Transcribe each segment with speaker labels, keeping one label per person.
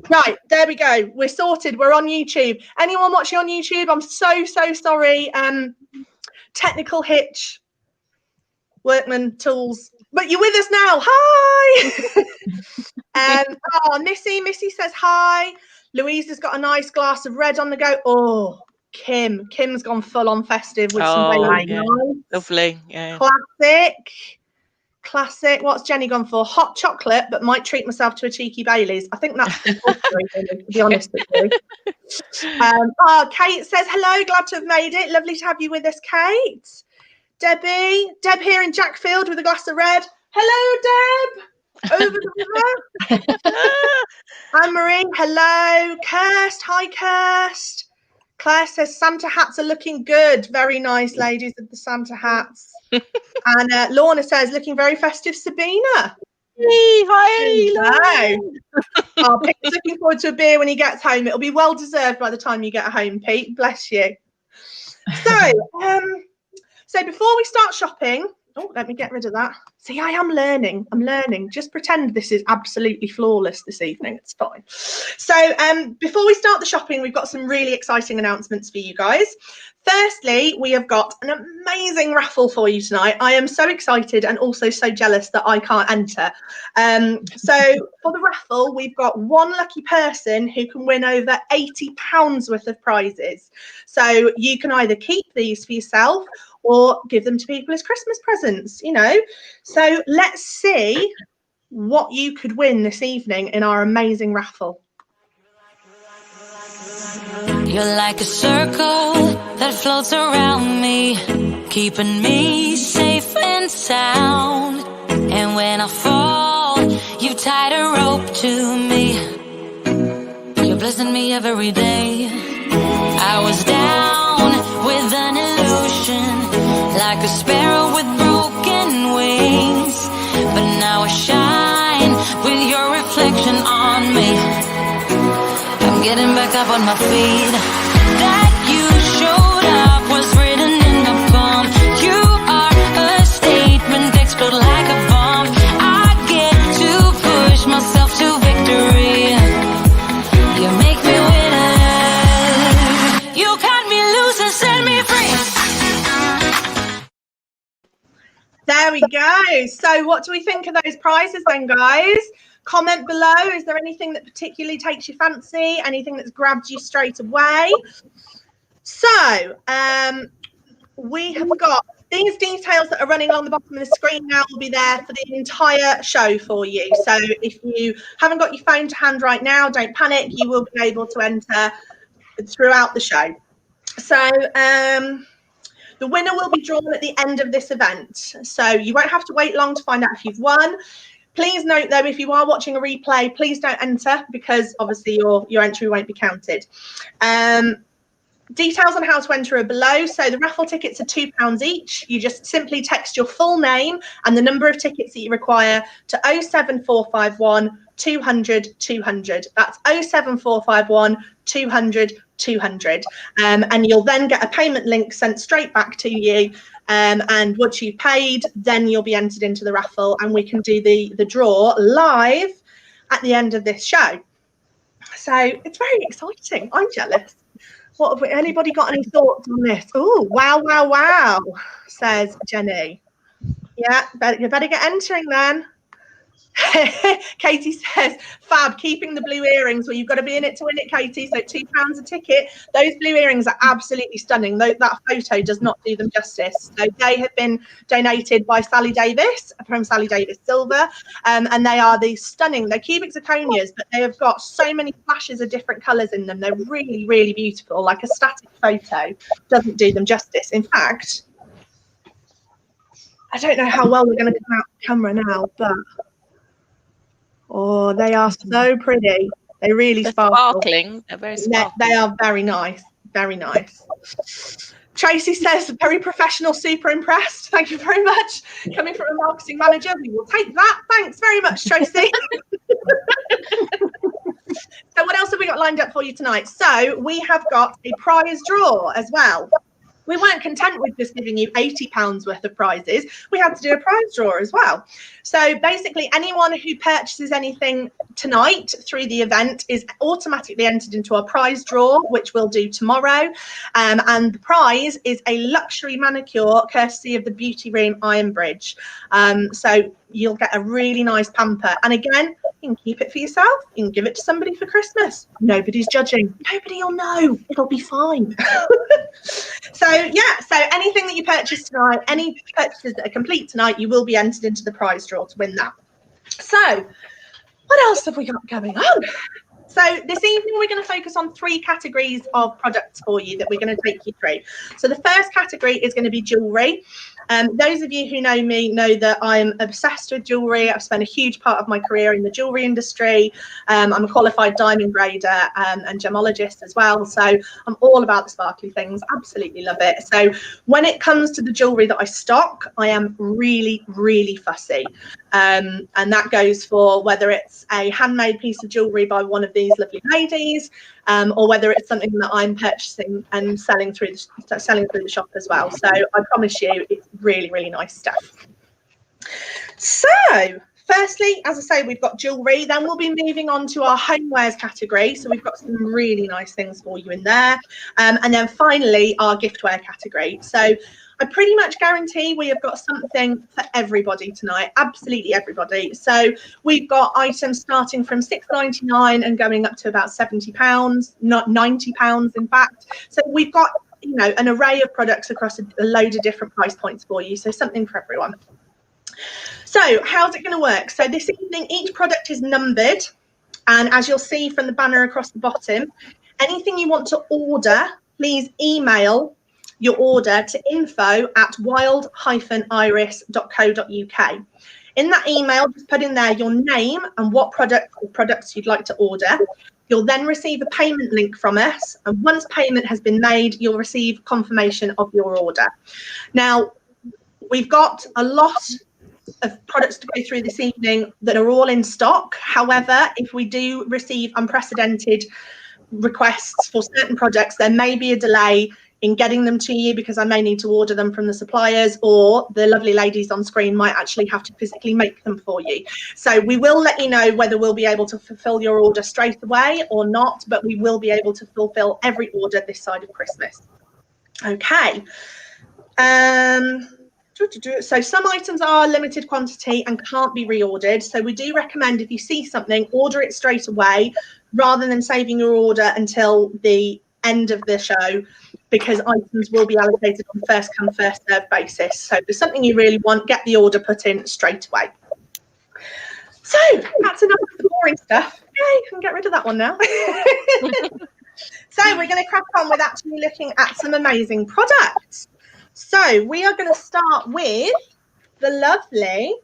Speaker 1: Right, there we go. We're sorted. We're on YouTube. Anyone watching on YouTube, I'm so sorry. Technical hitch, workman tools. But you're with us now. Hi. Missy says hi. Louise has got a nice glass of red on the go. Oh, Kim's gone full on festive with some Bailey.
Speaker 2: Yeah. Lovely. Yeah.
Speaker 1: Classic. What's Jenny gone for? Hot chocolate, but might treat myself to a cheeky Baileys. I think that's to be honest with you. Kate says hello. Glad to have made it. Lovely to have you with us, Kate. Deb here in Jackfield with a glass of red. Hello, Deb. Over the river. Anne-Marie, hello. Kirst, hi, Kirst. Claire says Santa hats are looking good. Very nice, ladies, with the Santa hats. And Lorna says looking very festive, Sabina.
Speaker 2: Hi.
Speaker 1: Pete's looking forward to a beer when he gets home. It'll be well deserved by the time you get home, Pete. Bless you. So before we start shopping, let me get rid of that. See, I am learning. I'm learning. Just pretend this is absolutely flawless this evening. It's fine. So before we start the shopping, we've got some really exciting announcements for you guys. Firstly, we have got an amazing raffle for you tonight. I am so excited and also so jealous that I can't enter. So for the raffle, we've got one lucky person who can win over £80 worth of prizes. So you can either keep these for yourself or give them to people as Christmas presents, you know. So let's see what you could win this evening in our amazing raffle.
Speaker 3: You're like a circle that floats around me, keeping me safe and sound. And when I fall, you tied a rope to me. You're blessing me every day. I was down with an illusion, like a sparrow with broken wings. But now I shine with your reflection on me. I'm getting back up on my feet. That you showed up was written in the palm. You are a statement, explode like a bomb. I get to push myself to victory. You make me winner. You cut me loose and set me free.
Speaker 1: There we go. So what do we think of those prizes then, guys? Comment below. Is there anything that particularly takes your fancy? Anything that's grabbed you straight away? So we have got these details that are running along the bottom of the screen now will be there for the entire show for you. So if you haven't got your phone to hand right now, don't panic. You will be able to enter throughout the show. So the winner will be drawn at the end of this event. So you won't have to wait long to find out if you've won. Please note, though, if you are watching a replay, please don't enter because obviously your entry won't be counted. Details on how to enter are below. So the raffle tickets are £2 each. You just simply text your full name and the number of tickets that you require to 07451 200 200. That's 07451 200 200. And you'll then get a payment link sent straight back to you. And once you've paid, then you'll be entered into the raffle and we can do the draw live at the end of this show. So it's very exciting. I'm jealous. What have anybody got any thoughts on this? Oh, wow, says Jenny. Yeah, you better get entering then. Katie says, fab, keeping the blue earrings. Well, you've got to be in it to win it, Katie. So £2 a ticket. Those blue earrings are absolutely stunning. That photo does not do them justice. So they have been donated by Sally Davis from Sally Davis Silver. And they are these stunning, they're cubic zirconias, but they have got so many flashes of different colours in them. They're really, really beautiful. Like a static photo doesn't do them justice. In fact, I don't know how well we're going to come out the camera now, but oh, they are so pretty. They really sparkle.
Speaker 2: Sparkling. They're very sparkling.
Speaker 1: They are very nice. Very nice. Tracy says, very professional, super impressed. Thank you very much. Coming from a marketing manager, we will take that. Thanks very much, Tracy. So what else have we got lined up for you tonight? So we have got a prize draw as well. we weren't content with just giving you £80 worth of prizes. We had to do a prize draw as well. So basically, anyone who purchases anything tonight through the event is automatically entered into our prize draw, which we'll do tomorrow. And the prize is a luxury manicure courtesy of the Beauty Room Ironbridge. So you'll get a really nice pamper. And again, you can keep it for yourself. You can give it to somebody for Christmas. Nobody's judging. Nobody will know. It'll be fine. So anything that you purchase tonight, any purchases that are complete tonight, you will be entered into the prize draw to win that. So what else have we got going on? So this evening, we're going to focus on 3 categories of products for you that we're going to take you through. So the first category is going to be jewellery. Those of you who know me know that I'm obsessed with jewellery. I've spent a huge part of my career in the jewellery industry. I'm a qualified diamond grader and gemologist as well. So I'm all about the sparkly things. Absolutely love it. So when it comes to the jewellery that I stock, I am really, really fussy. And that goes for whether it's a handmade piece of jewellery by one of these lovely ladies, or whether it's something that I'm purchasing and selling through the shop as well. So I promise you, it's really, really nice stuff. So firstly, as I say, we've got jewellery. Then we'll be moving on to our homewares category. So we've got some really nice things for you in there. And then finally, our giftware category. So I pretty much guarantee we have got something for everybody tonight, absolutely everybody. So we've got items starting from £6.99 and going up to about £70, not £90 in fact. So we've got, you know, an array of products across a load of different price points for you. So something for everyone. So how's it going to work? So this evening, each product is numbered. And as you'll see from the banner across the bottom, anything you want to order, please email your order to info@wild-iris.co.uk. In that email, just put in there your name and what product or products you'd like to order. You'll then receive a payment link from us. And once payment has been made, you'll receive confirmation of your order. Now, we've got a lot of products to go through this evening that are all in stock. However, if we do receive unprecedented requests for certain products, there may be a delay in getting them to you because I may need to order them from the suppliers, or the lovely ladies on screen might actually have to physically make them for you. So we will let you know whether we'll be able to fulfill your order straight away or not, but we will be able to fulfill every order this side of Christmas. Okay. So some items are limited quantity and can't be reordered. So we do recommend if you see something, order it straight away rather than saving your order until the end of the show, because items will be allocated on first come, first served basis. So if there's something you really want, get the order put in straight away. So that's enough of the boring stuff. Okay, you can get rid of that one now. So we're going to crack on with actually looking at some amazing products. So we are going to start with the lovely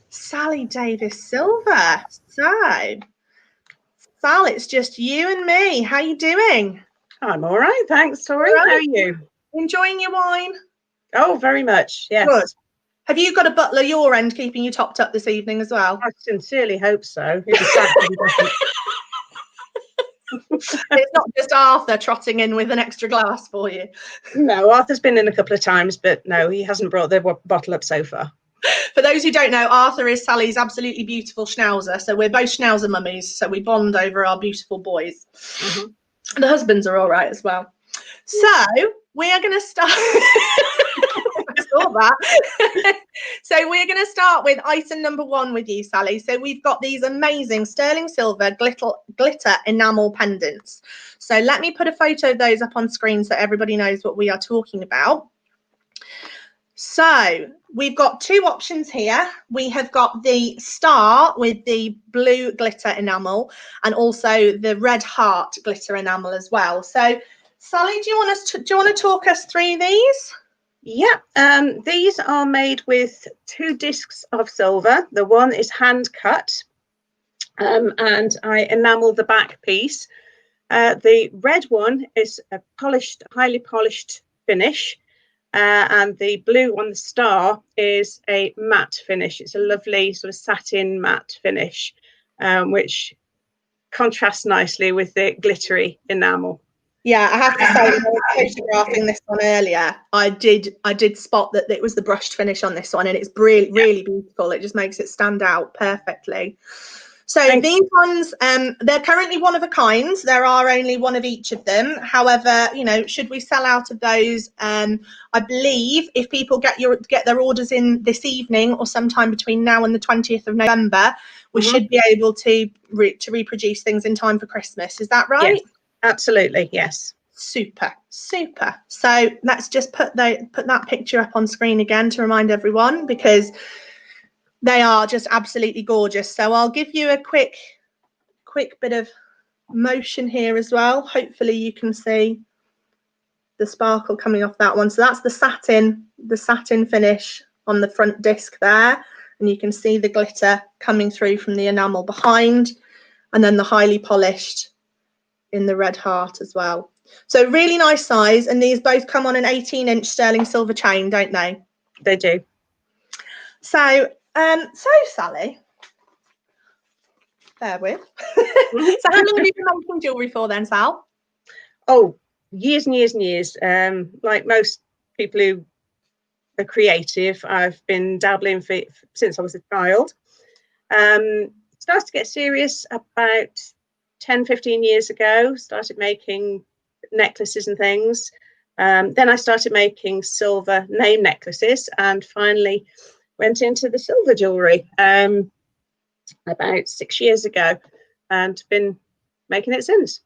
Speaker 1: Sally Davis Silver. So Sal, it's just you and me. How are you doing?
Speaker 4: I'm all right, thanks, Tori.
Speaker 1: Right.
Speaker 4: How are you?
Speaker 1: Enjoying your wine?
Speaker 4: Oh, very much, yes.
Speaker 1: Good. Have you got a butler your end keeping you topped up this evening as well?
Speaker 4: I sincerely hope so. It'd be sad if he doesn't.
Speaker 1: It's not just Arthur trotting in with an extra glass for you.
Speaker 4: No, Arthur's been in a couple of times, but no, he hasn't brought the bottle up so far.
Speaker 1: For those who don't know, Arthur is Sally's absolutely beautiful schnauzer. So we're both schnauzer mummies. So we bond over our beautiful boys. Mm-hmm. The husbands are all right as well. So we are going to start. I saw that. So we're going to start with item number 1 with you, Sally. So we've got these amazing sterling silver glitter enamel pendants. So let me put a photo of those up on screen so everybody knows what we are talking about. So we've got 2 options here. We have got the star with the blue glitter enamel and also the red heart glitter enamel as well. So Sally, do you want to talk us through these?
Speaker 4: Yeah, these are made with 2 discs of silver. The one is hand cut, and I enamel the back piece. The red one is a polished, highly polished finish. And the blue one, the star, is a matte finish. It's a lovely sort of satin matte finish, which contrasts nicely with the glittery enamel.
Speaker 1: Yeah, I have to say, when I was photographing this one earlier, I did spot that it was the brushed finish on this one, and it's really, really beautiful. It just makes it stand out perfectly. So these ones, they're currently one of a kind. There are only one of each of them. However, you know, should we sell out of those, I believe if people get their orders in this evening or sometime between now and the 20th of November, we should be able to reproduce things in time for Christmas. Is that right?
Speaker 4: Yes, absolutely, yes.
Speaker 1: Super. So let's just put that picture up on screen again to remind everyone, because they are just absolutely gorgeous. So I'll give you a quick bit of motion here as well. Hopefully you can see the sparkle coming off that one. So that's the satin finish on the front disc there, and you can see the glitter coming through from the enamel behind, and then the highly polished in the red heart as well. So really nice size, and these both come on an 18-inch sterling silver chain, don't they?
Speaker 4: They do.
Speaker 1: So Sally, bear with. So how long have you been making jewellery for then, Sal?
Speaker 4: Oh, years and years and years. Like most people who are creative, I've been dabbling since I was a child. Started to get serious about 10-15 years ago. Started making necklaces and things. Then I started making silver name necklaces, and finally went into the silver jewellery about 6 years ago, and been making it since.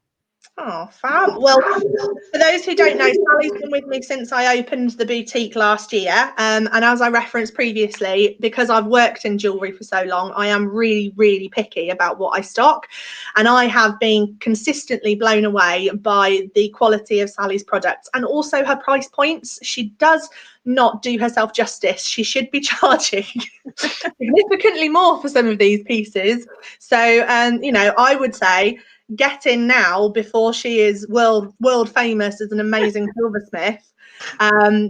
Speaker 1: Oh, fab. Well, for those who don't know, Sally's been with me since I opened the boutique last year. And as I referenced previously, because I've worked in jewellery for so long, I am really, really picky about what I stock. And I have been consistently blown away by the quality of Sally's products and also her price points. She does not do herself justice. She should be charging significantly more for some of these pieces. So, you know, I would say get in now before she is world famous as an amazing silversmith,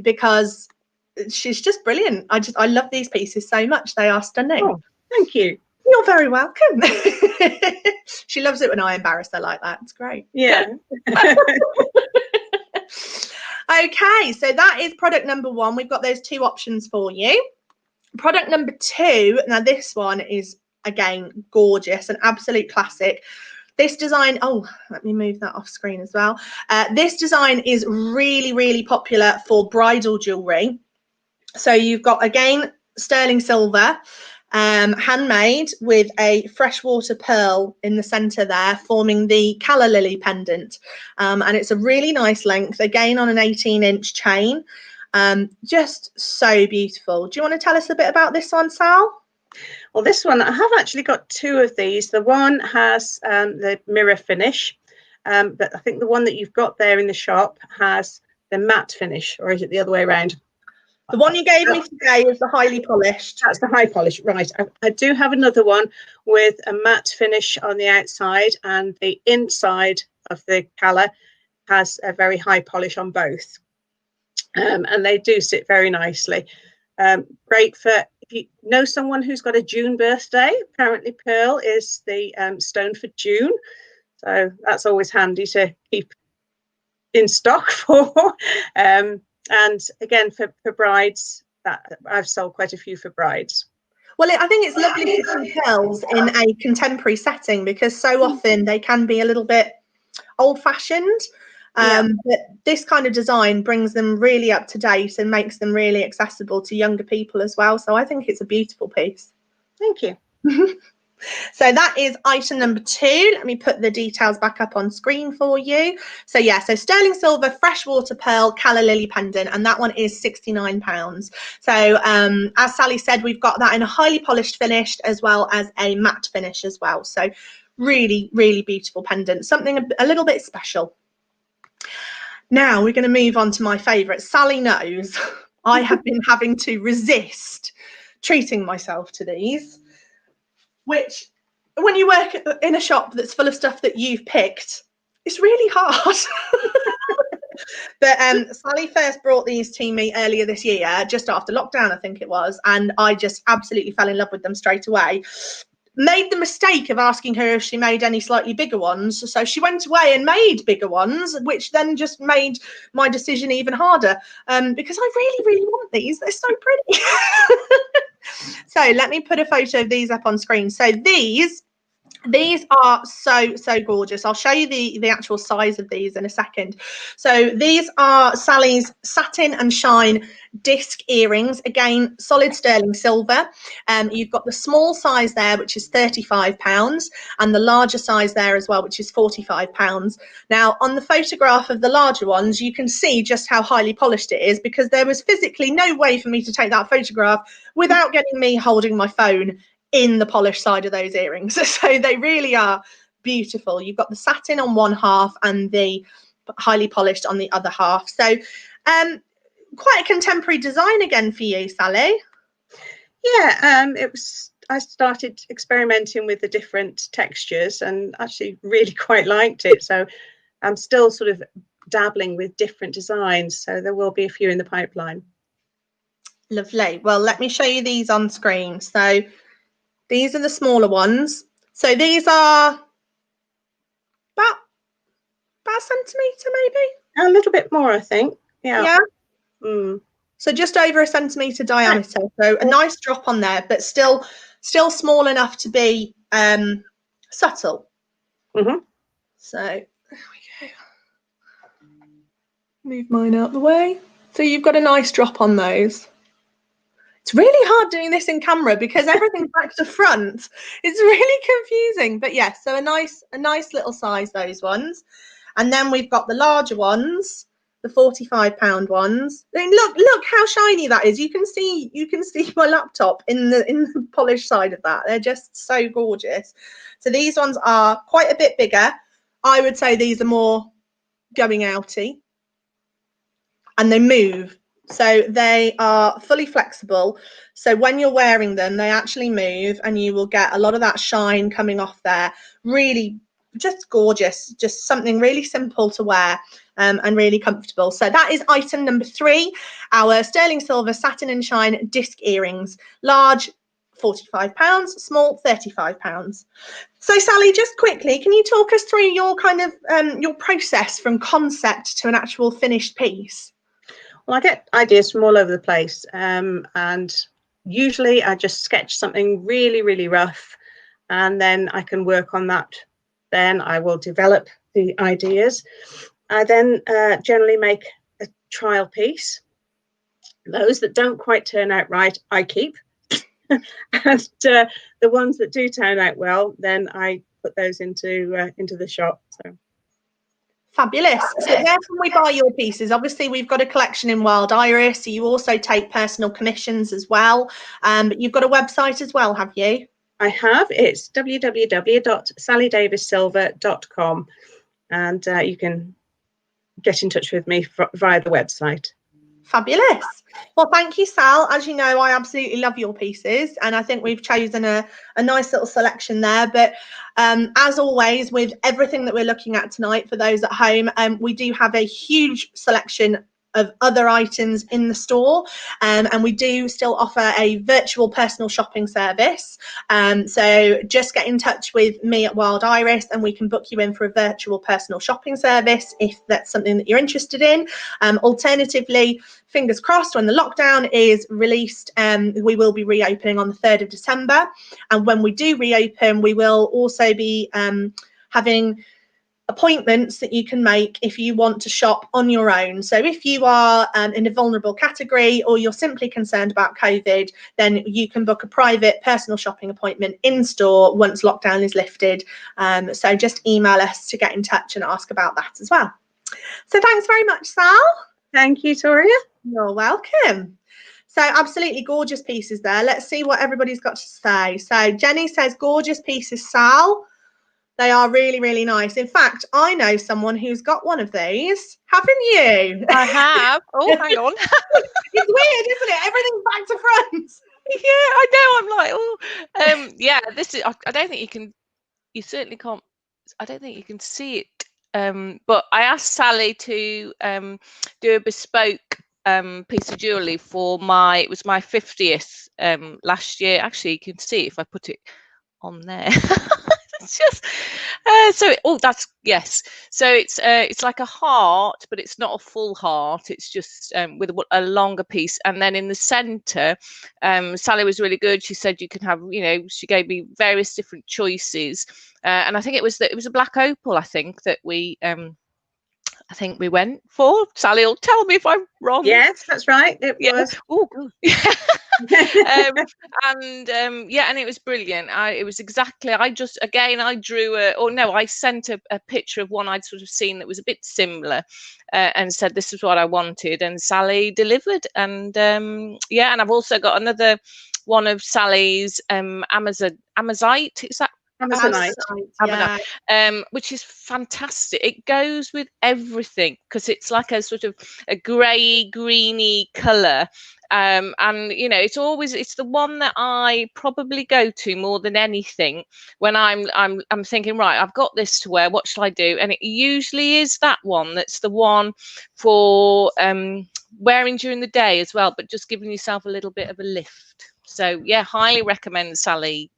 Speaker 1: because she's just brilliant. I love these pieces so much. They are stunning.
Speaker 4: Oh, thank you.
Speaker 1: You're very welcome. She loves it when I embarrass her like that. It's great.
Speaker 4: Yeah.
Speaker 1: Okay, so that is product number one. We've got those two options for you. Product number two, now this one is again gorgeous, an absolute classic. This design, oh, let me move that off screen as well. This design is really, really popular for bridal jewellery. So you've got, again, sterling silver, handmade with a freshwater pearl in the centre there, forming the calla lily pendant. And it's a really nice length, again on an 18-inch chain. Just so beautiful. Do you want to tell us a bit about this one, Sal?
Speaker 4: Well, this one, I have actually got two of these. The one has the mirror finish, but I think the one that you've got there in the shop has the matte finish, or is it the other way around?
Speaker 1: The one you gave me today is the highly polished.
Speaker 4: That's the high polish, right. I do have another one with a matte finish on the outside, and the inside of the colour has a very high polish on both. And they do sit very nicely. Great for if you know someone who's got a June birthday. Apparently pearl is the stone for June, so that's always handy to keep in stock for. And again, for brides, that I've sold quite a few for brides.
Speaker 1: Well, I think it's lovely to see pearls in a contemporary setting, because so often they can be a little bit old-fashioned. But this kind of design brings them really up to date and makes them really accessible to younger people as well. So I think it's a beautiful piece.
Speaker 4: Thank you.
Speaker 1: So that is item number two. Let me put the details back up on screen for you. So yeah, so sterling silver, freshwater pearl, calla lily pendant, and that one is £69. So as Sally said, we've got that in a highly polished finish as well as a matte finish as well. So really, really beautiful pendant, something a little bit special. Now we're going to move on to my favourite. Sally knows I have been having to resist treating myself to these, which when you work in a shop that's full of stuff that you've picked, it's really hard. But Sally first brought these to me earlier this year, just after lockdown, I think it was, and I just absolutely fell in love with them straight away. made the mistake of asking her if she made any slightly bigger ones. So she went away and made bigger ones, which then just made my decision even harder, because I really, really want these. They're so pretty. So let me put a photo of these up on screen. So these are so gorgeous. I'll show you the actual size of these in a second. So these are Sally's Satin and Shine disc earrings, again solid sterling silver. You've got the small size there, which is £35, and the larger size there as well, which is £45. Now on the photograph of the larger ones, you can see just how highly polished it is, because there was physically no way for me to take that photograph without getting me holding my phone in the polished side of those earrings. So they really are beautiful. You've got the satin on one half and the highly polished on the other half. So quite a contemporary design again for you, Sally.
Speaker 4: Yeah, I started experimenting with the different textures and actually really quite liked it. So I'm still sort of dabbling with different designs. So there will be a few in the pipeline.
Speaker 1: Lovely. Well, let me show you these on screen. So these are the smaller ones. So these are about a centimetre, maybe?
Speaker 4: A little bit more, I think. Yeah.
Speaker 1: Yeah.
Speaker 4: Mm.
Speaker 1: So just over a centimetre diameter. So a nice drop on there, but still small enough to be subtle.
Speaker 4: Mm-hmm.
Speaker 1: So there we go. Move mine out the way. So you've got a nice drop on those. It's really hard doing this in camera because everything's back to front. It's really confusing. But yes, so a nice little size, those ones. And then we've got the larger ones, the £45 ones. I mean, look how shiny that is. You can see my laptop in the polished side of that. They're just so gorgeous. So these ones are quite a bit bigger. I would say these are more going outy. And they move. So they are fully flexible. So when you're wearing them, they actually move and you will get a lot of that shine coming off there. Really just gorgeous, just something really simple to wear and really comfortable. So that is item number 3, our sterling silver satin and shine disc earrings. Large, £45, small, £35. So Sally, just quickly, can you talk us through your kind of your process from concept to an actual finished piece?
Speaker 4: Well, I get ideas from all over the place, and usually I just sketch something really, really rough, and then I can work on that. Then I will develop the ideas. I then generally make a trial piece. Those that don't quite turn out right, I keep. And the ones that do turn out well, then I put those into the shop. So.
Speaker 1: Fabulous. So where can we buy your pieces? Obviously, we've got a collection in Wild Iris. So you also take personal commissions as well. But you've got a website as well, have you?
Speaker 4: I have. It's www.sallydavissilver.com. And you can get in touch with me via the website.
Speaker 1: Fabulous. Well, thank you, Sal. As you know, I absolutely love your pieces, and I think we've chosen a nice little selection there. But as always, with everything that we're looking at tonight, for those at home, we do have a huge selection of other items in the store, and we do still offer a virtual personal shopping service. So just get in touch with me at Wild Iris and we can book you in for a virtual personal shopping service if that's something that you're interested in. Alternatively, fingers crossed, when the lockdown is released, we will be reopening on the 3rd of December. And when we do reopen, we will also be having appointments that you can make if you want to shop on your own. So if you are in a vulnerable category or you're simply concerned about COVID, then you can book a private personal shopping appointment in store once lockdown is lifted. So just email us to get in touch and ask about that as well. So thanks very much, Sal.
Speaker 4: Thank you, Toria.
Speaker 1: You're welcome. So absolutely gorgeous pieces there. Let's see what everybody's got to say. So Jenny says, gorgeous pieces, Sal. They are really, really nice. In fact, I know someone who's got one of these. Haven't you?
Speaker 2: I have. Oh, hang on.
Speaker 1: It's weird, isn't it? Everything's back to front.
Speaker 2: Yeah, I know. I'm like, oh, yeah. This is. I don't think you can. You certainly can't. I don't think you can see it. But I asked Sally to do a bespoke piece of jewellery for it was my 50th last year. Actually, you can see it if I put it on there. It's just that's yes. So it's like a heart, but it's not a full heart. It's just with a longer piece, and then in the centre, Sally was really good. She said you can have, she gave me various different choices, and I think it was a black opal. I think that we went for. Sally will tell me if I'm wrong.
Speaker 4: Yes, that's right. It was.
Speaker 2: Oh, good. And it was brilliant. It was exactly. I drew I sent a picture of one I'd sort of seen that was a bit similar, and said this is what I wanted, and Sally delivered. And and I've also got another one of Sally's Amazite. Is that
Speaker 4: Amazonite?
Speaker 2: Yeah. Which is fantastic. It goes with everything because it's like a sort of a grey, greeny colour. And it's the one that I probably go to more than anything when I'm thinking, right, I've got this to wear, what shall I do? And it usually is that one that's the one for wearing during the day as well, but just giving yourself a little bit of a lift. So yeah, highly recommend Sally's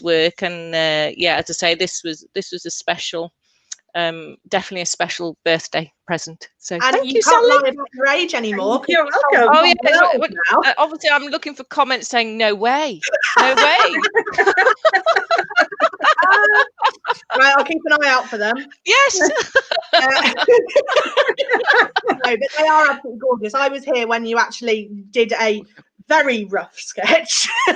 Speaker 2: work. And as I say, this was a special, definitely a special birthday present. So
Speaker 1: and
Speaker 2: thank you,
Speaker 1: can't
Speaker 2: Sally.
Speaker 1: lie about your age anymore.
Speaker 4: You're welcome.
Speaker 2: Oh yeah, obviously I'm looking for comments saying no way, no way.
Speaker 1: Right, I'll keep an eye out for them.
Speaker 2: Yes.
Speaker 1: No, but they are absolutely gorgeous. I was here when you actually did a very rough sketch of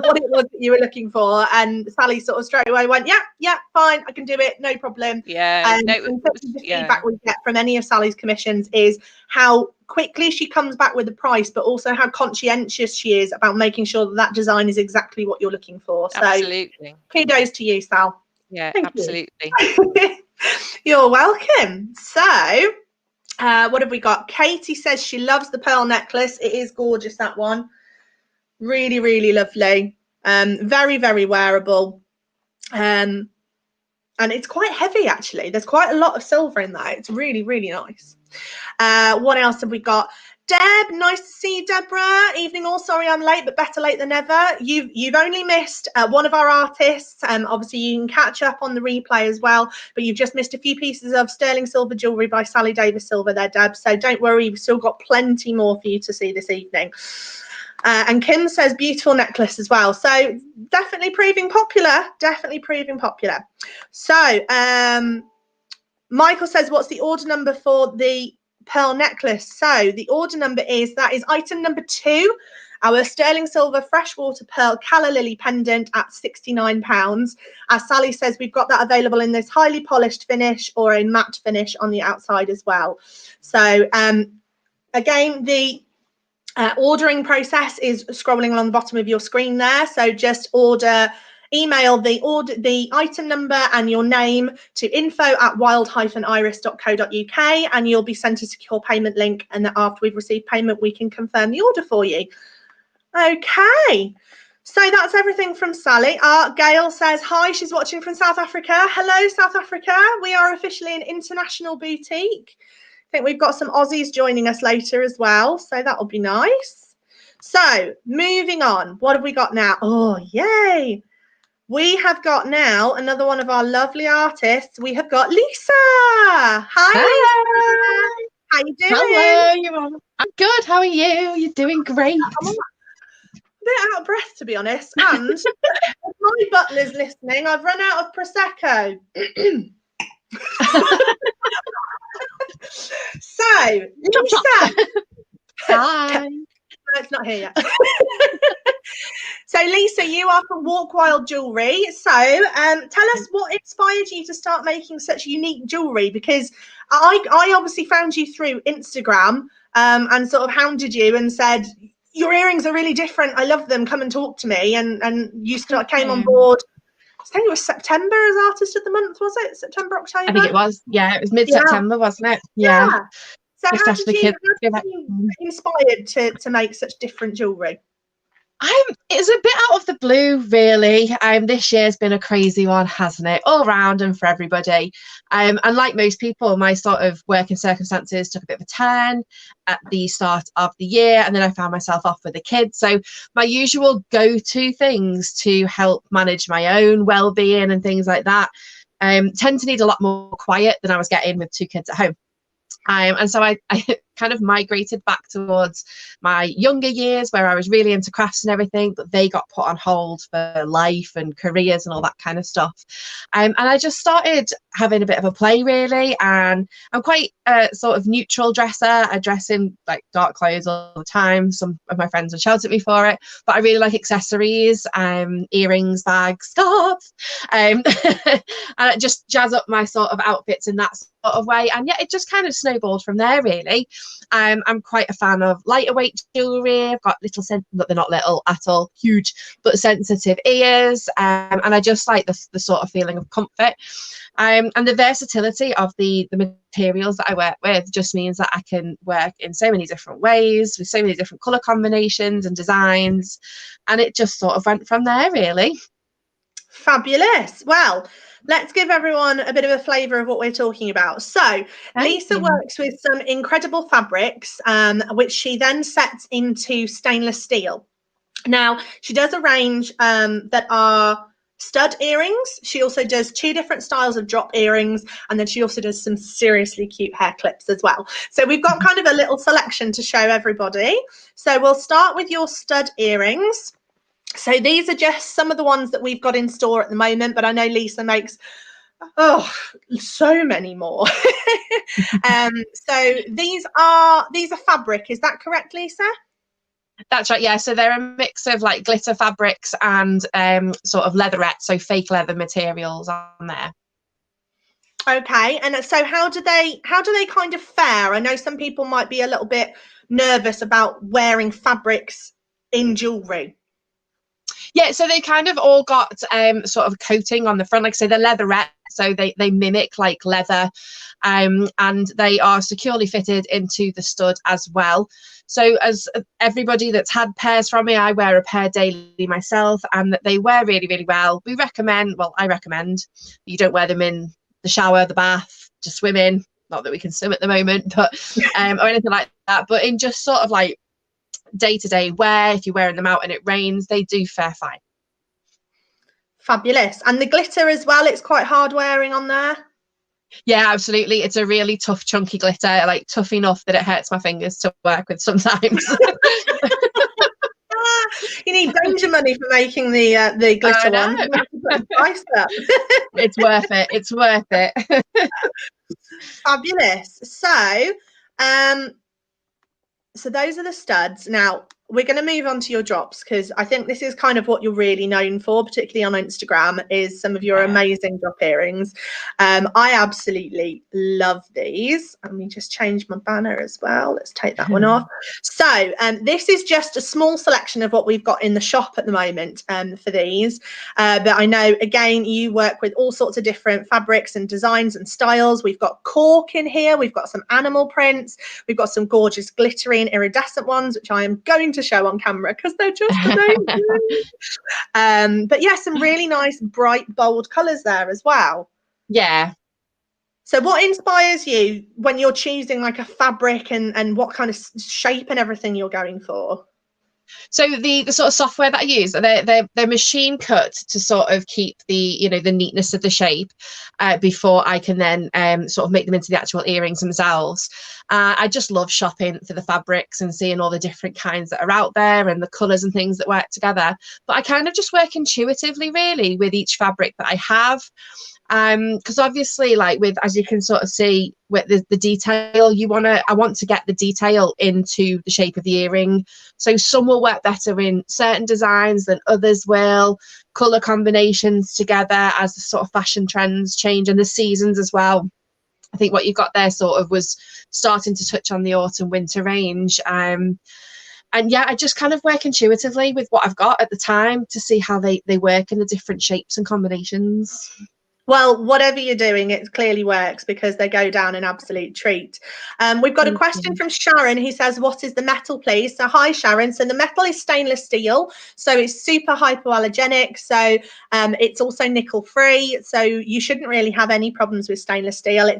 Speaker 1: what it was that you were looking for, and Sally sort of straight away went, yeah, fine, I can do it, no problem.
Speaker 2: Yeah.
Speaker 1: And the feedback we get from any of Sally's commissions is how quickly she comes back with the price, but also how conscientious she is about making sure that design is exactly what you're looking for. So
Speaker 2: absolutely,
Speaker 1: kudos to you, Sal.
Speaker 2: Yeah,
Speaker 1: Thank
Speaker 2: absolutely.
Speaker 1: You're welcome. So what have we got? Katie says she loves the pearl necklace. It is gorgeous, that one. Really, really lovely. Very, very wearable. And it's quite heavy, actually. There's quite a lot of silver in that. It's really, really nice. What else have we got? Deb, nice to see you, Deborah. Evening all. Sorry I'm late, but better late than never. You've only missed one of our artists. Obviously, you can catch up on the replay as well, but you've just missed a few pieces of sterling silver jewellery by Sally Davis Silver there, Deb. So don't worry, we've still got plenty more for you to see this evening. And Kim says beautiful necklace as well. So definitely proving popular. Definitely proving popular. So Michael says, what's the order number for the pearl necklace? So the order number is item number 2, our sterling silver freshwater pearl calla lily pendant at £69. As Sally says, we've got that available in this highly polished finish or a matte finish on the outside as well. So again, the ordering process is scrolling along the bottom of your screen there. So just email the item number and your name to info@wild-iris.co.uk, and you'll be sent a secure payment link, and then after we've received payment we can confirm the order for you. Okay, so that's everything from Sally. Gail says hi, she's watching from South Africa. Hello, South Africa. We are officially an international boutique. I think we've got some Aussies joining us later as well, so that'll be nice. So moving on, what have we got now? Oh, yay. We have got now another one of our lovely artists. We have got Lisa. Hi. Lisa. How you doing?
Speaker 5: Hello, I'm good. How are you? You're doing great.
Speaker 1: I'm a bit out of breath, to be honest. And if my butler's listening, I've run out of Prosecco. So, Lisa.
Speaker 5: Hi.
Speaker 1: No, it's not here yet. So, Lisa, you are from Walk Wild Jewellery. So, tell us what inspired you to start making such unique jewellery, because I obviously found you through Instagram and sort of hounded you and said, your earrings are really different. I love them. Come and talk to me. And you came on board. I think it was September as Artist of the Month, was it? September, October?
Speaker 5: I think it was. Yeah, it was mid-September, wasn't it? Yeah.
Speaker 1: So
Speaker 5: just
Speaker 1: how
Speaker 5: after
Speaker 1: did
Speaker 5: the kids.
Speaker 1: you get inspired to make such different jewellery?
Speaker 5: It's a bit out of the blue, really. This year's been a crazy one, hasn't it? All round and for everybody. And like most people, my sort of working circumstances took a bit of a turn at the start of the year, and then I found myself off with the kids. So my usual go-to things to help manage my own well-being and things like that tend to need a lot more quiet than I was getting with 2 kids at home. And so I kind of migrated back towards my younger years where I was really into crafts and everything, but they got put on hold for life and careers and all that kind of stuff. And I just started having a bit of a play, really. And I'm quite a sort of neutral dresser. I dress in like dark clothes all the time. Some of my friends would shout at me for it, but I really like accessories, earrings, bags, scarves, and I just jazz up my sort of outfits in that sort of way. And yeah, it just kind of snowballed from there, really. I'm quite a fan of lighter weight jewelry. I've got they're not little at all, huge, but sensitive ears, and I just like the sort of feeling of comfort, and the versatility of the materials that I work with just means that I can work in so many different ways with so many different color combinations and designs, and it just sort of went from there, really.
Speaker 1: Fabulous. Well, let's give everyone a bit of a flavour of what we're talking about. So Lisa works with some incredible fabrics, which she then sets into stainless steel. Now, she does a range that are stud earrings. She also does 2 different styles of drop earrings, and then she also does some seriously cute hair clips as well. So we've got kind of a little selection to show everybody. So we'll start with your stud earrings. So these are just some of the ones that we've got in store at the moment, but I know Lisa makes so many more. So these are fabric, is that correct, Lisa?
Speaker 5: That's right, yeah. So they're a mix of like glitter fabrics and sort of leatherette, so fake leather materials on there.
Speaker 1: Okay, and so how do they kind of fare? I know some people might be a little bit nervous about wearing fabrics in jewelry.
Speaker 5: Yeah, so they kind of all got sort of coating on the front, like I say, they're leatherette, so they mimic like leather, and they are securely fitted into the stud as well. So as everybody that's had pairs from me, I wear a pair daily myself, and they wear really, really well. I recommend you don't wear them in the shower, the bath, to swim in. Not that we can swim at the moment, but or anything like that. But in just sort of like day-to-day wear, if you're wearing them out and it rains, they do fare fine.
Speaker 1: Fabulous. And the glitter as well, it's quite hard wearing on there.
Speaker 5: Yeah, absolutely. It's a really tough, chunky glitter, like tough enough that it hurts my fingers to work with sometimes.
Speaker 1: You need danger money for making the glitter one. You have to put a price up.
Speaker 5: It's worth it. It's worth it.
Speaker 1: Fabulous. So those are the studs. Now we're going to move on to your drops, because I think this is kind of what you're really known for, particularly on Instagram, is some of your amazing drop earrings. I absolutely love these. Let me just change my banner as well. Let's take that one off. So this is just a small selection of what we've got in the shop at the moment for these. But I know, again, you work with all sorts of different fabrics and designs and styles. We've got cork in here. We've got some animal prints. We've got some gorgeous glittery and iridescent ones, which I am going to show on camera because they're just amazing. But yeah, some really nice, bright, bold colours there as well.
Speaker 5: Yeah.
Speaker 1: So what inspires you when you're choosing like a fabric, and what kind of shape and everything you're going for?
Speaker 5: So the sort of software that I use, they're machine cut to sort of keep the the neatness of the shape before I can then sort of make them into the actual earrings themselves. I just love shopping for the fabrics and seeing all the different kinds that are out there and the colours and things that work together. But I kind of just work intuitively, really, with each fabric that I have. Because obviously, like with, as you can sort of see with the detail, I want to get the detail into the shape of the earring. So some will work better in certain designs than others will. Color combinations together as the sort of fashion trends change, and the seasons as well. I think what you've got there sort of was starting to touch on the autumn winter range. And yeah, I just kind of work intuitively with what I've got at the time to see how they work in the different shapes and combinations.
Speaker 1: Well, whatever you're doing, it clearly works because they go down an absolute treat. We've got a question from Sharon who says, what is the metal, please? So hi, Sharon. So the metal is stainless steel. So it's super hypoallergenic. So it's also nickel free. So you shouldn't really have any problems with stainless steel.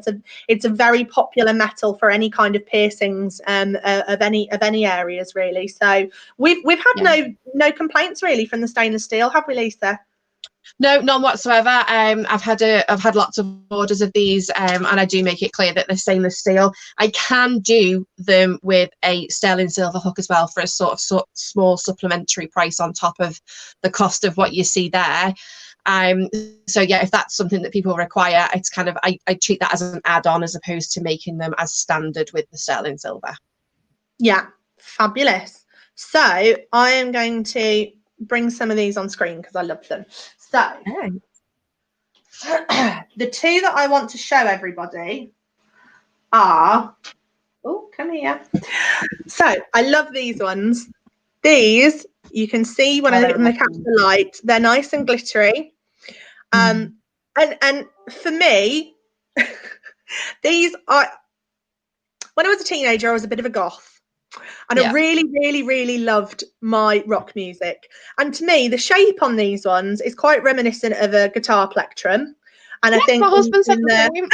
Speaker 1: It's a very popular metal for any kind of piercings of any areas, really. So we've had no complaints really from the stainless steel, have we, Lisa?
Speaker 5: No, none whatsoever. I've had lots of orders of these, and I do make it clear that they're stainless steel. I can do them with a sterling silver hook as well for a sort of small supplementary price on top of the cost of what you see there. So yeah, if that's something that people require, it's kind of I treat that as an add-on as opposed to making them as standard with the sterling silver. Yeah,
Speaker 1: fabulous. So I am going to bring some of these on screen because I love them. So the two that I want to show everybody are, oh, come here. So I love these ones. These, you can see when I catch the light, they're nice and glittery. And for me, these are, when I was a teenager, I was a bit of a goth. And I really, really, really loved my rock music. And to me, the shape on these ones is quite reminiscent of a guitar plectrum. And I think
Speaker 5: my husband said the same.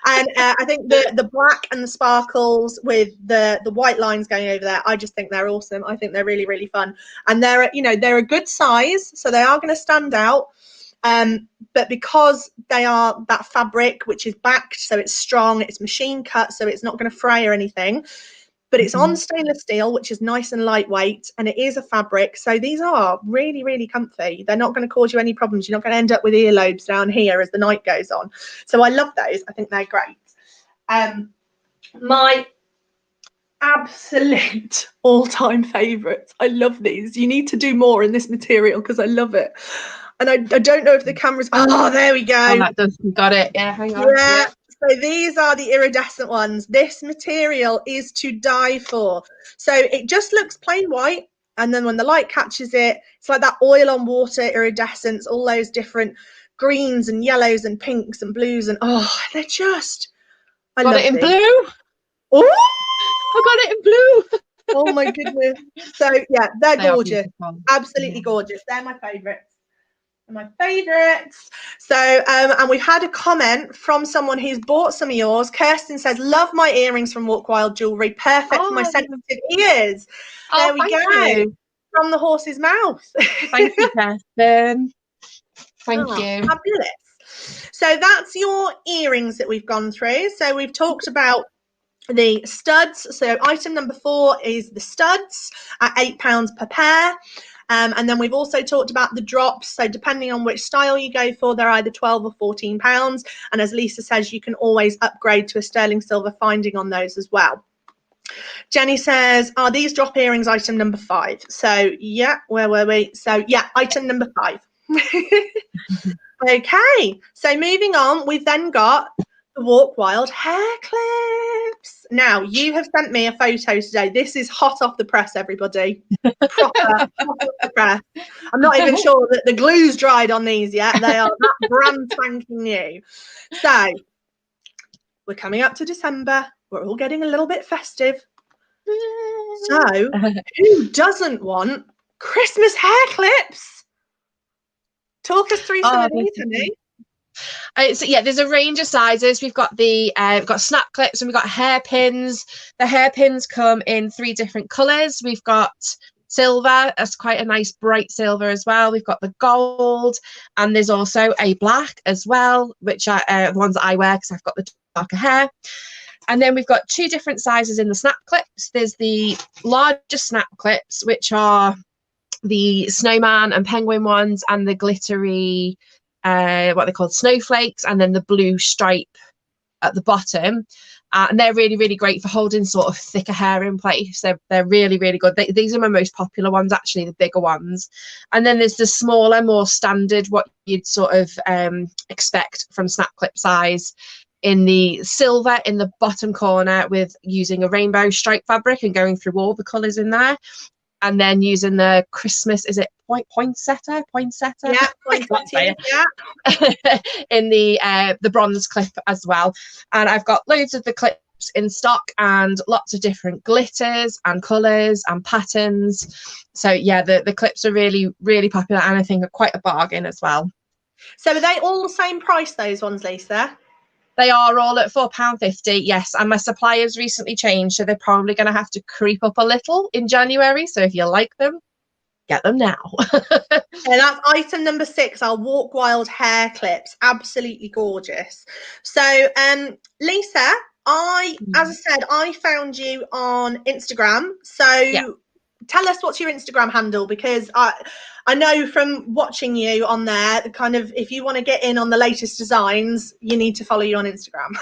Speaker 1: And I think the black and the sparkles with the white lines going over there, I just think they're awesome. I think they're really, really fun. And they're a good size, so they are going to stand out. But because they are that fabric, which is backed, so it's strong, it's machine cut, so it's not going to fray or anything. But it's on stainless steel, which is nice and lightweight, and it is a fabric. So these are really, really comfy. They're not going to cause you any problems. You're not going to end up with earlobes down here as the night goes on. So I love those. I think they're great. My absolute all-time favourites. I love these. You need to do more in this material because I love it. And I don't know if the camera's... Oh, there we go.
Speaker 5: Oh, that does. Got it. Yeah, hang on.
Speaker 1: Yeah. So these are the iridescent ones. This material is to die for. So it just looks plain white. And then when the light catches it, it's like that oil on water iridescence, all those different greens and yellows and pinks and blues. And they're just, I love
Speaker 5: it in
Speaker 1: these.
Speaker 5: blue.
Speaker 1: Oh,
Speaker 5: I got it in blue.
Speaker 1: Oh my goodness. So yeah, they're gorgeous. Absolutely
Speaker 5: Yeah.
Speaker 1: Gorgeous. They're my favourites. My favorites. So and we've had a comment from someone who's bought some of yours. Kirsten says, love my earrings from Walk Wild Jewelry, perfect for my sensitive ears. There we go.
Speaker 5: You.
Speaker 1: From the horse's mouth.
Speaker 5: Thank you, Kirsten. Thank you.
Speaker 1: Fabulous. So that's your earrings that we've gone through. So we've talked about the studs. So item number 4 is the studs at £8 per pair. And then we've also talked about the drops. So depending on which style you go for, they're either £12 or £14. And as Lisa says, you can always upgrade to a sterling silver finding on those as well. Jenny says, are these drop earrings item number 5? So yeah, where were we? So yeah, item number 5. Okay, so moving on, we've then got the Walk Wild hair clips. Now, you have sent me a photo today. This is hot off the press, everybody. Proper hot off the press. I'm not even sure that the glue's dried on these yet. They are that brand spanking new. So, we're coming up to December. We're all getting a little bit festive. So, who doesn't want Christmas hair clips? Talk us through some of these, honey.
Speaker 5: So yeah, there's a range of sizes. We've got we've got snap clips and we've got hairpins. The hairpins come in 3 different colours. We've got silver, that's quite a nice bright silver as well. We've got the gold, and there's also a black as well, which are the ones that I wear because I've got the darker hair. And then we've got 2 different sizes in the snap clips. There's the larger snap clips, which are the snowman and penguin ones, and the glittery what they're called snowflakes, and then the blue stripe at the bottom, and they're really, really great for holding sort of thicker hair in place. They're really, really good. These are my most popular ones, actually, the bigger ones. And then there's the smaller, more standard, what you'd sort of expect from snap clip size, in the silver in the bottom corner, with using a rainbow stripe fabric and going through all the colours in there. and then using the Christmas, is it poinsettia?
Speaker 1: Yeah, poinsettia, yeah.
Speaker 5: In the bronze clip as well. And I've got loads of the clips in stock and lots of different glitters and colours and patterns. So yeah, the clips are really, really popular, and I think are quite a bargain as well.
Speaker 1: So are they all the same price, those ones, Lisa?
Speaker 5: They are all at £4.50, yes. And my suppliers recently changed, so they're probably going to have to creep up a little in January. So if you like them, get them now.
Speaker 1: And that's item number 6, our Walk Wild hair clips. Absolutely gorgeous. So, Lisa, as I said, I found you on Instagram. So tell us, what's your Instagram handle? Because I know from watching you on there, kind of, if you want to get in on the latest designs, you need to follow you on Instagram.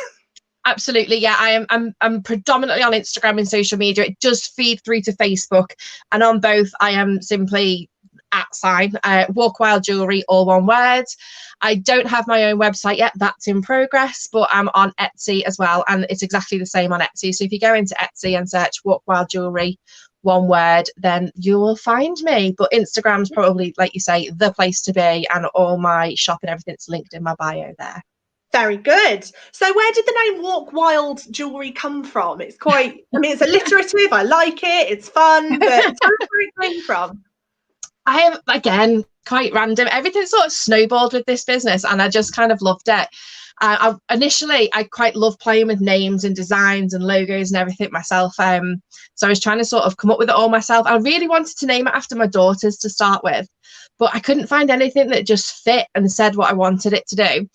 Speaker 5: Absolutely, yeah. I'm predominantly on Instagram and social media. It does feed through to Facebook, and on both I am simply Walk Wild Jewelry, all one word. I don't have my own website yet, that's in progress, but I'm on Etsy as well, and it's exactly the same on Etsy. So if you go into Etsy and search Walk Wild Jewelry, one word, then you will find me. But Instagram's probably, like you say, the place to be, and all my shop and everything's linked in my bio there.
Speaker 1: Very good. So where did the name Walk Wild Jewelry come from? It's quite, I mean, it's alliterative, I like it, it's fun, but tell us where it came from.
Speaker 5: I have, again, quite random. Everything sort of snowballed with this business, and I just kind of loved it. Initially, I quite love playing with names and designs and logos and everything myself. So I was trying to sort of come up with it all myself. I really wanted to name it after my daughters to start with, but I couldn't find anything that just fit and said what I wanted it to do.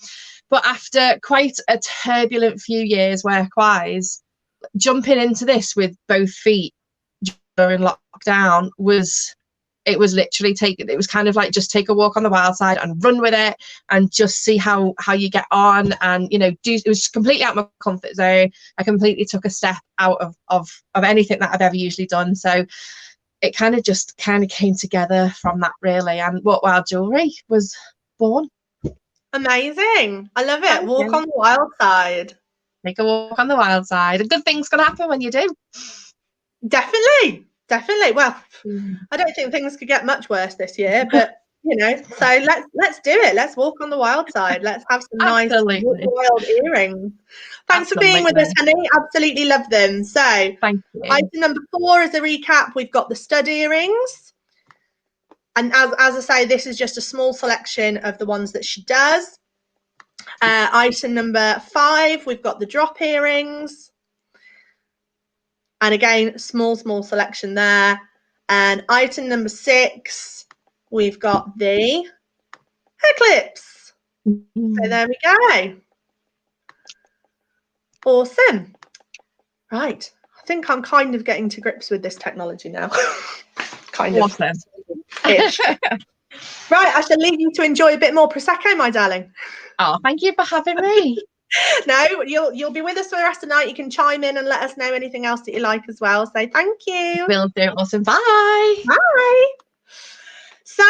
Speaker 5: But after quite a turbulent few years work-wise, jumping into this with both feet during lockdown was literally it was kind of like, just take a walk on the wild side and run with it and just see how you get on, and it was completely out of my comfort zone. I completely took a step out of anything that I've ever usually done, so it kind of came together from that, really, and Walk Wild Jewelry was born. Amazing.
Speaker 1: I love it. Walk on the wild side.
Speaker 5: Take a walk on the wild side, and good things gonna happen when you do. Definitely.
Speaker 1: Well, I don't think things could get much worse this year, but so let's do it. Let's walk on the wild side. Let's have some nice wild earrings. Thanks for being with us, honey. Absolutely love them. So
Speaker 5: thank you.
Speaker 1: Item number 4, as a recap, we've got the stud earrings. And as I say, this is just a small selection of the ones that she does. Item number 5, we've got the drop earrings. And again, small selection there. And item number 6, we've got the hair clips. So there we go. Awesome. Right. I think I'm kind of getting to grips with this technology now. Kind of.
Speaker 5: Awesome.
Speaker 1: Ish. Right, I shall leave you to enjoy a bit more Prosecco, my darling.
Speaker 5: Oh, thank you for having me.
Speaker 1: No, you'll be with us for the rest of the night. You can chime in and let us know anything else that you like as well. So thank you.
Speaker 5: Will do. Awesome. Bye.
Speaker 1: Bye. So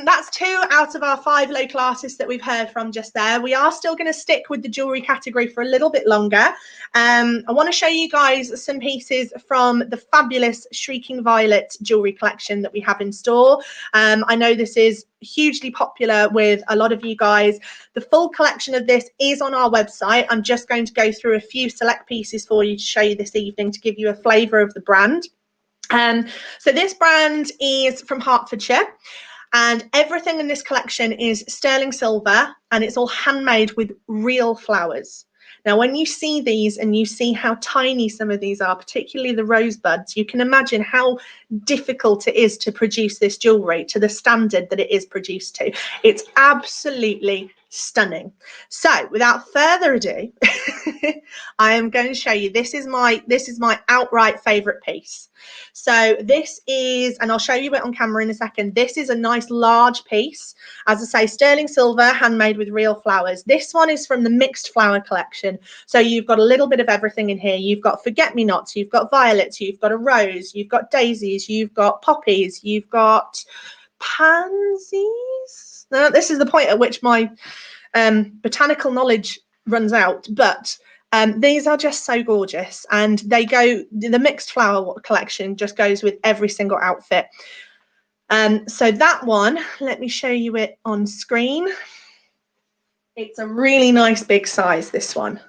Speaker 1: that's 2 out of our 5 local artists that we've heard from just there. We are still going to stick with the jewellery category for a little bit longer. I want to show you guys some pieces from the fabulous Shrieking Violet jewellery collection that we have in store. I know this is hugely popular with a lot of you guys. The full collection of this is on our website. I'm just going to go through a few select pieces for you to show you this evening to give you a flavour of the brand. So this brand is from Hertfordshire, and everything in this collection is sterling silver, and it's all handmade with real flowers. Now, when you see these and you see how tiny some of these are, particularly the rosebuds, you can imagine how difficult it is to produce this jewellery to the standard that it is produced to. It's absolutely stunning. So without further ado, I am going to show you, this is my outright favorite piece. So this is, and I'll show you it on camera in a second, this is a nice large piece, as I say, sterling silver, handmade with real flowers. This one is from the mixed flower collection, so you've got a little bit of everything in here. You've got forget-me-nots, you've got violets, you've got a rose, you've got daisies, you've got poppies, you've got pansies. Now, this is the point at which my botanical knowledge runs out, but These are just so gorgeous, and the mixed flower collection just goes with every single outfit. So that one, let me show you it on screen. It's a really nice big size, this one.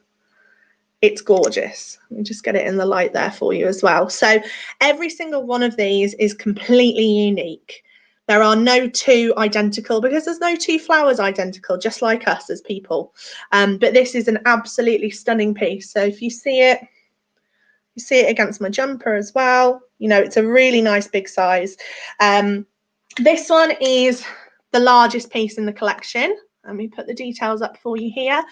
Speaker 1: It's gorgeous. Let me just get it in the light there for you as well. So every single one of these is completely unique. There are no two identical, because there's no two flowers identical, just like us as people. But this is an absolutely stunning piece. So if you see it, you see it against my jumper as well. You know, it's a really nice big size. This one is the largest piece in the collection. Let me put the details up for you here.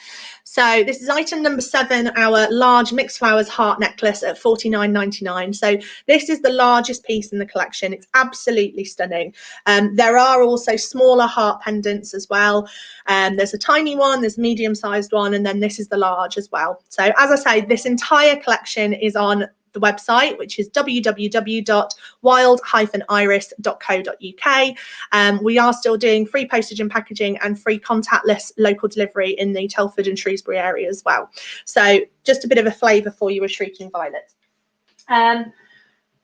Speaker 1: So this is item number 7, our large mixed flowers heart necklace at $49.99. So this is the largest piece in the collection. It's absolutely stunning. There are also smaller heart pendants as well. There's a tiny one, there's a medium-sized one, and then this is the large as well. So as I say, this entire collection is on the website, which is www.wild-iris.co.uk. We are still doing free postage and packaging and free contactless local delivery in the Telford and Shrewsbury area as well. So just a bit of a flavour for you with Shrieking Violet.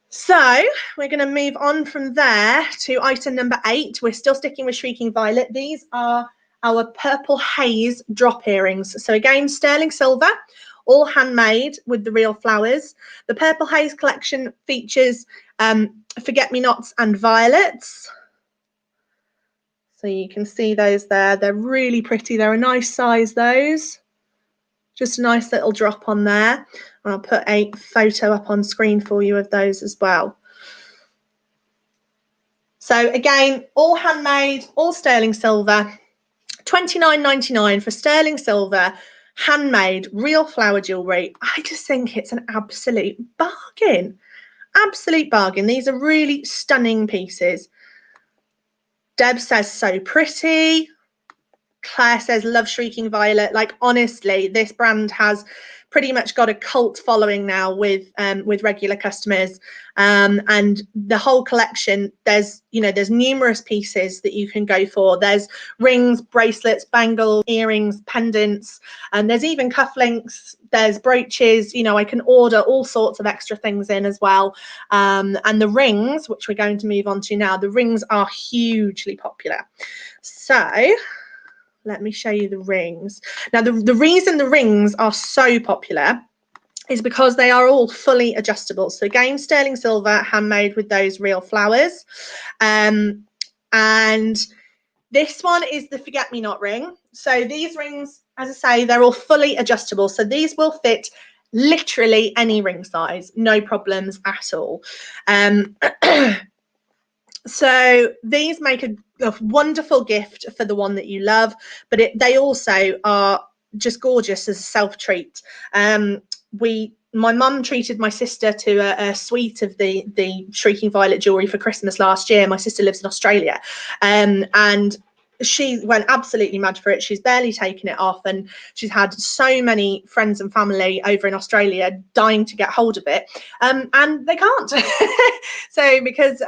Speaker 1: So we're going to move on from there to item number 8. We're still sticking with Shrieking Violet. These are our Purple Haze drop earrings. So again, sterling silver, all handmade with the real flowers. The Purple Haze collection features forget-me-nots and violets. So you can see those there. They're really pretty. They're a nice size, those. Just a nice little drop on there. And I'll put a photo up on screen for you of those as well. So again, all handmade, all sterling silver. $29.99 for sterling silver, handmade, real flower jewellery. I just think it's an absolute bargain. Absolute bargain. These are really stunning pieces. Deb says so pretty. Claire says love Shrieking Violet. Like, honestly, this brand has pretty much got a cult following now with regular customers, and the whole collection, there's numerous pieces that you can go for. There's rings, bracelets, bangles, earrings, pendants, and there's even cufflinks, there's brooches. I can order all sorts of extra things in as well. And the rings, which we're going to move on to now, the rings are hugely popular. So let me show you the rings. Now, the reason the rings are so popular is because they are all fully adjustable. So again, sterling silver, handmade with those real flowers. And this one is the forget-me-not ring. So these rings, as I say, they're all fully adjustable. So these will fit literally any ring size, no problems at all. So these make a wonderful gift for the one that you love, but they also are just gorgeous as a self-treat. My mum treated my sister to a suite of the Shrieking Violet jewellery for Christmas last year. My sister lives in Australia, and she went absolutely mad for it. She's barely taken it off, and she's had so many friends and family over in Australia dying to get hold of it, and they can't. So because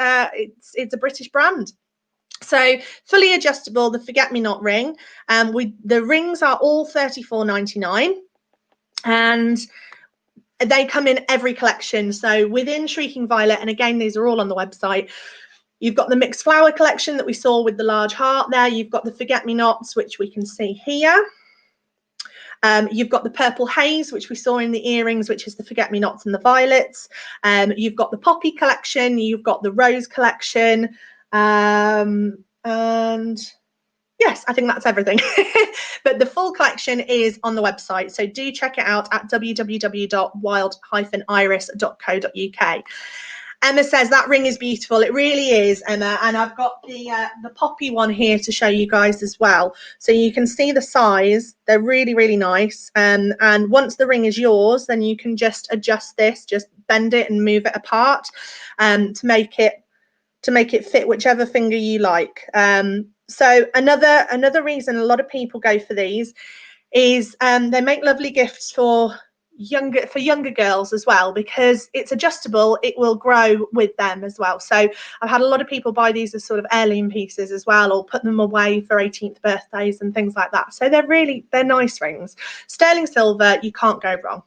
Speaker 1: it's a British brand. So fully adjustable, the forget-me-not ring. The rings are all $34.99, and they come in every collection. So within Shrieking Violet, and again, these are all on the website, you've got the mixed flower collection that we saw with the large heart there. You've got the forget-me-nots, which we can see here. You've got the Purple Haze, which we saw in the earrings, which is the forget-me-nots and the violets. You've got the poppy collection. You've got the rose collection. And yes, I think that's everything. But the full collection is on the website. So do check it out at www.wild-iris.co.uk. Emma says that ring is beautiful. It really is, Emma. And I've got the poppy one here to show you guys as well. So you can see the size. They're really, really nice. And once the ring is yours, then you can just adjust this, just bend it and move it apart to make it fit whichever finger you like. So another reason a lot of people go for these is they make lovely gifts for younger girls as well, because it's adjustable. It will grow with them as well. So I've had a lot of people buy these as sort of heirloom pieces as well, or put them away for 18th birthdays and things like that. So they're nice rings. Sterling silver, you can't go wrong.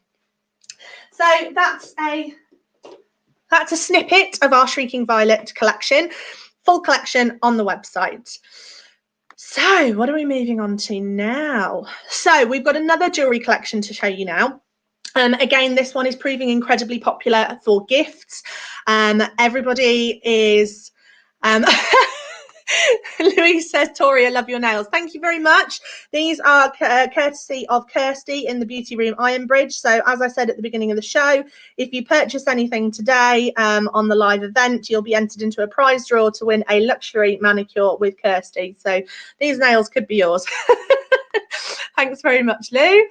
Speaker 1: So that's a snippet of our Shrieking Violet collection. Full collection on the website. So what are we moving on to now? So we've got another jewelry collection to show you now. Again, this one is proving incredibly popular for gifts. Everybody is Louise says, Tori, I love your nails. Thank you very much. These are courtesy of Kirsty in the Beauty Room Ironbridge. So as I said at the beginning of the show, if you purchase anything today on the live event, you'll be entered into a prize draw to win a luxury manicure with Kirsty. So these nails could be yours. Thanks very much, Lou.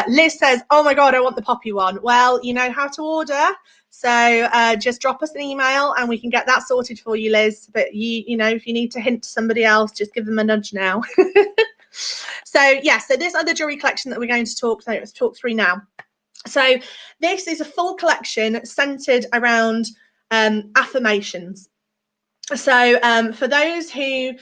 Speaker 1: Liz says, oh my God, I want the poppy one. Well, you know how to order. So just drop us an email and we can get that sorted for you, Liz. But you know, if you need to hint to somebody else, just give them a nudge now. So yeah, so this other jewelry collection that we're going to talk through now. So this is a full collection centered around affirmations. So for those who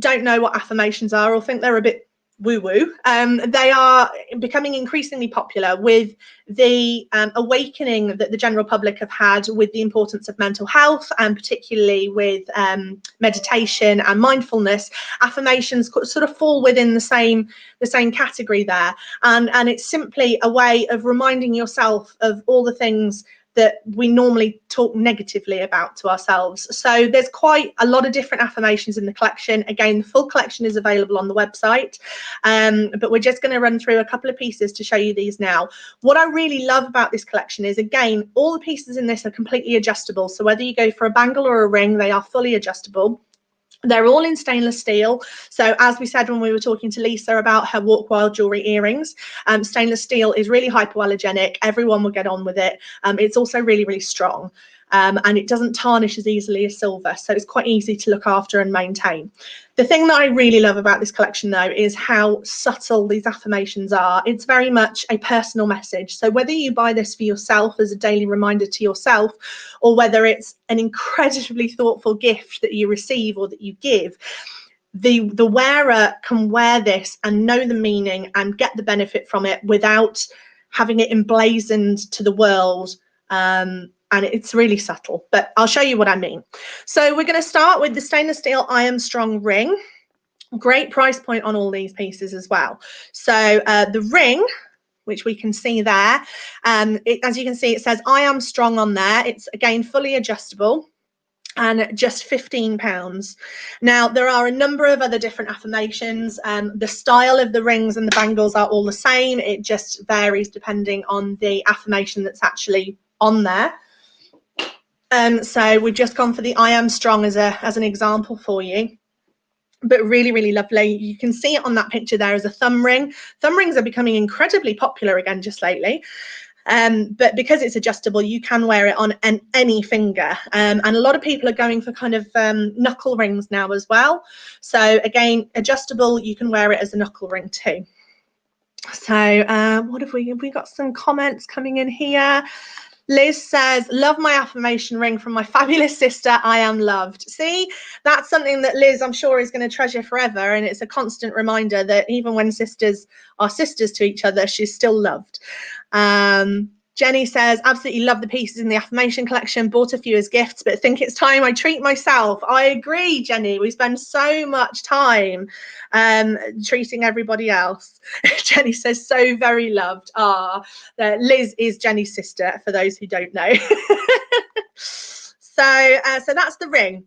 Speaker 1: don't know what affirmations are or think they're a bit woo-woo, they are becoming increasingly popular with the awakening that the general public have had with the importance of mental health, and particularly with meditation and mindfulness. Affirmations sort of fall within the same category there, and it's simply a way of reminding yourself of all the things that we normally talk negatively about to ourselves. So there's quite a lot of different affirmations in the collection. Again, the full collection is available on the website, but we're just going to run through a couple of pieces to show you these now. What I really love about this collection is, again, all the pieces in this are completely adjustable. So whether you go for a bangle or a ring, they are fully adjustable. They're all in stainless steel. So as we said when we were talking to Lisa about her Walk Wild jewelry earrings, stainless steel is really hypoallergenic. Everyone will get on with it. It's also really, really strong. And it doesn't tarnish as easily as silver. So it's quite easy to look after and maintain. The thing that I really love about this collection, though, is how subtle these affirmations are. It's very much a personal message. So whether you buy this for yourself as a daily reminder to yourself, or whether it's an incredibly thoughtful gift that you receive or that you give, the wearer can wear this and know the meaning and get the benefit from it without having it emblazoned to the world. And it's really subtle, but I'll show you what I mean. So we're going to start with the stainless steel I Am Strong ring. Great price point on all these pieces as well. So the ring, which we can see there, as you can see, it says I Am Strong on there. It's, again, fully adjustable and just £15. Now, there are a number of other different affirmations. The style of the rings and the bangles are all the same. It just varies depending on the affirmation that's actually on there. So we've just gone for the I Am Strong as an example for you, but really, really lovely. You can see it on that picture there as a thumb ring. Thumb rings are becoming incredibly popular again just lately. But because it's adjustable, you can wear it on any finger. And a lot of people are going for kind of knuckle rings now as well. So again, adjustable, you can wear it as a knuckle ring too. So what have we got some comments coming in here. Liz says, love my affirmation ring from my fabulous sister. I am loved. See, that's something that Liz, I'm sure, is going to treasure forever. And it's a constant reminder that even when sisters are sisters to each other, she's still loved. Jenny says, absolutely love the pieces in the affirmation collection, bought a few as gifts, but think it's time I treat myself. I agree, Jenny. We spend so much time treating everybody else. Jenny says, so very loved. Liz is Jenny's sister, for those who don't know. So that's the ring.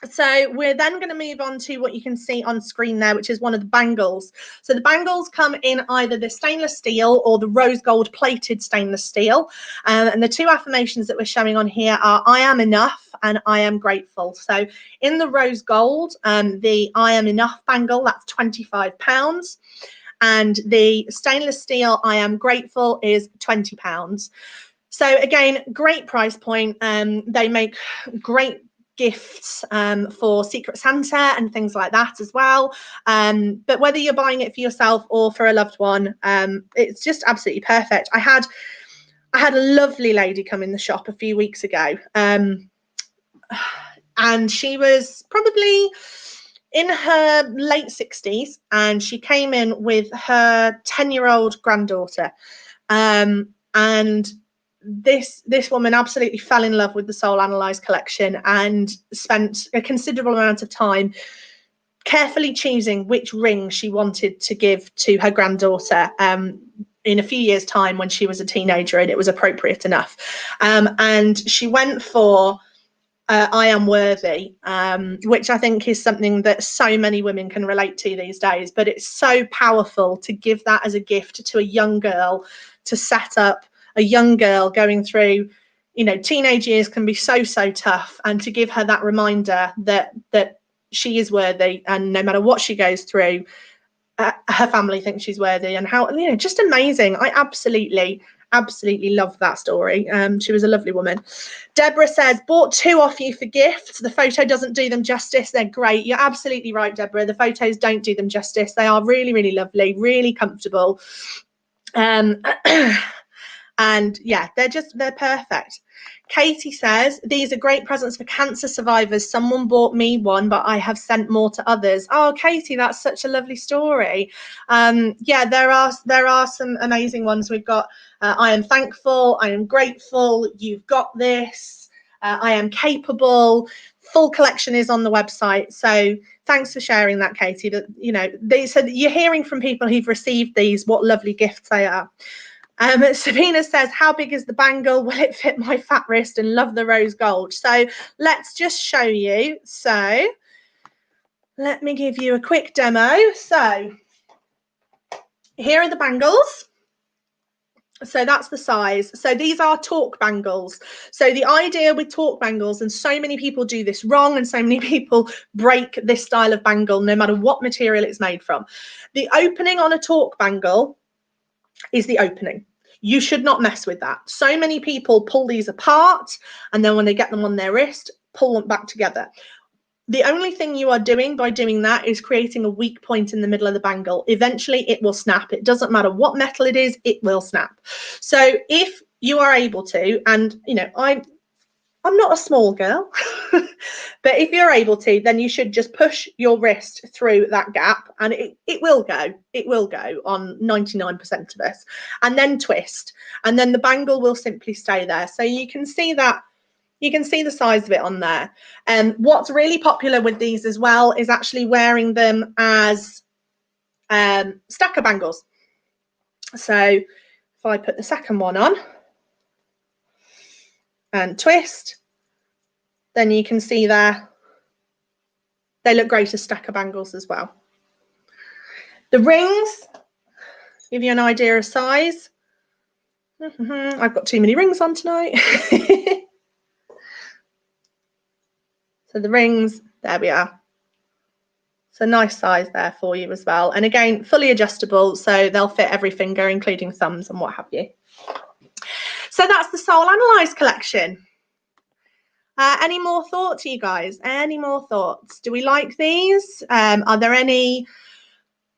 Speaker 1: So we're then going to move on to what you can see on screen there, which is one of the bangles. So the bangles come in either the stainless steel or the rose gold plated stainless steel. And the two affirmations that we're showing on here are I am enough and I am grateful. So in the rose gold, the I am enough bangle, that's £25. And the stainless steel I am grateful is £20. So again, great price point. They make great gifts for Secret Santa and things like that as well. But whether you're buying it for yourself or for a loved one, it's just absolutely perfect. I had a lovely lady come in the shop a few weeks ago, and she was probably in her late 60s, and she came in with her 10-year-old granddaughter, and this woman absolutely fell in love with the Soul Analyze collection and spent a considerable amount of time carefully choosing which ring she wanted to give to her granddaughter in a few years' time when she was a teenager and it was appropriate enough. And she went for I Am Worthy, which I think is something that so many women can relate to these days. But it's so powerful to give that as a gift to a young girl, to set up a young girl going through, you know, teenage years can be so tough, and to give her that reminder that she is worthy, and no matter what she goes through, her family thinks she's worthy, and how, you know, just amazing. I absolutely love that story. She was a lovely woman. Deborah says, bought 2 off you for gifts. The photo doesn't do them justice. They're great. You're absolutely right, Deborah. The photos don't do them justice. They are really lovely, really comfortable. And yeah, they're perfect. Katie says, these are great presents for cancer survivors. Someone bought me one, but I have sent more to others. Oh, Katie, that's such a lovely story. Yeah, there are some amazing ones. We've got I am thankful, I am grateful, you've got this, I am capable. Full collection is on the website. So thanks for sharing that, Katie. That, you know, so you're hearing from people who've received these, what lovely gifts they are. Sabina says, how big is the bangle? Will it fit my fat wrist? And love the rose gold. So let's just show you. So let me give you a quick demo. So here are the bangles. So that's the size. So these are torque bangles. So the idea with torque bangles, and so many people do this wrong, and so many people break this style of bangle no matter what material it's made from. The opening on a torque bangle is the opening. You should not mess with that. So many people pull these apart, and then when they get them on their wrist, pull them back together. The only thing you are doing by doing that is creating a weak point in the middle of the bangle. Eventually it will snap. It doesn't matter what metal it is, it will snap. So if you are able to, and you know, I'm not a small girl, but if you're able to, then you should just push your wrist through that gap, and it will go. It will go on 99% of us, and then twist, and then the bangle will simply stay there. So you can see that. You can see the size of it on there. And what's really popular with these as well is actually wearing them as stacker bangles. So if I put the second one on and twist, then you can see there, they look great as stacker bangles as well. The rings, give you an idea of size. I've got too many rings on tonight. So the rings, there we are. So nice size there for you as well. And again, fully adjustable, so they'll fit every finger, including thumbs and what have you. So that's the Soul Analyze collection. Any more thoughts, you guys? Any more thoughts? Do we like these? Are there any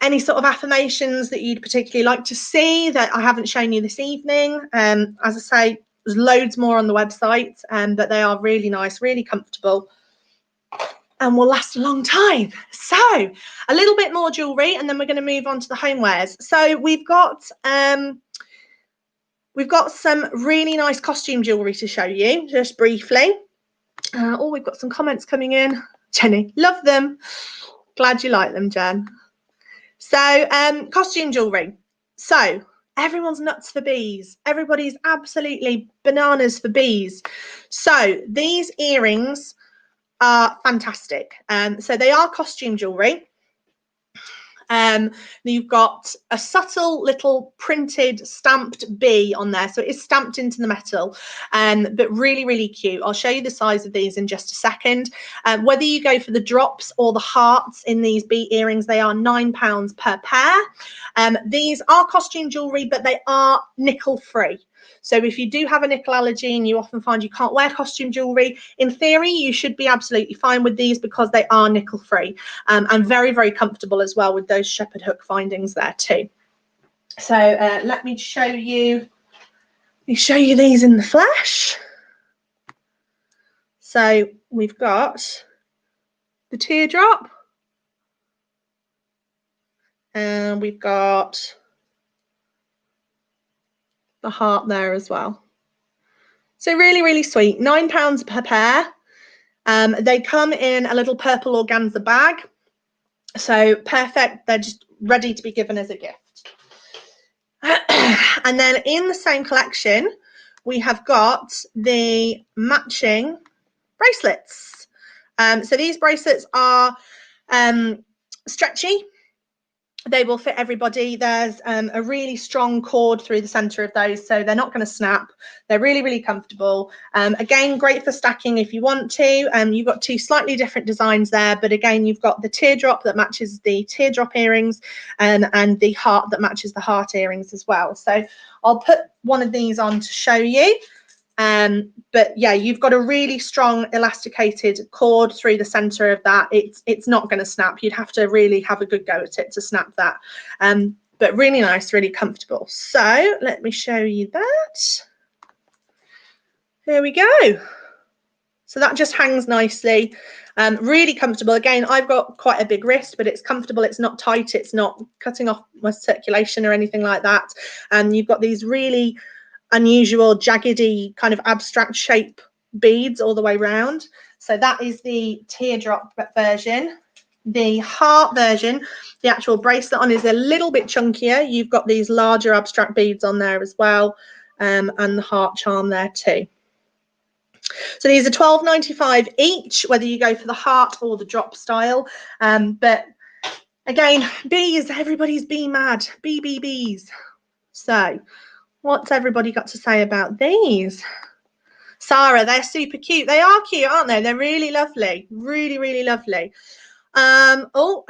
Speaker 1: sort of affirmations that you'd particularly like to see that I haven't shown you this evening? As I say, there's loads more on the website, but they are really nice, really comfortable, and will last a long time. So a little bit more jewelry, and then we're going to move on to the homewares. So we've got some really nice costume jewelry to show you, just briefly. Oh, we've got some comments coming in. Jenny, love them. Glad you like them, Jen. So costume jewelry. So everyone's nuts for bees. Everybody's absolutely bananas for bees. So these earrings are fantastic. So they are costume jewelry. You've got a subtle little printed stamped bee on there, so it is stamped into the metal, but really cute. I'll show you the size of these in just a second. Whether you go for the drops or the hearts in these bee earrings, they are £9 per pair. These are costume jewelry, but they are nickel free. So if you do have a nickel allergy and you often find you can't wear costume jewellery, in theory, you should be absolutely fine with these because they are nickel free, and very, very comfortable as well with those shepherd hook findings there too. So let me show you these in the flesh. So we've got the teardrop, and we've got the heart there as well. So really, really sweet. £9 per pair. They come in a little purple organza bag. So perfect. They're just ready to be given as a gift. And then in the same collection, we have got the matching bracelets. So these bracelets are stretchy. They will fit everybody. There's a really strong cord through the center of those, so they're not going to snap. They're really, really comfortable. Again, great for stacking if you want to. You've got two slightly different designs there, but again, you've got the teardrop that matches the teardrop earrings, and the heart that matches the heart earrings as well. So I'll put one of these on to show you. But yeah, you've got a really strong elasticated cord through the center of that. It's not going to snap. You'd have to really have a good go at it to snap that. But really nice, really comfortable. So let me show you that. There we go. So that just hangs nicely. Really comfortable. Again, I've got quite a big wrist, but it's comfortable. It's not tight. It's not cutting off my circulation or anything like that. You've got these really unusual jaggedy kind of abstract shape beads all the way around. So that is the teardrop version. The heart version, the actual bracelet on, is a little bit chunkier. You've got these larger abstract beads on there as well, and the heart charm there too. So these are £12.95 each, whether you go for the heart or the drop style. But again, bees, everybody's bee mad. Bees. So what's everybody got to say about these? Sarah, they're super cute. They are cute, aren't they? They're really lovely. Really, really lovely. Oh,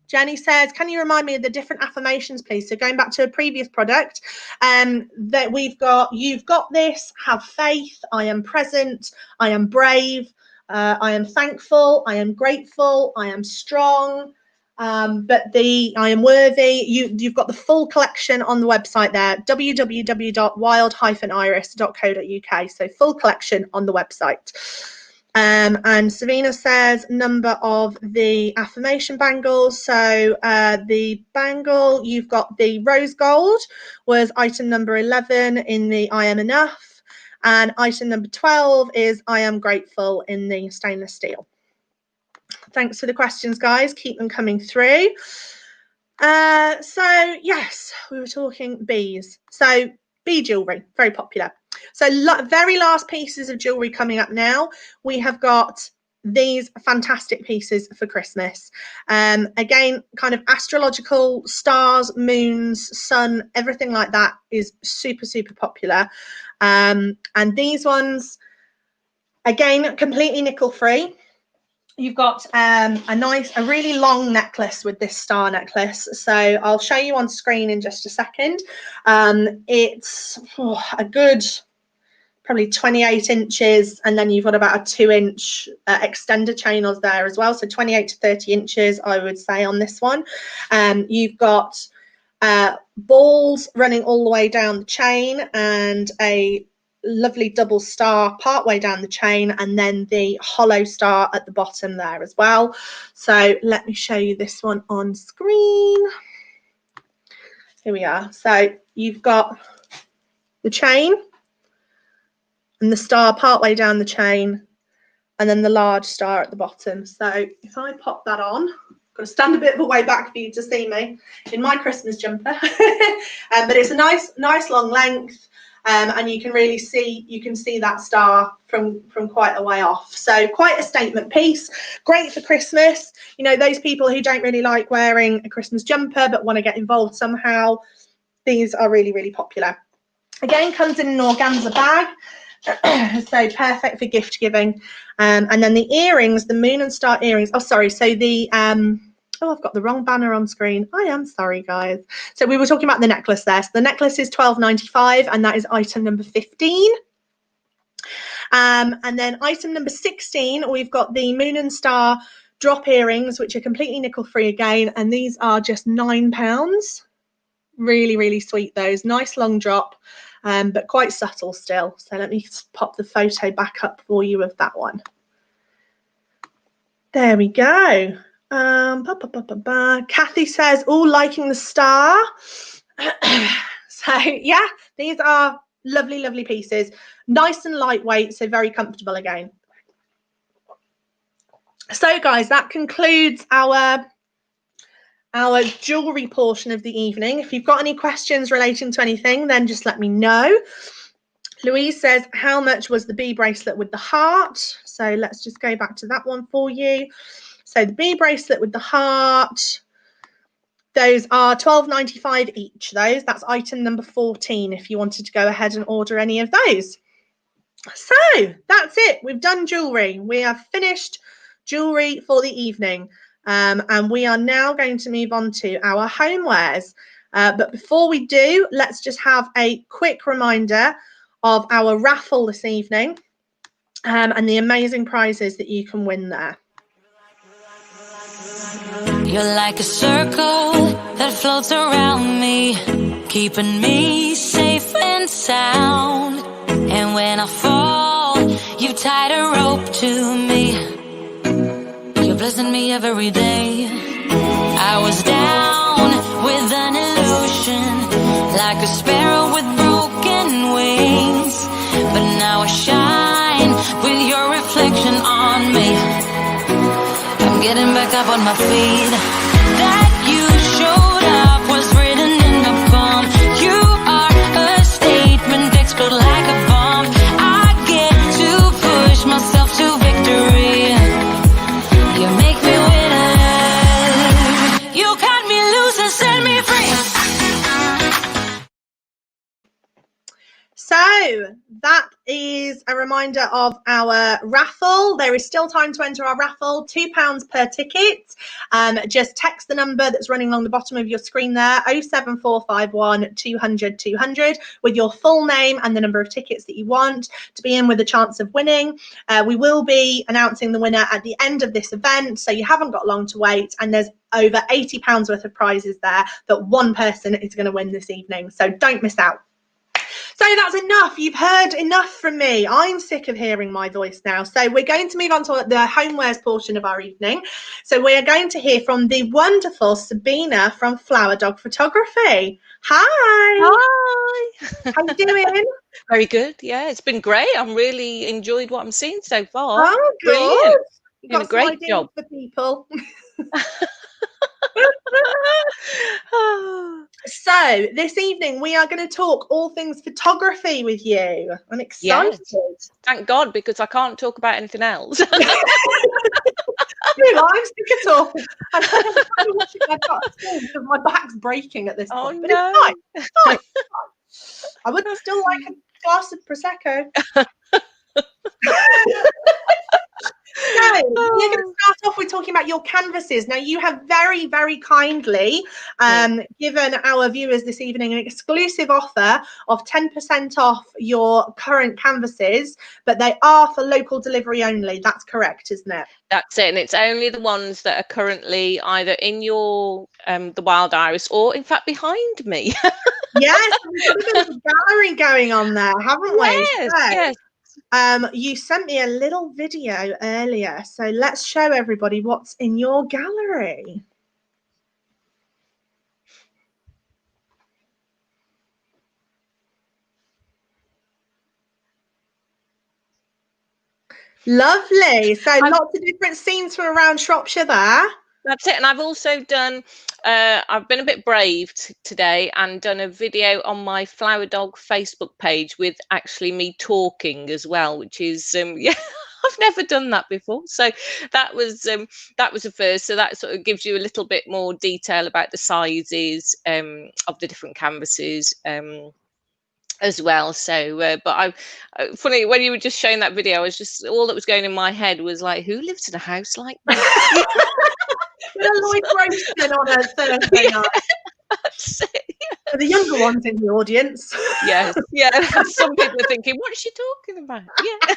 Speaker 1: Jenny says, can you remind me of the different affirmations, please? So going back to a previous product, that we've got, you've got this, have faith, I am present, I am brave, I am thankful, I am grateful, I am strong, but I am worthy. You've got the full collection on the website there, www.wild-iris.co.uk. So full collection on the website. And Savina says number of the affirmation bangles. So the bangle, you've got the rose gold was item number 11 in the I am enough, and item number 12 is I am grateful in the stainless steel. Thanks for the questions, guys. Keep them coming through. So yes, we were talking bees. So bee jewelry, very popular. So very last pieces of jewelry coming up now. We have got these fantastic pieces for Christmas. Again, kind of astrological stars, moons, sun, everything like that is super, super popular. And these ones, again, completely nickel free. You've got a really long necklace with this star necklace. So I'll show you on screen in just a second. It's a good, probably 28 inches. And then you've got about a 2-inch extender chain on there as well. So 28 to 30 inches, I would say, on this one. You've got balls running all the way down the chain, and a lovely double star part way down the chain, and then the hollow star at the bottom there as well. So let me show you this one on screen. Here we are. So you've got the chain and the star part way down the chain, and then the large star at the bottom. So if I pop that on, I've got to stand a bit of a way back for you to see me in my Christmas jumper. But it's a nice long length. And you can really see, that star from quite a way off. So quite a statement piece, great for Christmas. You know, those people who don't really like wearing a Christmas jumper but want to get involved somehow, these are really, really popular. Again, comes in an organza bag, so perfect for gift giving. And then the earrings, the moon and star earrings. Oh, sorry. So the Oh, I've got the wrong banner on screen. I am sorry, guys. So we were talking about the necklace there. So the necklace is £12.95, and that is item number 15. And then item number 16, we've got the Moon and Star drop earrings, which are completely nickel free again, and these are just £9. Really, really sweet, those. Nice long drop, but quite subtle still. So let me pop the photo back up for you of that one. There we go. Kathy says, "Oh, liking the star." So yeah, these are lovely, lovely pieces. Nice and lightweight, so very comfortable again. So guys, that concludes our jewelry portion of the evening. If you've got any questions relating to anything, then just let me know. Louise says, how much was the bee bracelet with the heart? So let's just go back to that one for you. So the bee bracelet with the heart, those are £12.95 each. That's item number 14 if you wanted to go ahead and order any of those. So that's it. We've done jewelry. We have finished jewelry for the evening. And we are now going to move on to our homewares. But before we do, let's just have a quick reminder of our raffle this evening and the amazing prizes that you can win there.
Speaker 3: You're like a circle that floats around me, keeping me safe and sound. And when I fall, you tied a rope to me. You're blessing me every day. I was down with an illusion, like a sparrow with broken wings. But now I shine with your reflection on me. Getting back up on my feet. That you showed up was written in the palm. You are a statement, explode like a bomb. I get to push myself to victory. You make me winner. You cut me loose and set me free.
Speaker 1: So that is a reminder of our raffle. There is still time to enter our raffle, £2 per ticket. Just text the number that's running along the bottom of your screen there, 07451 200 200, with your full name and the number of tickets that you want to be in with a chance of winning. We will be announcing the winner at the end of this event, so you haven't got long to wait, and there's over £80 worth of prizes there that one person is going to win this evening, so don't miss out. So that's enough. You've heard enough from me. I'm sick of hearing my voice now. So we're going to move on to the homewares portion of our evening. So we are going to hear from the wonderful Sabina from Flower Dog Photography. Hi.
Speaker 2: Hi.
Speaker 1: How you doing?
Speaker 2: Very good. Yeah, it's been great. I'm really enjoyed what I'm seeing so far.
Speaker 1: Oh, good.
Speaker 2: Brilliant.
Speaker 1: You've got
Speaker 2: a great
Speaker 1: some
Speaker 2: job
Speaker 1: for people. So this evening we are going to talk all things photography with you. I'm excited.
Speaker 2: Yes. Thank God, because I can't talk about anything else.
Speaker 1: I'm sick of talking. I'm kind of watching my butt because my back's breaking at this point.
Speaker 2: Oh,
Speaker 1: But
Speaker 2: no.
Speaker 1: it's fine. I would still like a glass of Prosecco. So we're going to start off with talking about your canvases. Now, you have very, very kindly given our viewers this evening an exclusive offer of 10% off your current canvases, but they are for local delivery only. That's correct, isn't it?
Speaker 2: That's it, and it's only the ones that are currently either in your the Wild Iris or, in fact, behind me.
Speaker 1: Yes, we've got a bit of a gallery going on there, haven't we?
Speaker 2: Yes,
Speaker 1: So,
Speaker 2: yes.
Speaker 1: You sent me a little video earlier, so let's show everybody what's in your gallery. Lovely. So lots of different scenes from around Shropshire there.
Speaker 2: That's it. And I've also done, I've been a bit brave today and done a video on my Flower Dog Facebook page with actually me talking as well, which is, yeah, I've never done that before. So that was a first. So that sort of gives you a little bit more detail about the sizes of the different canvases. As well. So but funny, when you were just showing that video, I was just, all that was going in my head was like, who lives in a house like that?
Speaker 1: With a Lloyd roasting on a Thursday night.
Speaker 2: That's it.
Speaker 1: For the younger ones in the audience.
Speaker 2: Yes, yeah. Some people are thinking, what's she talking about? Yeah.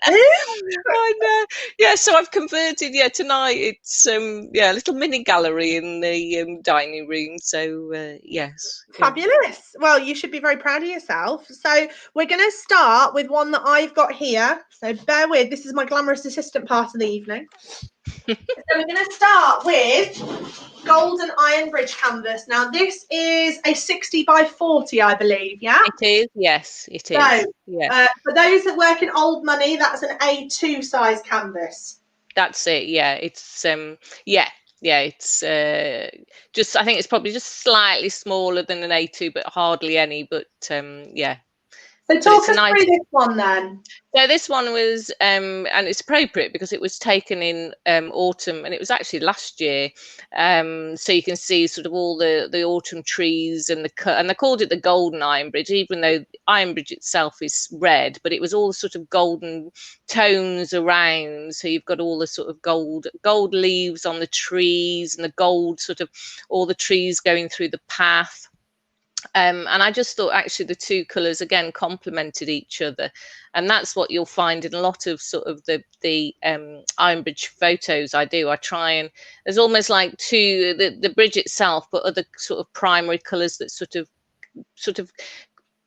Speaker 2: I know. Yeah, so I've converted. Yeah, tonight it's a little mini gallery in the dining room. So yes,
Speaker 1: fabulous. Well, you should be very proud of yourself. So we're going to start with one that I've got here. So bear with. This is my glamorous assistant part of the evening. So we're going to start with golden iron bridge canvas. Now this is a 60 by 40, I believe. Yeah,
Speaker 2: it is. Yes, it is.
Speaker 1: So,
Speaker 2: yeah.
Speaker 1: For those that work in old money, that's an A2 size canvas.
Speaker 2: That's it. Yeah, it's it's just, I think it's probably just slightly smaller than an A2, but hardly any. But yeah.
Speaker 1: So talk us through this one then.
Speaker 2: So this one was, and it's appropriate because it was taken in autumn, and it was actually last year. So you can see sort of all the autumn trees and and they called it the golden iron bridge, even though iron bridge itself is red, but it was all sort of golden tones around. So you've got all the sort of gold leaves on the trees, and the gold sort of all the trees going through the path. And I just thought actually the two colours again complemented each other, and that's what you'll find in a lot of sort of the iron bridge photos I do. I try and there's almost like the bridge itself, but other sort of primary colours that sort of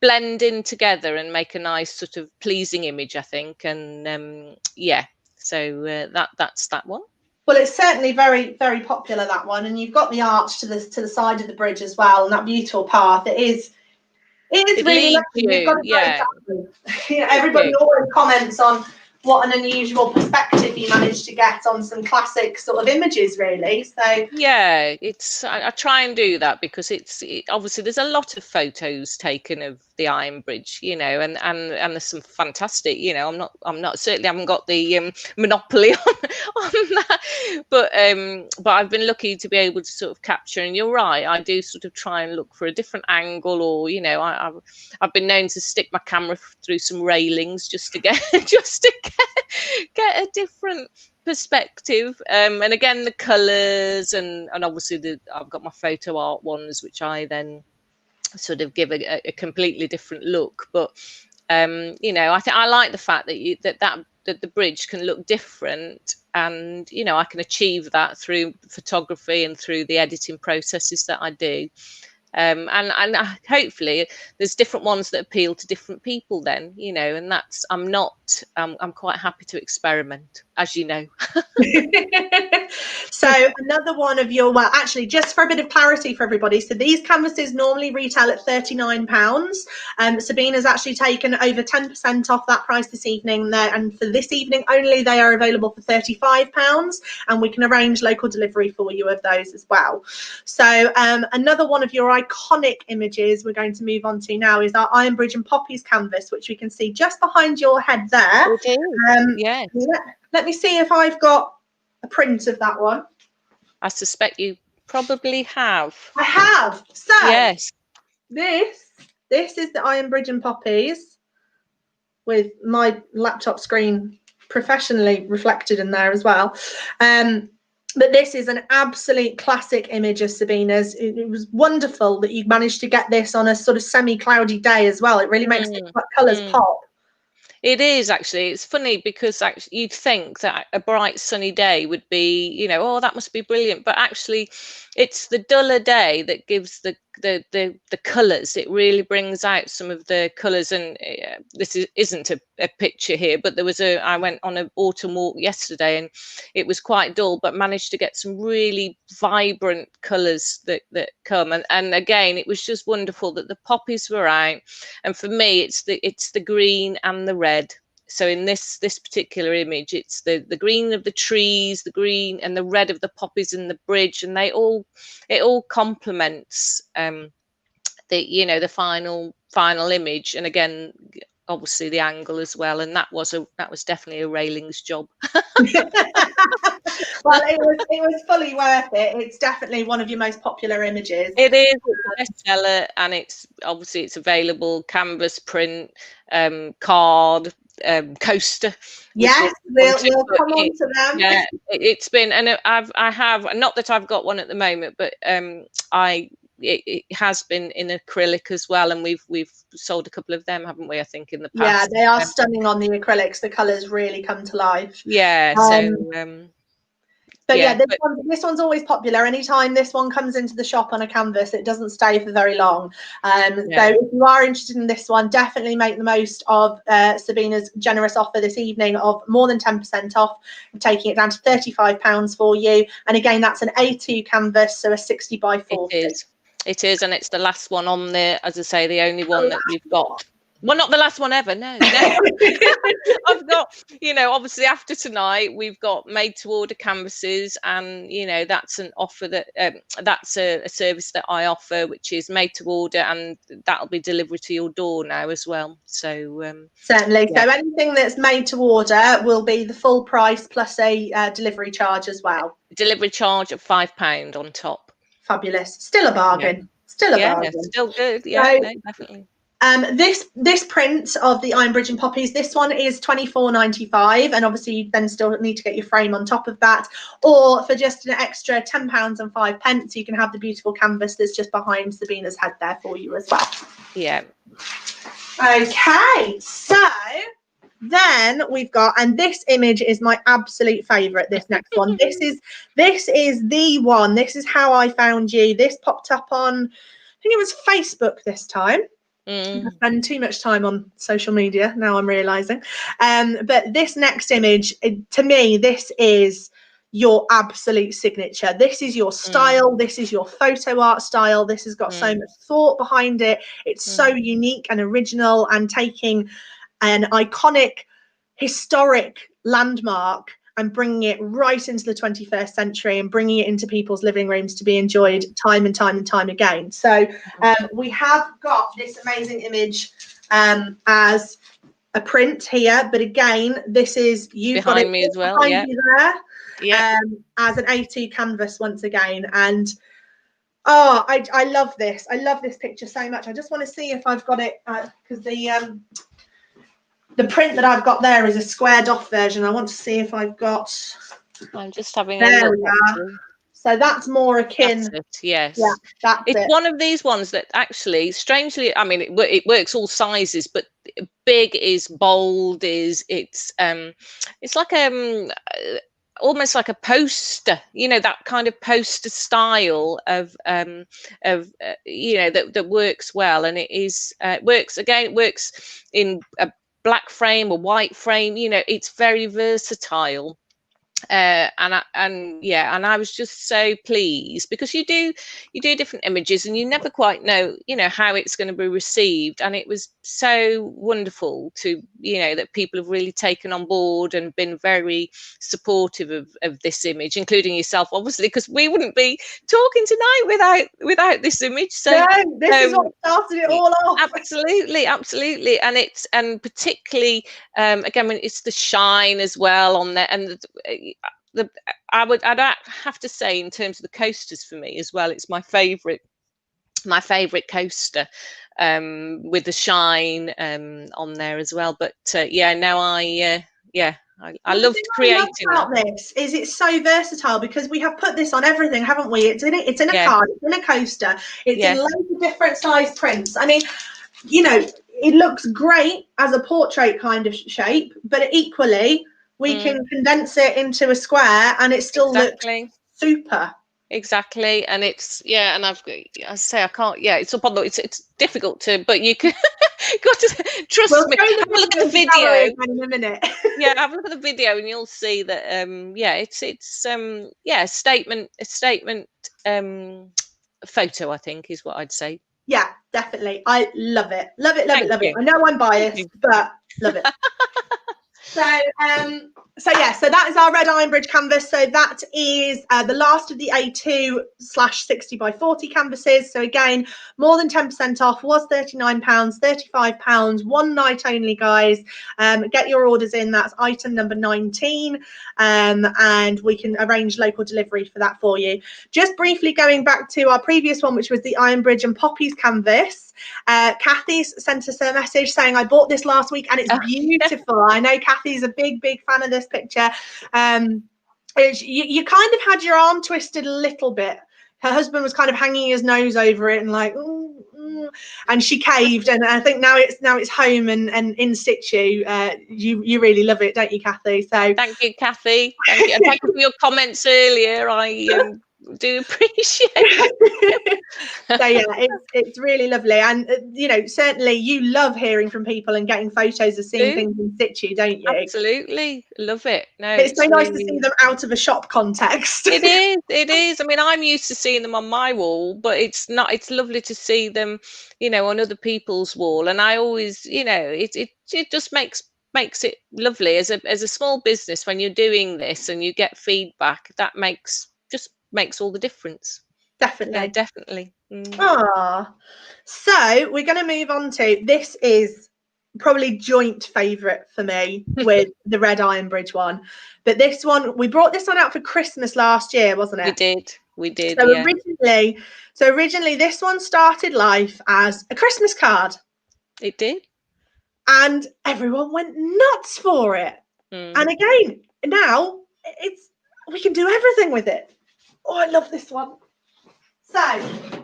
Speaker 2: blend in together and make a nice sort of pleasing image, I think. And so that's that one.
Speaker 1: Well, it's certainly very, very popular, that one, and you've got the arch to the side of the bridge as well, and that beautiful path. It is really lovely. You've got everybody always comments on what an unusual perspective you managed to get on some classic sort of images, really. So
Speaker 2: yeah, it's I try and do that because obviously there's a lot of photos taken of the Iron Bridge, and there's some fantastic, I'm not certainly haven't got the monopoly on that, but I've been lucky to be able to sort of capture. And you're right, I do sort of try and look for a different angle, or I've been known to stick my camera through some railings just to get get a different perspective. And again, the colours and obviously I've got my photo art ones, which I then sort of give a completely different look. But I think I like the fact that the bridge can look different, and I can achieve that through photography and through the editing processes that I do. And hopefully there's different ones that appeal to different people then, and that's I'm quite happy to experiment, as you know.
Speaker 1: So another one of your, well, actually, just for a bit of clarity for everybody, so these canvases normally retail at £39. Sabina's actually taken over 10% off that price this evening there, and for this evening only they are available for £35, and we can arrange local delivery for you of those as well. So another one of your iconic images we're going to move on to now is our Iron Bridge and Poppies canvas, which we can see just behind your head there.
Speaker 2: Okay. Yes.
Speaker 1: Let me see if I've got a print of that one.
Speaker 2: I suspect you probably have.
Speaker 1: I have. So
Speaker 2: yes,
Speaker 1: this is the Iron Bridge and Poppies, with my laptop screen professionally reflected in there as well. But this is an absolute classic image of Sabina's. It was wonderful that you managed to get this on a sort of semi-cloudy day as well. It really makes the colours pop.
Speaker 2: It is actually. It's funny because actually you'd think that a bright sunny day would be, oh, that must be brilliant. But actually, it's the duller day that gives the colours. It really brings out some of the colours. And this isn't a picture here, but I went on an autumn walk yesterday, and it was quite dull, but managed to get some really vibrant colours that come. And again, it was just wonderful that the poppies were out. And for me, it's the green and the red. So in this particular image, it's the green of the trees, the green and the red of the poppies in the bridge, and it all complements the final image. And again, obviously the angle as well. And that was definitely a railings job.
Speaker 1: Well, it was fully worth it. It's definitely one of your most popular images.
Speaker 2: It is. It's a bestseller, and it's available canvas, print, card, coaster.
Speaker 1: Yes, we'll come on to them.
Speaker 2: Yeah, it's been, and I have, not that I've got one at the moment, but it has been in acrylic as well, and we've sold a couple of them, haven't we? I think in the past.
Speaker 1: Yeah, they are stunning on the acrylics. The colours really come to life.
Speaker 2: Yeah.
Speaker 1: But yeah, this one's always popular. Anytime this one comes into the shop on a canvas, it doesn't stay for very long. So if you are interested in this one, definitely make the most of Sabina's generous offer this evening of more than 10% off, taking it down to £35 for you. And again, that's an A2 canvas, so a 60 by 40.
Speaker 2: It is, and it's the last one on there, as I say, the only one that we've got. Well, not the last one ever, no. I've got, obviously after tonight, we've got made to order canvases, and, that's an offer that, that's a service that I offer, which is made to order, and that'll be delivered to your door now as well. So
Speaker 1: certainly. Yeah. So anything that's made to order will be the full price plus a delivery charge as well.
Speaker 2: Delivery charge of £5 on top.
Speaker 1: Fabulous. Still a bargain. Yeah. Still a bargain.
Speaker 2: Still good. Yeah,
Speaker 1: so,
Speaker 2: no, definitely.
Speaker 1: This print of the Iron Bridge and Poppies, this one is £24.95, and obviously you then still need to get your frame on top of that, or for just an extra £10 and 5 pence, you can have the beautiful canvas that's just behind Sabina's head there for you as well.
Speaker 2: Yeah.
Speaker 1: Okay, so then we've got, and this image is my absolute favourite, this next one. This is the one. This is how I found you. This popped up on, I think it was Facebook this time. I spend too much time on social media now, I'm realizing. But this next image, to me, this is your absolute signature. This is your style. This is your photo art style. This has got so much thought behind it. It's so unique and original, and taking an iconic, historic landmark and bringing it right into the 21st century and bringing it into people's living rooms to be enjoyed time and time and time again. So we have got this amazing image as a print here, but again, this is, you've got it
Speaker 2: behind me as well,
Speaker 1: behind you there, as an A2 canvas once again. And I love this. I love this picture so much. I just want to see if I've got it, because the print that I've got there is a squared off version. I want to see if I've got.
Speaker 2: I'm just having a look. There we are.
Speaker 1: So that's more akin.
Speaker 2: That's it, yes.
Speaker 1: Yeah, that's
Speaker 2: it's one of these ones that actually, strangely, I mean, it works all sizes, but big is bold, it's like almost like a poster, that kind of poster style of that works well, and it works in a black frame or white frame. It's very versatile. And I was just so pleased, because you do different images and you never quite know how it's going to be received, and it was so wonderful to that people have really taken on board and been very supportive of this image, including yourself, obviously, because we wouldn't be talking tonight without this image. So
Speaker 1: no, this is what started it all off.
Speaker 2: Absolutely, and particularly again when it's the shine as well on there, and I'd have to say, in terms of the coasters, for me as well, it's my favourite coaster, with the shine on there as well. But I loved creating
Speaker 1: about this. Is it's so versatile, because we have put this on everything, haven't we? It's in a card, it's in a coaster, it's in loads of different size prints. I mean, it looks great as a portrait kind of shape, but equally we can condense it into a square and it still looks super.
Speaker 2: Exactly, and it's and I can't. It's up on the. It's difficult to, but you can. Got to trust me. Have a look at the video
Speaker 1: in a minute.
Speaker 2: Have a look at the video and you'll see that. It's a statement photo, I think, is what I'd say.
Speaker 1: Yeah, definitely. I love it. Love it. I know I'm biased, but love it. So So yeah, so that is our red Iron Bridge canvas. So that is the last of the A2/60 by 40 canvases. So again, more than 10% off. Was £39, £35, one night only, guys. Get your orders in. That's item number 19, and we can arrange local delivery for that for you. Just briefly going back to our previous one, which was the Iron Bridge and Poppies canvas. Kathy's sent us a message saying, I bought this last week and it's beautiful. I know Kathy's a big fan of this picture. You kind of had your arm twisted a little bit. Her husband was kind of hanging his nose over it and like, and she caved. And I think now it's home and in situ. You really love it, don't you, Kathy? So
Speaker 2: thank you, Kathy. Thank you, and thank you for your comments earlier. I do appreciate it.
Speaker 1: So yeah, it's really lovely, and certainly you love hearing from people and getting photos of seeing things in situ, don't you?
Speaker 2: Absolutely, love it. No,
Speaker 1: it's so nice to see them out of a shop context.
Speaker 2: It is. I mean, I'm used to seeing them on my wall, but it's not. It's lovely to see them, on other people's wall, and I always, it just makes it lovely as a small business when you're doing this and you get feedback. That makes all the difference.
Speaker 1: Definitely.
Speaker 2: Yeah, definitely.
Speaker 1: So we're going to move on to, this is probably joint favourite for me with the red Iron Bridge one. But this one, we brought this one out for Christmas last year, wasn't it?
Speaker 2: We did.
Speaker 1: So
Speaker 2: yeah.
Speaker 1: originally this one started life as a Christmas card.
Speaker 2: It did.
Speaker 1: And everyone went nuts for it. And again, now we can do everything with it. Oh, I love this one. So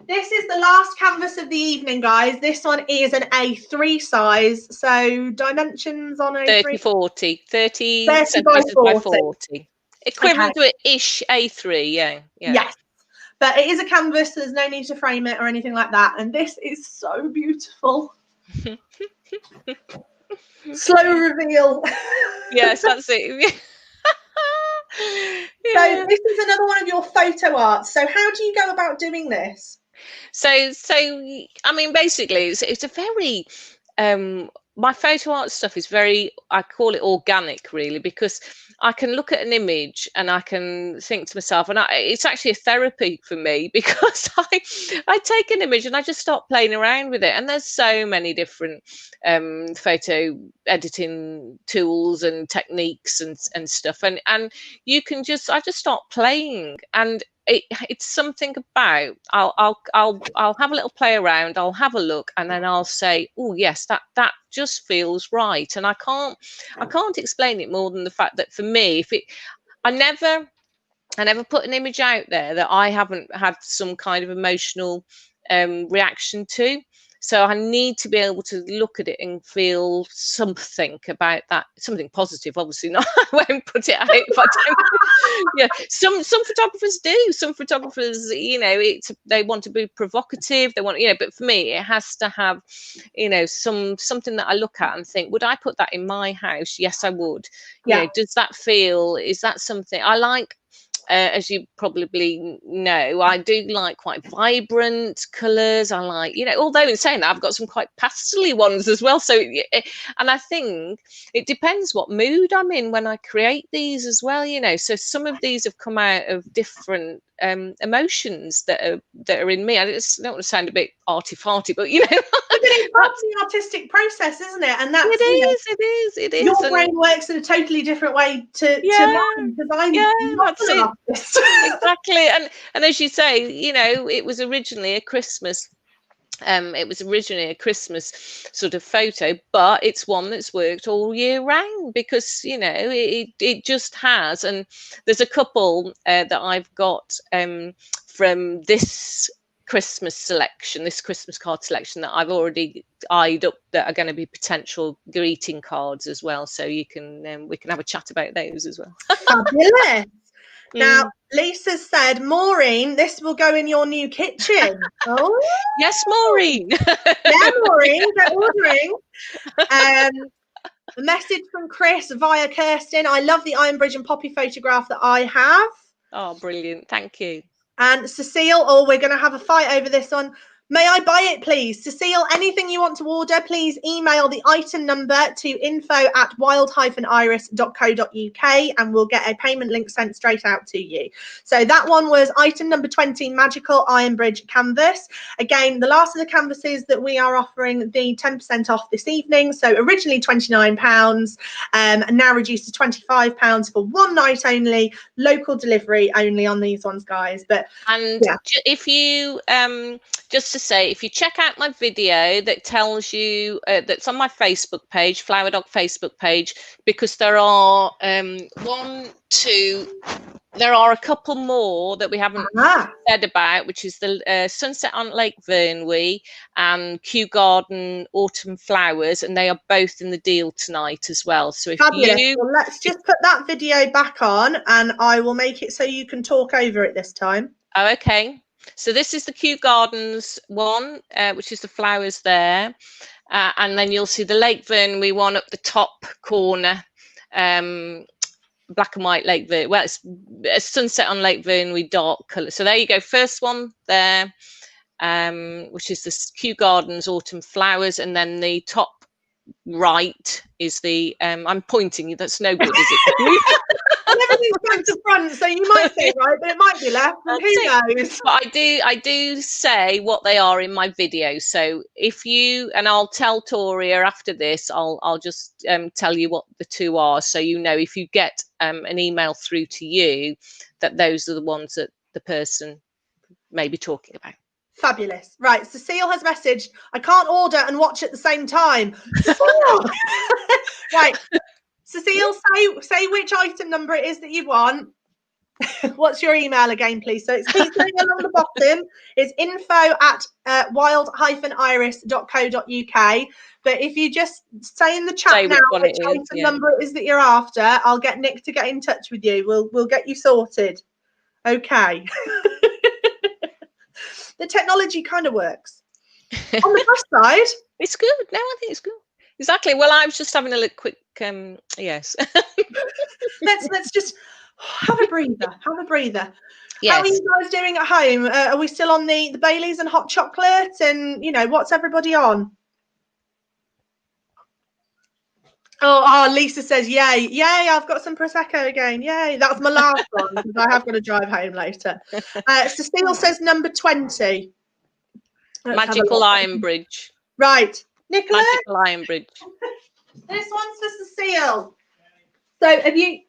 Speaker 1: this is the last canvas of the evening, guys. This one is an A3 size. So dimensions on a
Speaker 2: 30
Speaker 1: by
Speaker 2: 40. Equivalent to an ish A3, yeah.
Speaker 1: Yes. But it is a canvas, so there's no need to frame it or anything like that. And this is so beautiful. Slow reveal.
Speaker 2: Yes, that's it.
Speaker 1: So this is another one of your photo arts. So how do you go about doing this?
Speaker 2: So I mean, basically, it's a very my photo art stuff is very, I call it organic, really, because I can look at an image and I can think to myself, and it's actually a therapy for me, because I take an image and I just start playing around with it. And there's so many different photo editing tools and techniques and stuff, and you can I just start playing, and it's something about I'll have a little play around, I'll have a look, and then I'll say, oh yes, that just feels right. And I can't explain it more than the fact that for me, I never put an image out there that I haven't had some kind of emotional reaction to. So I need to be able to look at it and feel something about that, something positive. Obviously not. I won't put it out if I don't. Yeah, some photographers do. Some photographers, they want to be provocative. They want, but for me, it has to have, something that I look at and think, would I put that in my house? Yes, I would.
Speaker 1: Yeah.
Speaker 2: Does that feel? Is that something I like? As you probably know, I do like quite vibrant colours. I like, although in saying that, I've got some quite pastel-y ones as well. So, and I think it depends what mood I'm in when I create these as well. So some of these have come out of different emotions that are in me. I just don't want to sound a bit arty-farty, but
Speaker 1: that's the artistic process, isn't it? And that's
Speaker 2: it is.
Speaker 1: Your brain works in a totally different way to mine, because I'm not an artist.
Speaker 2: Exactly. And as you say, it was originally a Christmas. It was originally a Christmas sort of photo, but it's one that's worked all year round, because it just has. And there's a couple that I've got from this Christmas card selection that I've already eyed up that are going to be potential greeting cards as well. So we can have a chat about those as well.
Speaker 1: Fabulous. Now, Lisa said, Maureen, this will go in your new kitchen. Oh,
Speaker 2: yes, Maureen.
Speaker 1: Yeah, Maureen, get ordering. A message from Chris via Kirsten. I love the Iron Bridge and Poppy photograph that I have.
Speaker 2: Oh, brilliant. Thank you.
Speaker 1: And Cecile, we're going to have a fight over this one. May I buy it, please? Cecile, anything you want to order, please email the item number to info@wild-iris.co.uk and we'll get a payment link sent straight out to you. So that one was item number 20, Magical Iron Bridge Canvas. Again, the last of the canvases that we are offering the 10% off this evening. So originally £29, and now reduced to £25 for one night only, local delivery only on these ones, guys. But
Speaker 2: if you just to say, if you check out my video that tells you that's on my Facebook page, Flower Dog Facebook page, because there are there are a couple more that we haven't said about, which is the Sunset on Lake Vyrnwy and Kew Garden Autumn Flowers, and they are both in the deal tonight as well. So if
Speaker 1: well, let's just put that video back on and I will make it so you can talk over it this time.
Speaker 2: Oh, okay. So this is the Kew Gardens one, which is the flowers there. And then you'll see the Lake Vyrnwy one up the top corner. Black and white Lake Vyrnwy. Well, it's a Sunset on Lake Vyrnwy dark colour. So there you go. First one there, which is the Kew Gardens Autumn Flowers. And then the top right is the, I'm pointing you. That's no good, is it?
Speaker 1: Everything's back to front, so you might say right, but it might be left. And who knows?
Speaker 2: But I do say what they are in my video. So if you, and I'll tell Toria after this, I'll just tell you what the two are, so you know if you get an email through to you that those are the ones that the person may be talking about.
Speaker 1: Fabulous. Right, Cecile has messaged, I can't order and watch at the same time. Right. Cecile, say which item number it is that you want. What's your email again, please? So it's keep going along the bottom. It's info@wild-iris.co.uk. But if you just say in the chat now which item number it is that you're after, I'll get Nick to get in touch with you. We'll get you sorted. Okay. The technology kind of works. On the plus side,
Speaker 2: it's good. No, I think it's good. Exactly. Well, I was just having a little quick yes.
Speaker 1: let's just have a breather.
Speaker 2: Yes.
Speaker 1: How are you guys doing at home? Are we still on the Baileys and hot chocolate? And what's everybody on? Oh, Lisa says yay, I've got some Prosecco again, yay. That's my last one because I have got to drive home later. Cecile says number 20.
Speaker 2: Magical Iron Bridge.
Speaker 1: Right, Nicola.
Speaker 2: Magical Iron Bridge.
Speaker 1: This one's for Cecile. So have you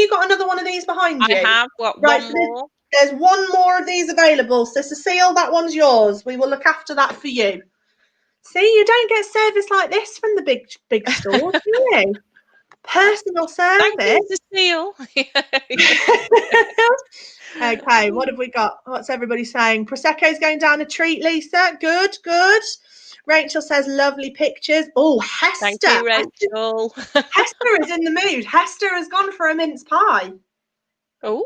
Speaker 1: got another one of these behind you?
Speaker 2: I have got one more.
Speaker 1: There's one more of these available. So Cecile, that one's yours. We will look after that for you. See, you don't get service like this from the big stores, do you? Personal service.
Speaker 2: Thank you, Cecile.
Speaker 1: Okay, what have we got? What's everybody saying? Prosecco's going down a treat, Lisa. Good. Rachel says lovely pictures. Oh, Hester.
Speaker 2: Thank you, Rachel.
Speaker 1: Hester is in the mood. Hester has gone for a mince pie.
Speaker 2: Oh,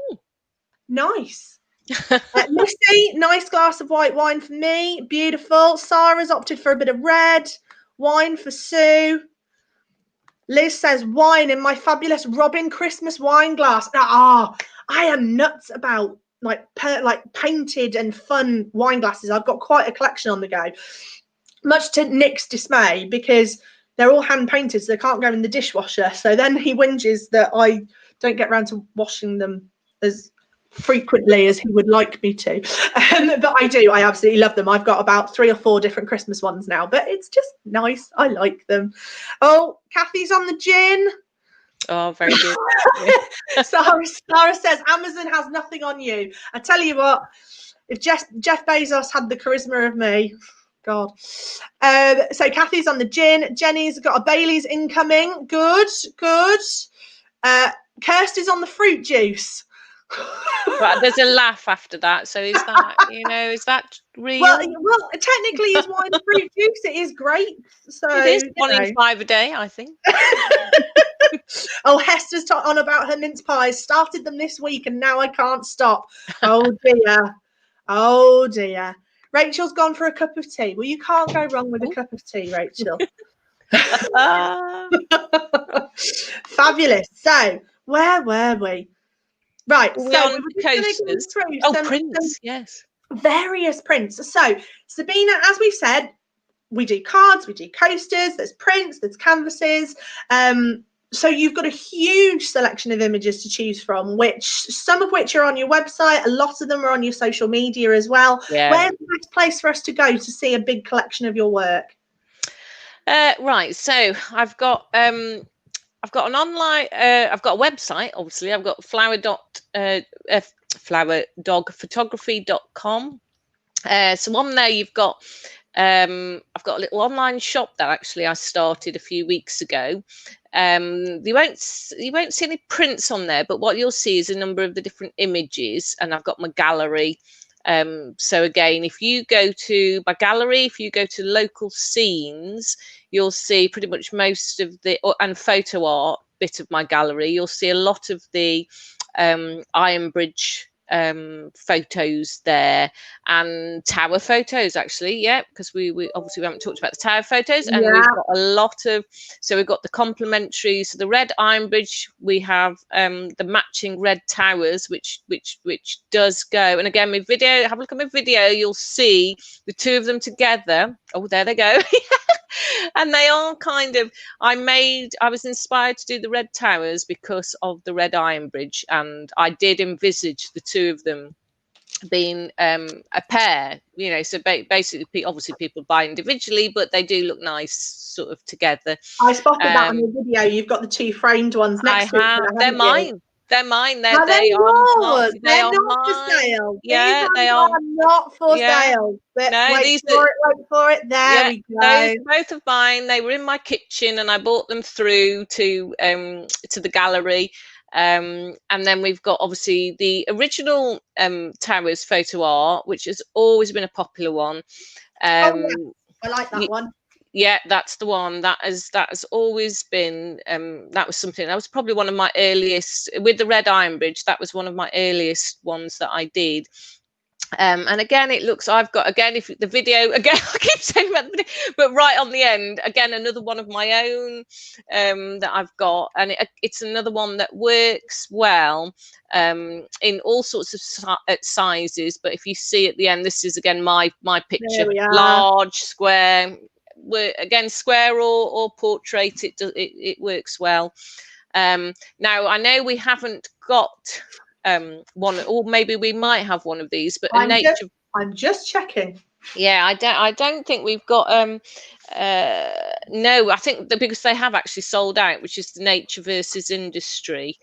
Speaker 1: nice. Missy, nice glass of white wine for me. Beautiful. Sarah's opted for a bit of red wine for Sue. Liz says wine in my fabulous Robin Christmas wine glass. I am nuts about like painted and fun wine glasses. I've got quite a collection on the go, much to Nick's dismay, because they're all hand painted, so they can't go in the dishwasher. So then he whinges that I don't get around to washing them as frequently as he would like me to, but I do. I absolutely love them. I've got about 3 or 4 different Christmas ones now, but it's just nice. I like them. Oh, Kathy's on the gin.
Speaker 2: Oh, very good.
Speaker 1: Sarah says Amazon has nothing on you. I tell you what, if Jeff Bezos had the charisma of me, God. So Kathy's on the gin. Jenny's got a Bailey's incoming. Good. Kirsty's on the fruit juice.
Speaker 2: But there's a laugh after that. So is that, is that real?
Speaker 1: Well, technically is wine fruit juice. It is great. So
Speaker 2: it is 1 in 5 a day, I think.
Speaker 1: Oh, Hester's on about her mince pies. Started them this week and now I can't stop. Oh dear. Rachel's gone for a cup of tea. Well, you can't go wrong with a cup of tea, Rachel. Fabulous. So where were we? Right,
Speaker 2: so on coasters. Prince, yes.
Speaker 1: various prints. So Sabina, as we've said, we do cards, we do coasters, there's prints, there's canvases. So you've got a huge selection of images to choose from, which some of which are on your website. A lot of them are on your social media as well.
Speaker 2: Yeah.
Speaker 1: Where's the best place for us to go to see a big collection of your work?
Speaker 2: Right. So I've got an online. I've got a website. Obviously, I've got flowerdogphotography.com. So on there, you've got. I've got a little online shop that actually I started a few weeks ago. You won't see any prints on there, but what you'll see is a number of the different images, and I've got my gallery. So again, if you go to my gallery, if you go to local scenes, you'll see pretty much most of the and photo art bit of my gallery. You'll see a lot of the Iron Bridge photos there, and tower photos actually, yeah, because we obviously we haven't talked about the tower photos, and we've got a lot of, so we've got the complementary, so the red Iron Bridge, we have the matching red towers, which does go, and again with video, have a look at my video, you'll see the two of them together. Oh, there they go. And they are kind of, I was inspired to do the red towers because of the red Iron Bridge, and I did envisage the two of them being a pair, you know, so basically obviously people buy individually, but they do look nice sort of together.
Speaker 1: I spotted that on your video. You've got the two framed ones next to each other.
Speaker 2: They're mine. They're mine. They
Speaker 1: are
Speaker 2: not
Speaker 1: for sale.
Speaker 2: Yeah,
Speaker 1: they are not for sale. But
Speaker 2: no,
Speaker 1: wait for it. There we go.
Speaker 2: Those are both of mine. They were in my kitchen, and I brought them through to the gallery. And then we've got obviously the original towers photo art, which has always been a popular one.
Speaker 1: I like that one.
Speaker 2: Yeah, that's the one. That has always been. That was something. That was probably one of my earliest, with the red Iron Bridge. That was one of my earliest ones that I did. And again, it looks, I've got, again, if the video, again, I keep saying about the video, but right on the end, again, another one of my own that I've got, and it's another one that works well in all sorts of sizes. But if you see at the end, this is again my picture, large, square, again, square or portrait, it works well. Now I know we haven't got one, or maybe we might have one of these, but I'm
Speaker 1: just checking.
Speaker 2: Yeah, I don't think we've got no, I think that because they have actually sold out, which is the nature versus industry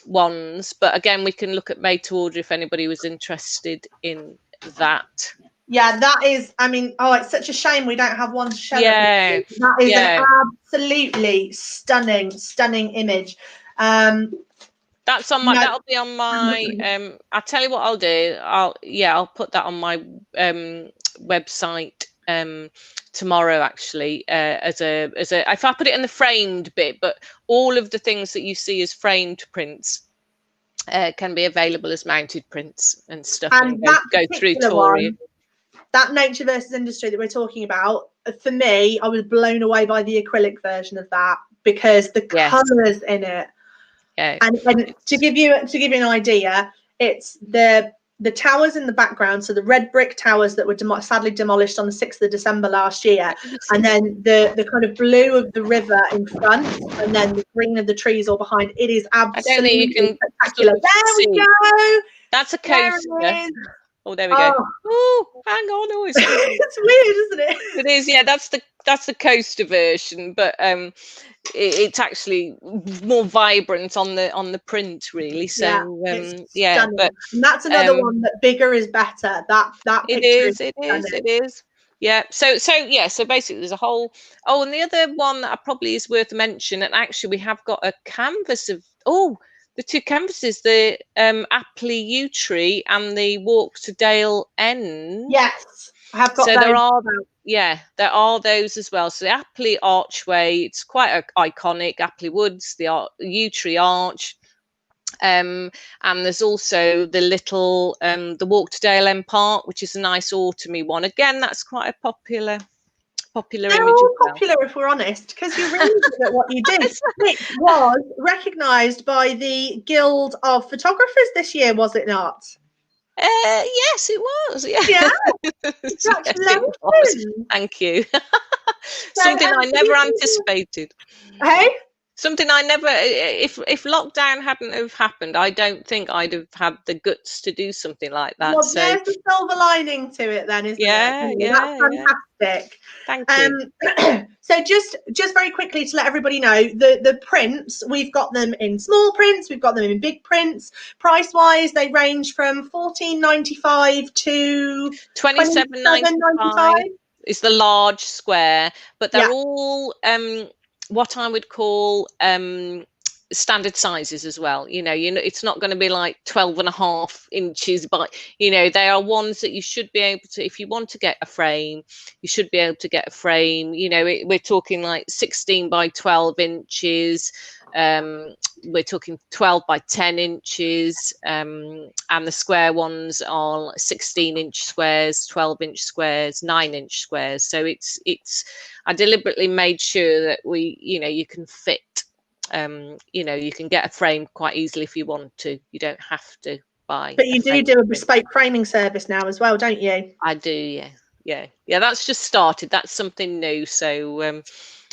Speaker 2: ones. But again, we can look at made to order if anybody was interested in that.
Speaker 1: Yeah, that is, I mean, it's such a shame we don't have one to show.
Speaker 2: Yeah,
Speaker 1: that is an absolutely stunning image.
Speaker 2: That's on my. That'll be on my. I'll tell you what I'll do. I'll put that on my website tomorrow. Actually, as a if I put it in the framed bit, but all of the things that you see as framed prints can be available as mounted prints and stuff. And go through Tori.
Speaker 1: That nature versus industry that we're talking about, for me, I was blown away by the acrylic version of that because the colours in it.
Speaker 2: Yeah.
Speaker 1: And to give you an idea, it's the towers in the background, so the red brick towers that were sadly demolished on the 6th of December last year, and then the kind of blue of the river in front, and then the green of the trees all behind. It is absolutely spectacular. There we go.
Speaker 2: That's a coaster. Oh, there we go. Oh, hang on. Oh, it's
Speaker 1: weird, isn't it?
Speaker 2: It is. Yeah, that's the coaster version, but it's actually more vibrant on the print, really. So but
Speaker 1: and that's another one that bigger is better. That
Speaker 2: it is. Yeah. So basically, there's a whole. Oh, and the other one that probably is worth a mention, and actually, we have got a canvas of the two canvases, the Apley Yew Tree and the Walk to Dale End.
Speaker 1: Yes, I have got.
Speaker 2: So there are those as well. So the Apley Archway, it's quite iconic. Apley Woods, the Yew Tree Arch, and there's also the little the Walk to Dale End Park, which is a nice autumny one. Again, that's quite a popular
Speaker 1: They're
Speaker 2: image.
Speaker 1: all popular, if we're honest, because you're really good at what you do. It was recognised by the Guild of Photographers this year, was it not?
Speaker 2: Yes, it was. Yeah.
Speaker 1: Yeah,
Speaker 2: Yes, it was.
Speaker 1: congratulations.
Speaker 2: Thank you.
Speaker 1: So,
Speaker 2: Something I never
Speaker 1: you-
Speaker 2: anticipated.
Speaker 1: Hey,
Speaker 2: Something I never. If lockdown hadn't have happened, I don't think I'd have had the guts to do something like that.
Speaker 1: well,
Speaker 2: So
Speaker 1: there's the silver lining to it, then, isn't it?
Speaker 2: yeah,
Speaker 1: That's
Speaker 2: yeah.
Speaker 1: fantastic.
Speaker 2: Thank you.
Speaker 1: So just very quickly to let everybody know, the prints, we've got them in small prints, we've got them in big prints. Price wise, they range from $14.95 to
Speaker 2: $27.95 is the large square, but they're
Speaker 1: Yeah.
Speaker 2: all what I would call standard sizes as well. You know, it's not going to be like 12.5 inches, but they are ones that you should be able to, if you want to get a frame, you should be able to get a frame. We're talking like 16 by 12 inches. We're talking 12 by 10 inches, and the square ones are 16-inch squares, 12-inch squares, 9-inch squares. So it's I deliberately made sure that you can fit, you can get a frame quite easily if you want to. You don't have to buy.
Speaker 1: But you do a bespoke framing service now as well, don't you?
Speaker 2: I do, yeah. That's just started. That's something new. So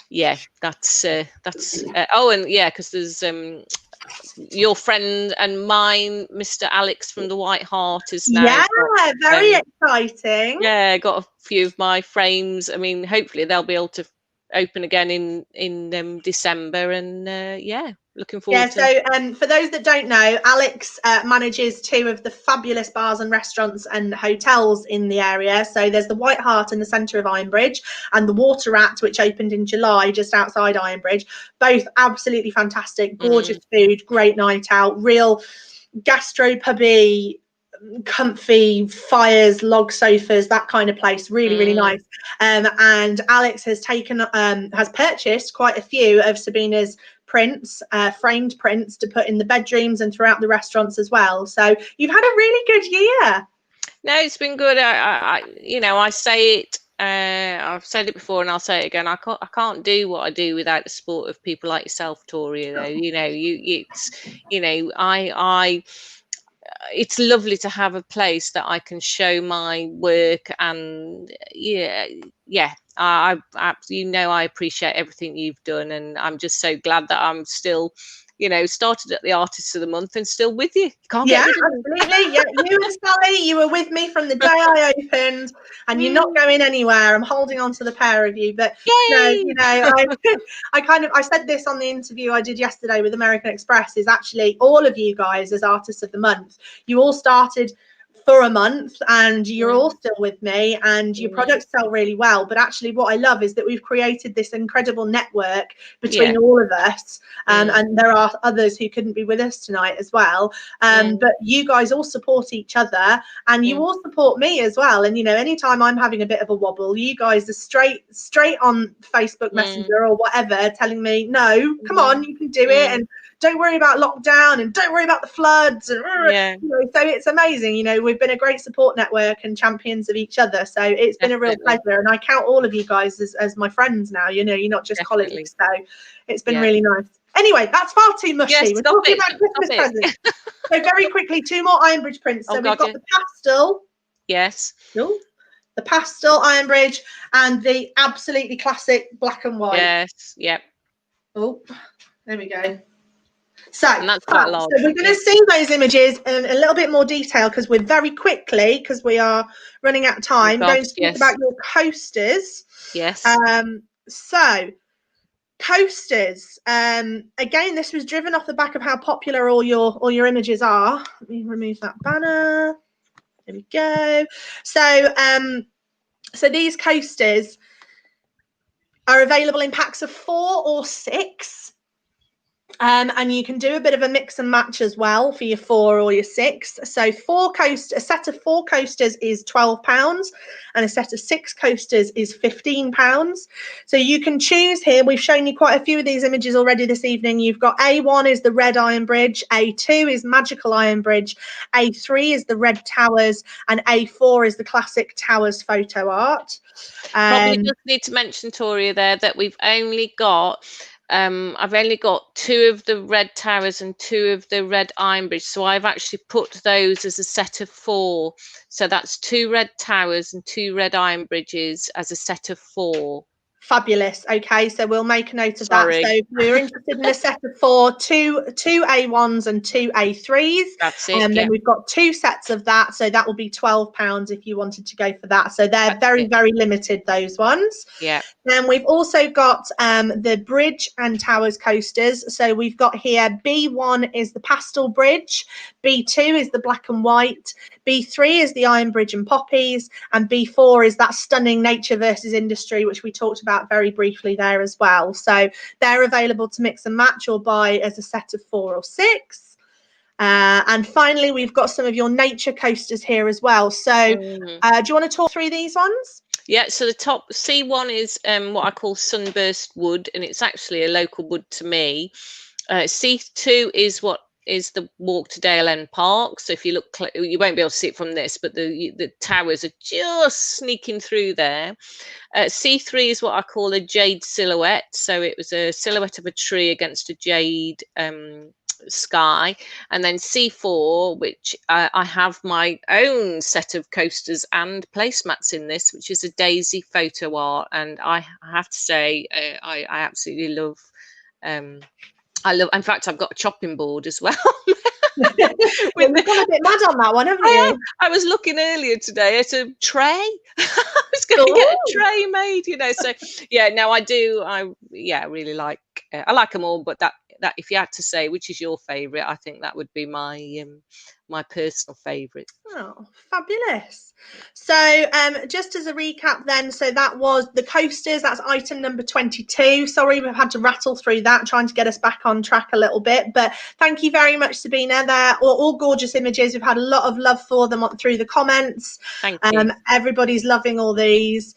Speaker 2: yeah, that's oh, and yeah, because there's your friend and mine, Mr. Alex from the White Hart, is now
Speaker 1: very exciting.
Speaker 2: Yeah, got a few of my frames. I mean, hopefully they'll be able to open again in December, and yeah, looking forward to.
Speaker 1: So for those that don't know, Alex manages 2 of the fabulous bars and restaurants and hotels in the area. So there's the White Hart in the centre of Ironbridge, and the Water Rat, which opened in July just outside Ironbridge. Both absolutely fantastic, gorgeous food, great night out, real gastro-pubby, comfy fires, log sofas, that kind of place. Really nice. And Alex has purchased quite a few of Sabina's prints, framed prints, to put in the bedrooms and throughout the restaurants as well. So you've had a really good year.
Speaker 2: No, it's been good. I say it. I've said it before, and I'll say it again. I can't do what I do without the support of people like yourself, Toria. Though, it's lovely to have a place that I can show my work, and I appreciate everything you've done, and I'm just so glad that I'm still, started at the Artists of the Month and still with you. Can't get rid of
Speaker 1: absolutely. Yeah, you and Sally, you were with me from the day I opened, and you're not going anywhere. I'm holding on to the pair of you. But
Speaker 2: Yay!
Speaker 1: no, I said this on the interview I did yesterday with American Express, is actually all of you guys as Artists of the Month, you all started for a month, and you're all still with me, and your products sell really well. But actually what I love is that we've created this incredible network between all of us, and there are others who couldn't be with us tonight as well, but you guys all support each other, and you all support me as well. And anytime I'm having a bit of a wobble, you guys are straight on Facebook Messenger or whatever, telling me, no, come on, you can do it, and don't worry about lockdown, and don't worry about the floods, and so it's amazing. We've been a great support network and champions of each other, so it's been a real pleasure, and I count all of you guys as my friends now. You're not just colleagues, so it's been really nice. Anyway, that's far too mushy. We're talking about Christmas presents. So very quickly, 2 more Ironbridge prints. So we've got the pastel.
Speaker 2: Yes.
Speaker 1: Ooh, the pastel Ironbridge, and the absolutely classic black and white.
Speaker 2: Yes. Yep.
Speaker 1: Oh, there we go. So,
Speaker 2: we're
Speaker 1: going to see those images in a little bit more detail, because we're very quickly, because we are running out of time, going to talk about your coasters.
Speaker 2: Yes.
Speaker 1: So coasters, again, this was driven off the back of how popular all your images are. Let me remove that banner. There we go. So these coasters are available in packs of 4 or 6. And you can do a bit of a mix and match as well for your 4 or your 6. So a set of 4 coasters is £12, and a set of 6 coasters is £15. So you can choose here. We've shown you quite a few of these images already this evening. You've got A1 is the red Ironbridge, A2 is magical Ironbridge, A3 is the red towers, and A4 is the classic towers photo art.
Speaker 2: Probably just need to mention, Toria, there that we've only got I've only got 2 of the red towers and 2 of the red ironbridge, so I've actually put those as a set of 4. So that's 2 red towers and 2 red ironbridges as a set of 4.
Speaker 1: Fabulous. Okay, so we'll make a note of that.
Speaker 2: Sorry.
Speaker 1: So we're interested in a set of 4, two A1s and 2 A3s.
Speaker 2: That's it.
Speaker 1: And
Speaker 2: Yeah,
Speaker 1: then we've got 2 sets of that. So that will be £12 if you wanted to go for that. So they're
Speaker 2: that's
Speaker 1: very,
Speaker 2: it.
Speaker 1: very limited, those ones.
Speaker 2: Yeah.
Speaker 1: Then we've also got the bridge and towers coasters. So we've got here B1 is the pastel bridge, B2 is the black and white, B3 is the iron bridge and poppies, and B4 is that stunning nature versus industry, which we talked about very briefly there as well. So they're available to mix and match or buy as a set of 4 or 6. And finally, we've got some of your nature coasters here as well. So do you want to talk through these ones?
Speaker 2: Yeah, so the top C1 is what I call sunburst wood, and it's actually a local wood to me. C2 is what is the walk to Dale End Park. So if you look, you won't be able to see it from this, but the towers are just sneaking through there. C3 is what I call a jade silhouette. So it was a silhouette of a tree against a jade sky. And then C4, which I have my own set of coasters and placemats in this, which is a daisy photo art. And I have to say, I absolutely love. In fact, I've got a chopping board as well.
Speaker 1: We've gone a bit mad on that one, haven't you?
Speaker 2: I was looking earlier today at a tray. I was going to get a tray made, you know. So yeah, no, I do. I really like. I like them all, but that if you had to say which is your favourite, I think that would be my my personal favourite.
Speaker 1: Oh, fabulous. So just as a recap then, so that was the coasters, that's item number 22. Sorry, we've had to rattle through that, trying to get us back on track a little bit, but thank you very much, Sabina. They're all gorgeous images. We've had a lot of love for them through the comments.
Speaker 2: Thank you.
Speaker 1: Everybody's loving all these.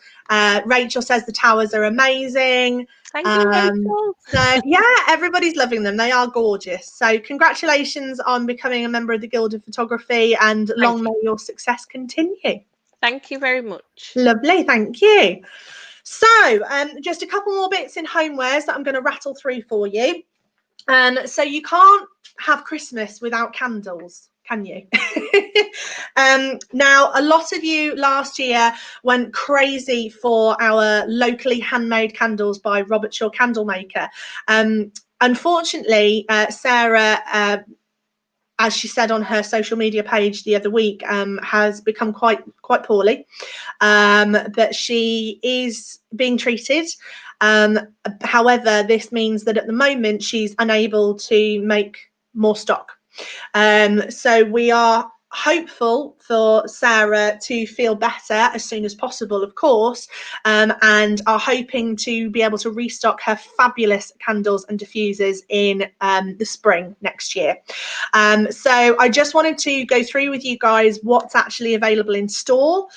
Speaker 1: Rachel says the towers are amazing.
Speaker 2: Thank you, Rachel.
Speaker 1: So yeah, everybody's loving them. They are gorgeous. So congratulations on becoming a member of the Guild of Photography, and long may your success continue.
Speaker 2: Thank you very much.
Speaker 1: Lovely, thank you. So just a couple more bits in homewares that I'm going to rattle through for you. So you can't have Christmas without candles, can you? Now, a lot of you last year went crazy for our locally handmade candles by Robert Shaw Candlemaker. Unfortunately, Sarah, as she said on her social media page the other week, has become quite poorly, but she is being treated. However, this means that at the moment she's unable to make more stock. So we are hopeful for Sarah to feel better as soon as possible, of course, and are hoping to be able to restock her fabulous candles and diffusers in the spring next year. So I just wanted to go through with you guys what's actually available in store,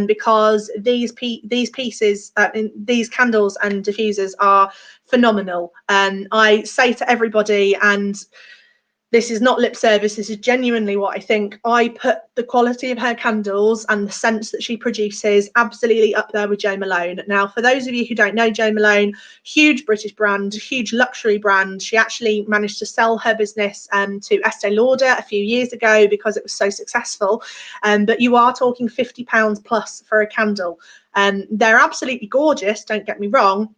Speaker 1: because these pieces, these candles and diffusers are phenomenal. I say to everybody, and this is not lip service, this is genuinely what I think, I put the quality of her candles and the scents that she produces absolutely up there with Jo Malone. Now, for those of you who don't know Jo Malone, huge British brand, huge luxury brand. She actually managed to sell her business to Estee Lauder a few years ago because it was so successful. But you are talking £50 plus for a candle. They're absolutely gorgeous, don't get me wrong,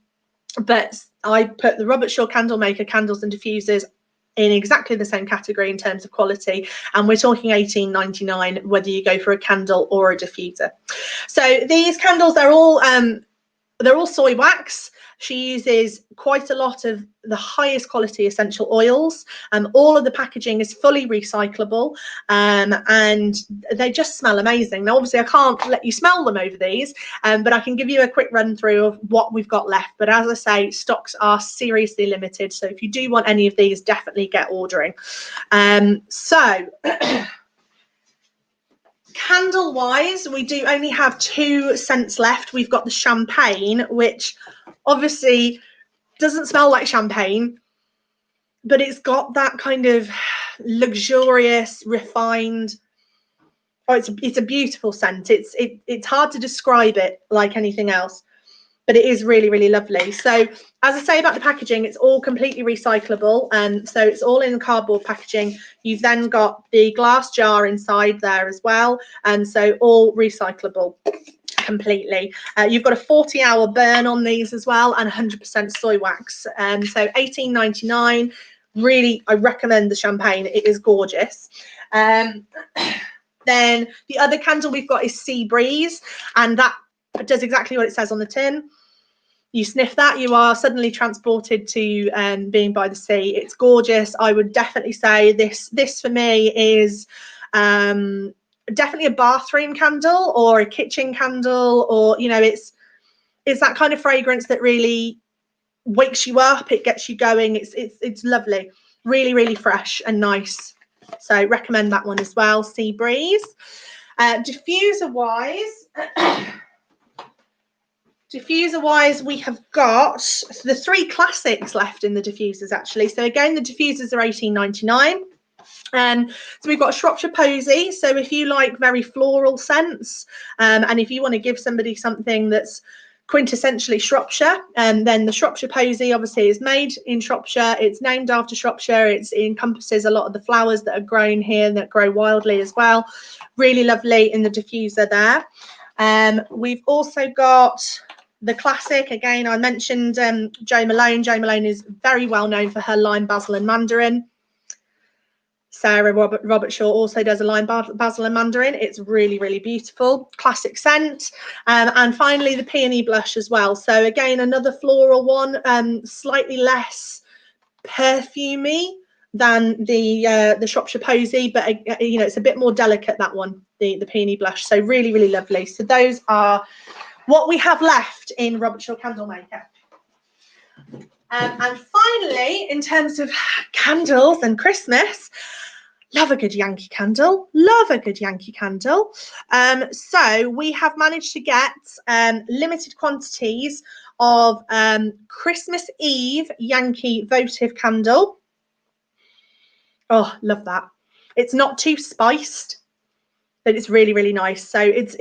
Speaker 1: but I put the Robert Shaw Candlemaker candles and diffusers in exactly the same category in terms of quality, and we're talking £18.99 whether you go for a candle or a diffuser. So these candles, they're all soy wax. She uses quite a lot of the highest quality essential oils. All of the packaging is fully recyclable, and they just smell amazing. Now, obviously, I can't let you smell them over these, but I can give you a quick run through of what we've got left. But as I say, stocks are seriously limited. So if you do want any of these, definitely get ordering. Candle wise, we do only have 2 scents left. We've got the champagne, which obviously doesn't smell like champagne, but it's got that kind of luxurious, refined, it's a beautiful scent. It's hard to describe it like anything else, but it is really, really lovely. So as I say about the packaging, it's all completely recyclable, and so it's all in cardboard packaging. You've then got the glass jar inside there as well, and so all recyclable completely. You've got a 40-hour burn on these as well, and 100% soy wax. So $18.99. Really, I recommend the champagne. It is gorgeous. Then the other candle we've got is Sea Breeze, and that does exactly what it says on the tin. You sniff that, you are suddenly transported to being by the sea. It's gorgeous. I would definitely say this for me is definitely a bathroom candle or a kitchen candle, or it's that kind of fragrance that really wakes you up. It gets you going. It's lovely, really, really fresh and nice. So recommend that one as well. Sea Breeze. Diffuser wise, we have got the 3 classics left in the diffusers actually. So again, the diffusers are $18.99. So we've got Shropshire Posy. So if you like very floral scents, and if you want to give somebody something that's quintessentially Shropshire, then the Shropshire Posy obviously is made in Shropshire. It's named after Shropshire. It encompasses a lot of the flowers that are grown here that grow wildly as well. Really lovely in the diffuser there. We've also got the classic. Again, I mentioned Jo Malone. Jo Malone is very well known for her lime, basil and mandarin. Sarah Robert Shaw also does a lime, basil and mandarin. It's really, really beautiful. Classic scent. And finally, the peony blush as well. So again, another floral one, slightly less perfumey than the Shropshire Posy, but it's a bit more delicate, that one, the peony blush. So really, really lovely. So those are what we have left in Robert Shaw Candle Maker. And finally, in terms of candles and Christmas, love a good Yankee candle. Love a good Yankee candle. So we have managed to get limited quantities of Christmas Eve Yankee votive candle. Oh, love that. It's not too spiced, but it's really, really nice. So it's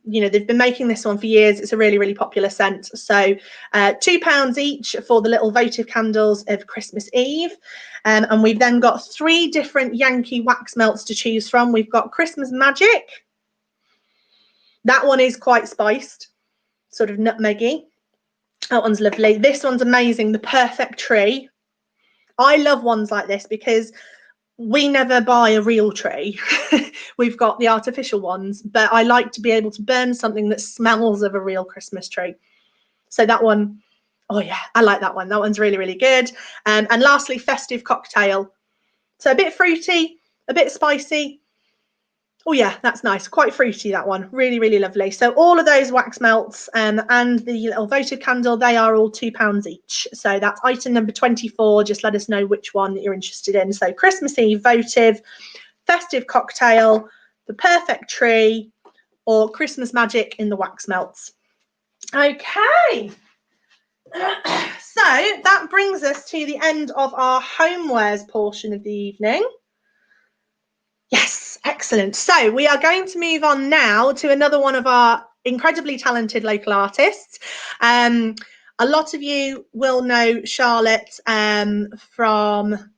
Speaker 1: they've been making this one for years. It's a really, really popular scent. So £2 each for the little votive candles of Christmas Eve. And we've then got 3 different Yankee wax melts to choose from. We've got Christmas Magic. That one is quite spiced, sort of nutmeggy. That one's lovely. This one's amazing. The Perfect Tree. I love ones like this because we never buy a real tree. We've got the artificial ones, but I like to be able to burn something that smells of a real Christmas tree. So that one, oh yeah, I like that one. That one's really, really good. And lastly, Festive Cocktail. So a bit fruity, a bit spicy. Oh yeah, that's nice. Quite fruity, that one. Really, really lovely. So all of those wax melts and the little votive candle, they are all £2 each. So that's item number 24. Just let us know which one that you're interested in. So Christmas Eve votive, Festive Cocktail, the Perfect Tree, or Christmas Magic in the wax melts. Okay. So that brings us to the end of our homewares portion of the evening. Yes, excellent. So we are going to move on now to another one of our incredibly talented local artists. A lot of you will know Charlotte from,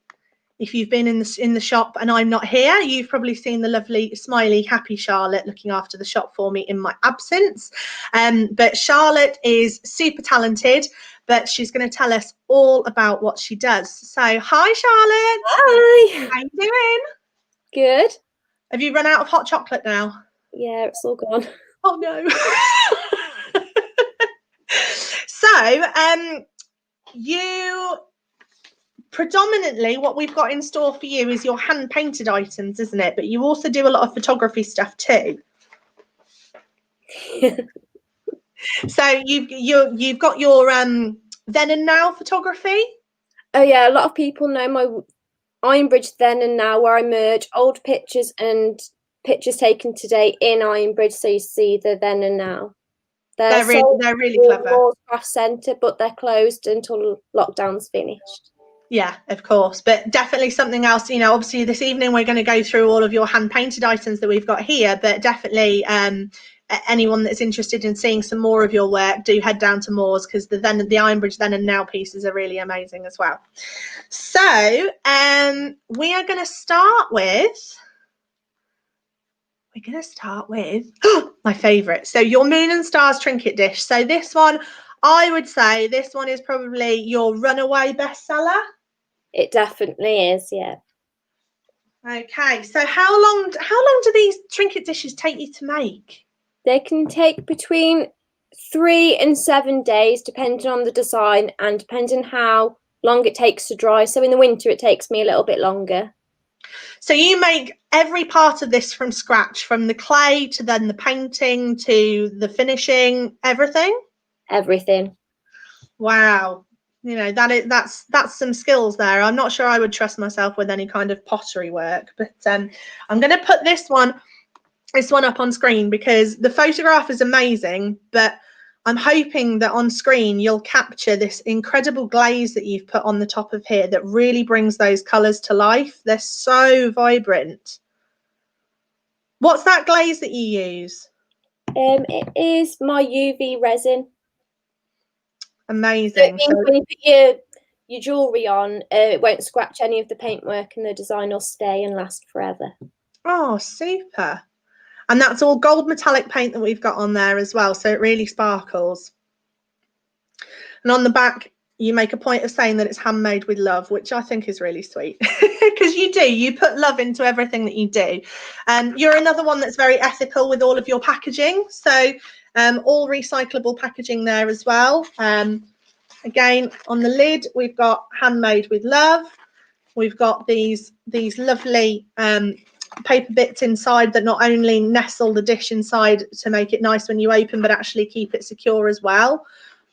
Speaker 1: if you've been in the shop and I'm not here, you've probably seen the lovely, smiley, happy Charlotte looking after the shop for me in my absence. But Charlotte is super talented, but she's going to tell us all about what she does. So hi, Charlotte.
Speaker 6: Hi.
Speaker 1: How you doing?
Speaker 6: Good.
Speaker 1: Have you run out of hot chocolate now?
Speaker 6: Yeah, it's all gone.
Speaker 1: Oh no. So, you predominantly, what we've got in store for you is your hand painted items, isn't it? But you also do a lot of photography stuff too. So you've got your then and now photography.
Speaker 6: Oh yeah, a lot of people know my Ironbridge then and now, where I merge old pictures and pictures taken today in Ironbridge, so you see the then and now.
Speaker 1: They're really clever.
Speaker 6: Craft Centre, but they're closed until lockdown's finished.
Speaker 1: Yeah, of course, but definitely something else. Obviously this evening we're going to go through all of your hand painted items that we've got here, but definitely anyone that's interested in seeing some more of your work, do head down to Moores, because the Ironbridge Then and Now pieces are really amazing as well. So we are going to start with my favourite. So your Moon and Stars trinket dish. So this one, I would say this one is probably your runaway bestseller.
Speaker 6: It definitely is, yeah.
Speaker 1: Okay, so how long do these trinket dishes take you to make?
Speaker 6: They can take between 3 and 7 days, depending on the design and depending how long it takes to dry. So in the winter, it takes me a little bit longer.
Speaker 1: So you make every part of this from scratch, from the clay to then the painting to the finishing, everything? Everything. Wow. You know, that's some skills there. I'm not sure I would trust myself with any kind of pottery work, but I'm going to put this one up on screen because the photograph is amazing, but I'm hoping that on screen you'll capture this incredible glaze that you've put on the top of here that really brings those colours to life. They're so vibrant. What's that glaze that you use?
Speaker 6: It is my UV resin.
Speaker 1: Amazing.
Speaker 6: So it means when you put your jewellery on, it won't scratch any of the paintwork and the design will stay and last forever.
Speaker 1: Oh, super. And that's all gold metallic paint that we've got on there as well, so it really sparkles. And on the back, you make a point of saying that it's handmade with love, which I think is really sweet because you put love into everything that you do. You're another one that's very ethical with all of your packaging. So all recyclable packaging there as well. Again, on the lid, we've got handmade with love. We've got these lovely paper bits inside that not only nestle the dish inside to make it nice when you open, but actually keep it secure as well.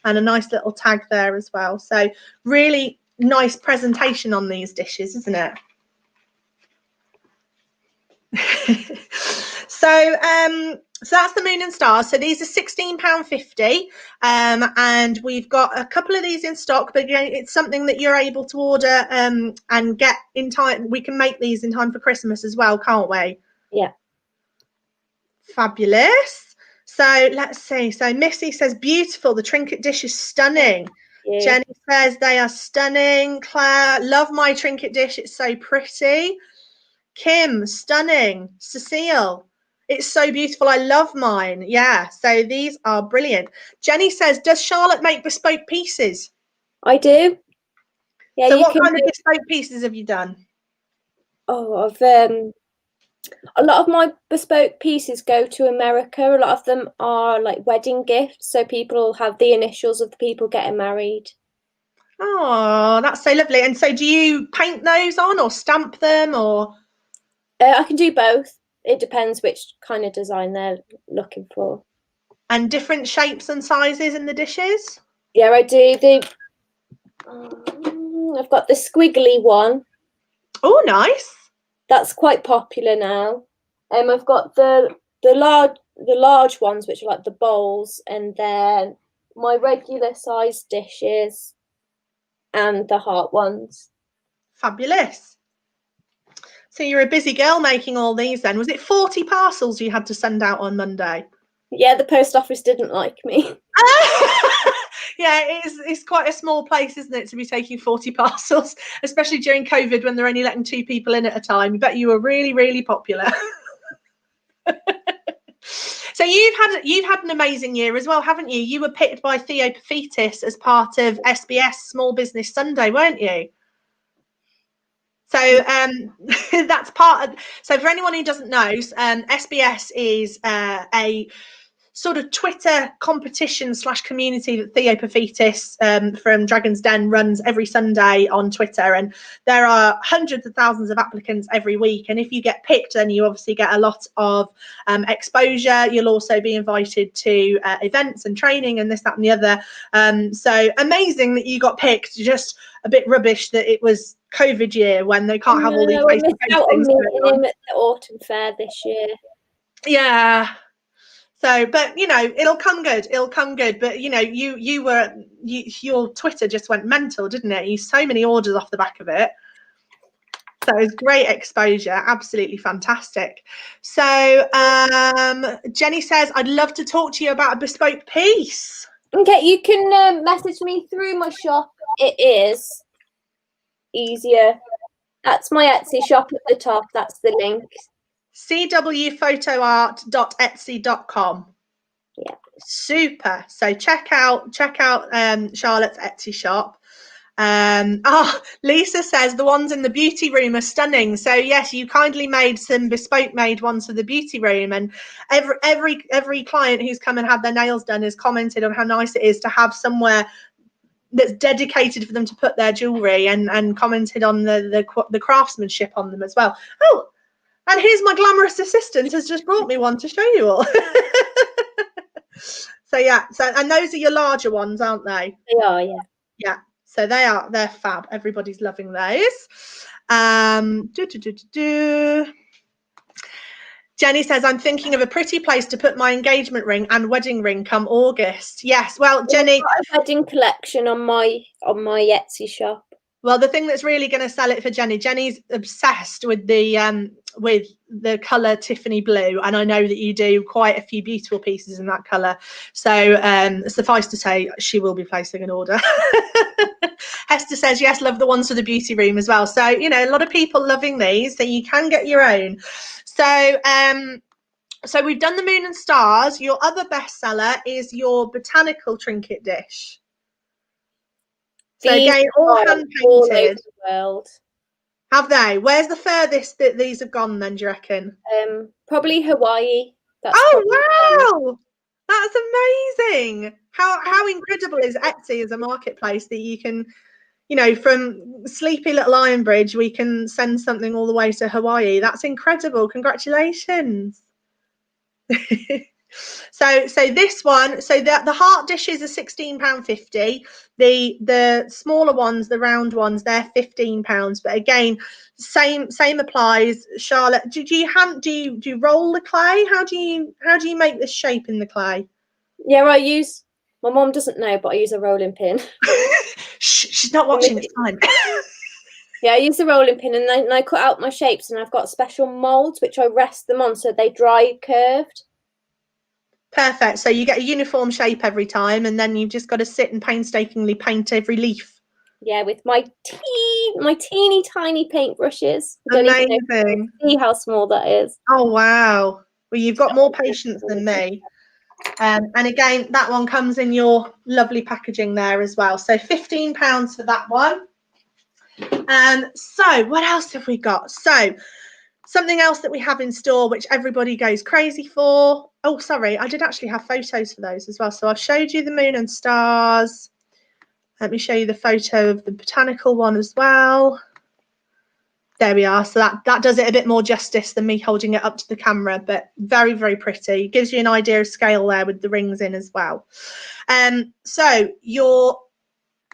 Speaker 1: And a nice little tag there as well. So really nice presentation on these dishes, isn't it? So that's the Moon and Stars. So these are £16.50, and we've got a couple of these in stock, but again, it's something that you're able to order and get in time. We can make these in time for Christmas as well, can't we?
Speaker 6: Yeah.
Speaker 1: Fabulous. So let's see. So Missy says, beautiful. The trinket dish is stunning. Yeah. Jenny says they are stunning. Claire, love my trinket dish. It's so pretty. Kim, stunning. Cecile, it's so beautiful. I love mine. Yeah, so these are brilliant. Jenny says, does Charlotte make bespoke pieces?
Speaker 6: I do. Yeah.
Speaker 1: So what kind of bespoke pieces have you done?
Speaker 6: Oh, a lot of my bespoke pieces go to America. A lot of them are like wedding gifts, so people have the initials of the people getting married.
Speaker 1: Oh, that's so lovely. And so do you paint those on or stamp them or?
Speaker 6: I can do both. It depends which kind of design they're looking for.
Speaker 1: And different shapes and sizes in the dishes?
Speaker 6: Yeah, I do. I've got the squiggly one.
Speaker 1: Oh, nice.
Speaker 6: That's quite popular now. I've got the large ones, which are like the bowls, and then my regular size dishes and the heart ones.
Speaker 1: Fabulous. So you're a busy girl making all these then. Was it 40 parcels you had to send out on Monday?
Speaker 6: Yeah, the post office didn't like me.
Speaker 1: Yeah, it's quite a small place, isn't it, to be taking 40 parcels, especially during COVID when they're only letting 2 people in at a time. I bet you were really, really popular. So you've had an amazing year as well, haven't you? You were picked by Theo Paphitis as part of SBS Small Business Sunday, weren't you? So that's part of. So for anyone who doesn't know, SBS is a sort of Twitter competition / community that Theo Paphitis from Dragon's Den runs every Sunday on Twitter, and there are hundreds of thousands of applicants every week, and if you get picked then you obviously get a lot of exposure. You'll also be invited to events and training and this, that and the other. So amazing that you got picked. Just a bit rubbish that it was COVID year when they can't have all these face-to-face things going on.
Speaker 6: At the autumn fair this year.
Speaker 1: Yeah. So, but you know, it'll come good. It'll come good. But you know, your Twitter just went mental, didn't it? You so many orders off the back of it. So it's great exposure, absolutely fantastic. So Jenny says, I'd love to talk to you about a bespoke piece.
Speaker 6: Okay, you can message me through my shop. It is easier. That's my Etsy shop at the top. That's the link.
Speaker 1: cwphotoart.etsy.com.
Speaker 6: Yeah.
Speaker 1: Super. So check out Charlotte's Etsy shop. Lisa says the ones in the beauty room are stunning. So yes, you kindly made some bespoke made ones for the beauty room, and every client who's come and had their nails done has commented on how nice it is to have somewhere that's dedicated for them to put their jewelry, and commented on the craftsmanship on them as well. Oh, and here's my glamorous assistant has just brought me one to show you all. So yeah, and those are your larger ones, aren't they?
Speaker 6: They are, yeah.
Speaker 1: Yeah, so they're fab. Everybody's loving those. Jenny says, I'm thinking of a pretty place to put my engagement ring and wedding ring come August. Yes, well, Jenny,
Speaker 6: I've got a wedding collection on my Etsy shop.
Speaker 1: well, the thing that's really going to sell it for Jenny's obsessed with the colour Tiffany blue, and I know that you do quite a few beautiful pieces in that colour. So suffice to say, she will be placing an order. Hester says, yes, love the ones for the beauty room as well. So, you know, a lot of people loving these, so you can get your own. So so we've done the moon and stars. Your other bestseller is your botanical trinket dish. So again, all hand painted.
Speaker 6: All over the world.
Speaker 1: Have they? Where's the furthest that these have gone then, do you reckon?
Speaker 6: Probably Hawaii. That's
Speaker 1: wow, that's amazing. How incredible is Etsy as a marketplace that you can, you know, from sleepy little Ironbridge, we can send something all the way to Hawaii. That's incredible. Congratulations. So this one, so the heart dishes are £16.50. The smaller ones, the round ones, they're £15. But again, same applies. Charlotte, do you roll the clay? How do you make this shape in the clay?
Speaker 6: Yeah, my mom doesn't know, but I use a rolling pin.
Speaker 1: She's not watching, it's fine.
Speaker 6: Yeah, I use the rolling pin, and then I cut out my shapes, and I've got special molds which I rest them on so they dry curved.
Speaker 1: Perfect. So you get a uniform shape every time, and then you've just got to sit and painstakingly paint every leaf.
Speaker 6: Yeah, with my teeny tiny paintbrushes.
Speaker 1: Amazing.
Speaker 6: See how small that is.
Speaker 1: Oh wow. Well, you've got more patience than me. And again, that one comes in your lovely packaging there as well. So £15 for that one. So what else have we got? So something else that we have in store, which everybody goes crazy for. Oh, sorry, I did actually have photos for those as well. So I've showed you the moon and stars. Let me show you the photo of the botanical one as well. There we are. So that does it a bit more justice than me holding it up to the camera, but very, very pretty. Gives you an idea of scale there with the rings in as well. So your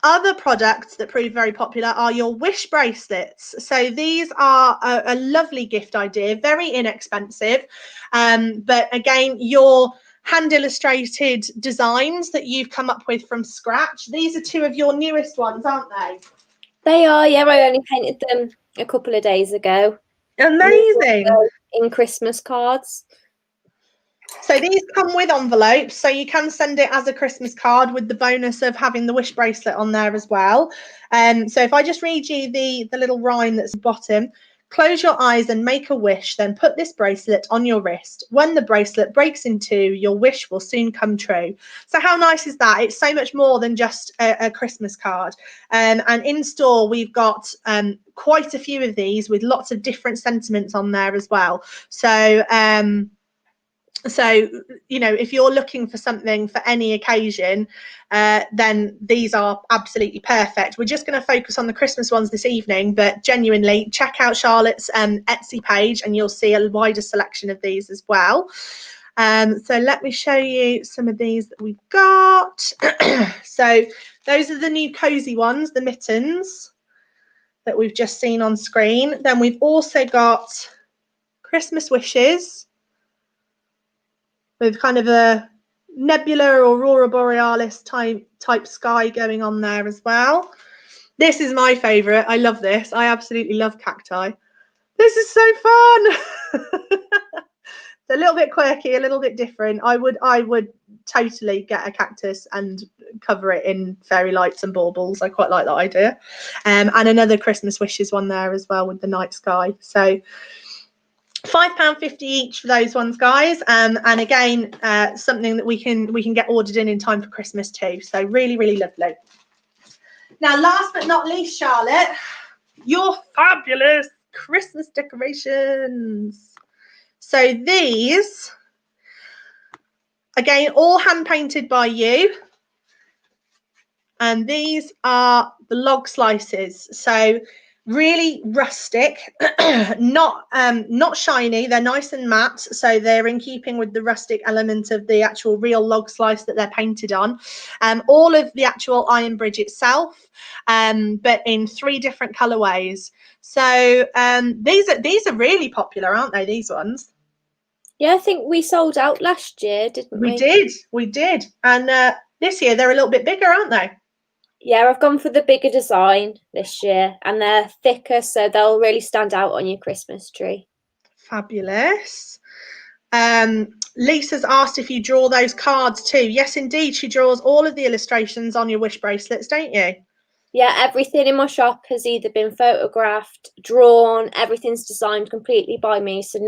Speaker 1: other products that prove very popular are your wish bracelets. So these are a lovely gift idea, very inexpensive. But again, your hand illustrated designs that you've come up with from scratch. These are two of your newest ones, aren't they?
Speaker 6: They are, yeah. I only painted them a couple of days ago.
Speaker 1: Amazing.
Speaker 6: In Christmas cards.
Speaker 1: So these come with envelopes, so you can send it as a Christmas card with the bonus of having the wish bracelet on there as well. So if I just read you the little rhyme that's at the bottom: close your eyes and make a wish, then put this bracelet on your wrist. When the bracelet breaks in two, your wish will soon come true. So how nice is that? It's so much more than just a Christmas card. And in store, we've got quite a few of these with lots of different sentiments on there as well. So you know, if you're looking for something for any occasion, then these are absolutely perfect. We're just going to focus on the Christmas ones this evening, but genuinely check out Charlotte's Etsy page and you'll see a wider selection of these as well. So let me show you some of these that we've got. So those are the new cozy ones, the mittens that we've just seen on screen. Then we've also got Christmas wishes with kind of a nebula or aurora borealis type sky going on there as well. This is my favourite. I love this. I absolutely love cacti. This is so fun. It's a little bit quirky, a little bit different. I would totally get a cactus and cover it in fairy lights and baubles. I quite like that idea. And another Christmas wishes one there as well with the night sky. So £5.50 each for those ones, guys. And again, something that we can get ordered in time for Christmas too. So really, really lovely. Now, last but not least, Charlotte, your fabulous Christmas decorations. So these, again, all hand painted by you. And these are the log slices. So really rustic, not shiny. They're nice and matte, so they're in keeping with the rustic element of the actual real log slice that they're painted on. All of the actual iron bridge itself, but in 3 different colorways. So these are really popular, aren't they? These ones.
Speaker 6: Yeah, I think we sold out last year, didn't we?
Speaker 1: We did. And this year they're a little bit bigger, aren't they?
Speaker 6: Yeah, I've gone for the bigger design this year, and they're thicker, so they'll really stand out on your Christmas tree.
Speaker 1: Fabulous. Lisa's asked if you draw those cards too. Yes, indeed. She draws all of the illustrations on your wish bracelets, don't you?
Speaker 6: Yeah, everything in my shop has either been photographed, drawn, everything's designed completely by me. So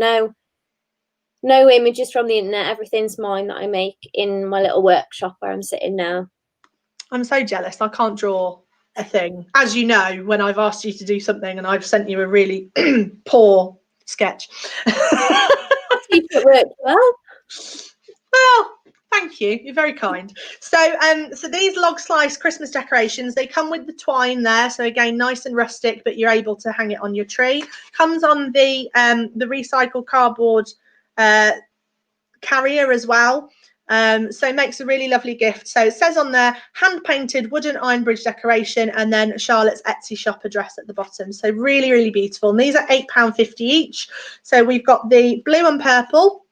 Speaker 6: no images from the internet, everything's mine that I make in my little workshop where I'm sitting now.
Speaker 1: I'm so jealous. I can't draw a thing. As you know, when I've asked you to do something and I've sent you a really poor sketch.
Speaker 6: It worked well.
Speaker 1: Well, thank you. You're very kind. So these log slice Christmas decorations, they come with the twine there. So again, nice and rustic, but you're able to hang it on your tree. Comes on the recycled cardboard carrier as well. So it makes a really lovely gift. So it says on there, hand painted wooden iron bridge decoration, and then Charlotte's Etsy shop address at the bottom. So really, really beautiful. And these are £8.50 each. So we've got the blue and purple,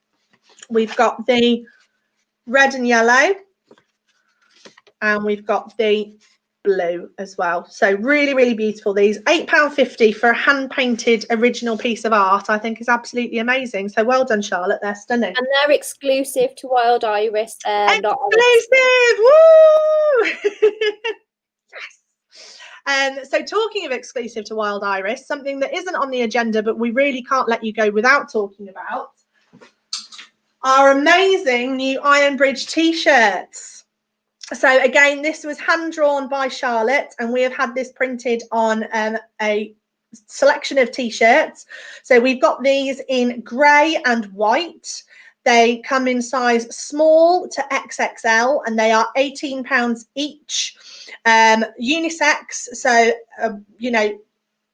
Speaker 1: we've got the red and yellow, and we've got the blue as well. So really, really beautiful. These £8.50 for a hand painted original piece of art, I think is absolutely amazing. So well done, Charlotte. They're stunning.
Speaker 6: And they're exclusive to Wild Iris.
Speaker 1: Exclusive! Woo! Yes. So talking of exclusive to Wild Iris, something that isn't on the agenda, but we really can't let you go without talking about, our amazing new Iron Bridge t-shirts. So again, this was hand drawn by Charlotte, and we have had this printed on a selection of t-shirts. So we've got these in grey and white. They come in size small to XXL, and they are £18 each. Unisex, so you know,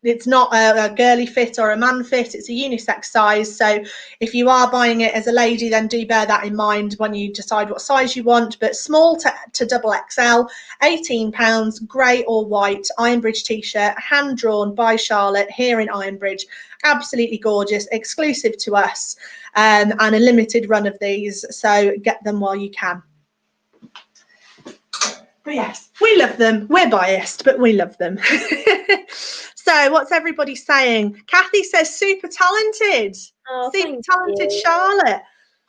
Speaker 1: it's not a girly fit or a man fit, it's a unisex size. So if you are buying it as a lady, then do bear that in mind when you decide what size you want. But small to double XL, £18, grey or white, Ironbridge t-shirt, hand drawn by Charlotte here in Ironbridge. Absolutely gorgeous, exclusive to us, and a limited run of these, so get them while you can. But yes, we love them. We're biased, but we love them. So what's everybody saying? Kathy says super talented.
Speaker 6: Oh,
Speaker 1: super talented, Charlotte.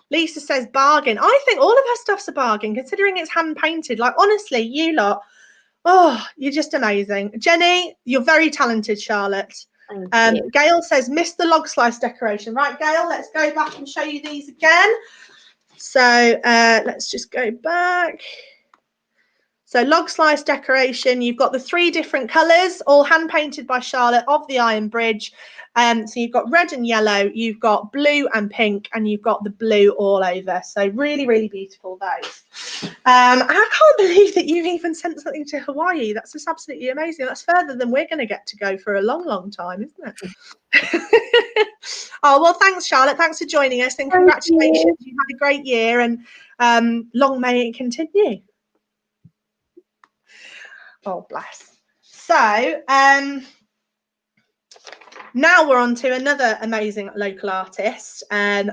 Speaker 1: Lisa says bargain. I think all of her stuff's a bargain, considering it's hand painted. Like, honestly, you lot, oh, you're just amazing. Jenny, you're very talented, Charlotte. Gail says miss the log slice decoration. Right, Gail, let's go back and show you these again. So let's just go back. So log slice decoration, you've got the 3 different colours, all hand painted by Charlotte of the Iron Bridge. So you've got red and yellow, you've got blue and pink, and you've got the blue all over. So really, really beautiful those. I can't believe that you've even sent something to Hawaii. That's just absolutely amazing. That's further than we're going to get to go for a long, long time, isn't it? Oh, well, thanks, Charlotte. Thanks for joining us, and congratulations. You had a great year, and long may it continue. Oh, bless. So now we're on to another amazing local artist, and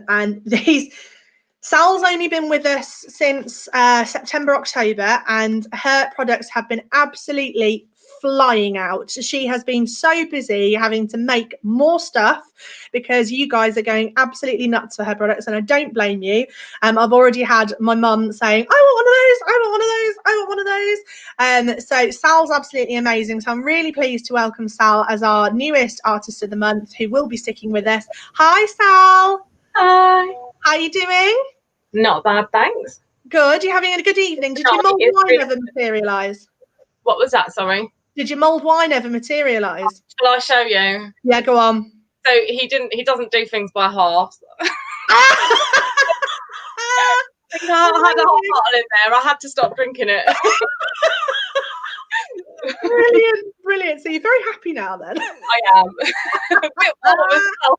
Speaker 1: Sal's only been with us since September, October, and her products have been absolutely flying out. She has been so busy having to make more stuff because you guys are going absolutely nuts for her products, and I don't blame you. I've already had my mum saying, I want one of those, I want one of those, I want one of those. So Sal's absolutely amazing. So I'm really pleased to welcome Sal as our newest artist of the month, who will be sticking with us. Hi, Sal.
Speaker 7: Hi.
Speaker 1: How are you doing?
Speaker 7: Not bad, thanks.
Speaker 1: Good. You having a good evening? Did
Speaker 7: No,
Speaker 1: your mulled
Speaker 7: it's
Speaker 1: wine
Speaker 7: really-
Speaker 1: ever materialise?
Speaker 7: What was that? Sorry.
Speaker 1: Did your mulled wine ever materialise?
Speaker 7: Shall I show you?
Speaker 1: Yeah, go on.
Speaker 7: So he doesn't do things by half. No, I had a whole bottle in there. I had to stop drinking it.
Speaker 1: Brilliant, brilliant. So you're very happy now then?
Speaker 7: I am. A bit warm as well.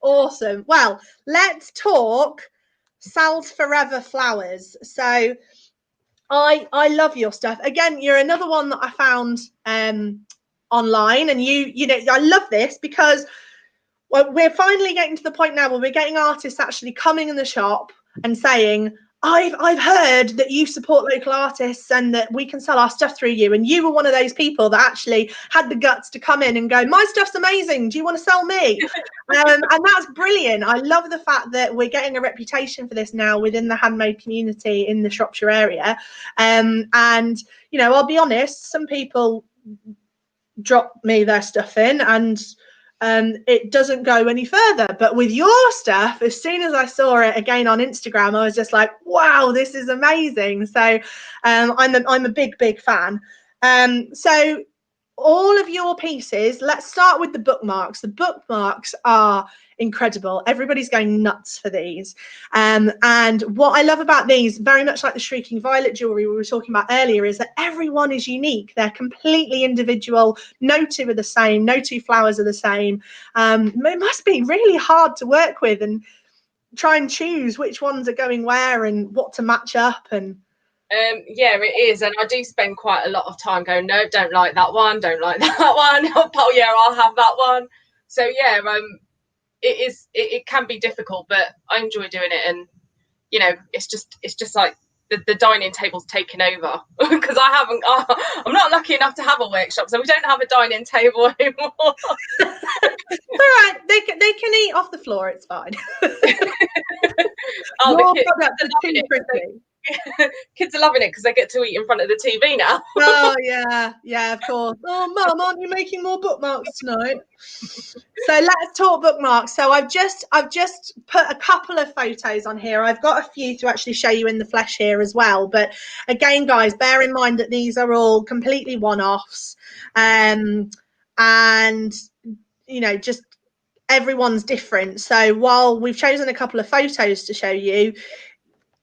Speaker 1: Awesome. Well, let's talk Sal's Forever Flowers. So I love your stuff. Again, you're another one that I found online, and you know, I love this because we're finally getting to the point now where we're getting artists actually coming in the shop and saying, I've heard that you support local artists and that we can sell our stuff through you. And you were one of those people that actually had the guts to come in and go, my stuff's amazing. Do you want to sell me? And that's brilliant. I love the fact that we're getting a reputation for this now within the handmade community in the Shropshire area. And, you know, I'll be honest, some people drop me their stuff in and it doesn't go any further. But with your stuff, as soon as I saw it again on Instagram, I was just like, wow, this is amazing. So I'm a big fan. So all of your pieces, let's start with the bookmarks. The bookmarks are incredible. Everybody's going nuts for these. And what I love about these, very much like the Shrieking Violet jewelry we were talking about earlier, is that everyone is unique. They're completely individual. No two are the same. No two flowers are the same. It must be really hard to work with and try and choose which ones are going where and what to match up. And
Speaker 7: yeah, it is, and I do spend quite a lot of time going, no, don't like that one, don't like that one. Oh yeah, I'll have that one. So yeah, it can be difficult, but I enjoy doing it, and you know, it's just like the dining table's taken over because I'm not lucky enough to have a workshop, so we don't have a dining table anymore.
Speaker 1: All right, they can eat off the floor, it's fine.
Speaker 7: Oh,
Speaker 1: Your
Speaker 7: the
Speaker 1: products are too pretty.
Speaker 7: kids are loving it because they get to eat in front of the TV now.
Speaker 1: Oh yeah, of course. Oh, Mum, aren't you making more bookmarks tonight? So let's talk bookmarks. So I've just put a couple of photos on here. I've got a few to actually show you in the flesh here as well. But again, guys, bear in mind that these are all completely one-offs, and you know, just everyone's different. So while we've chosen a couple of photos to show you,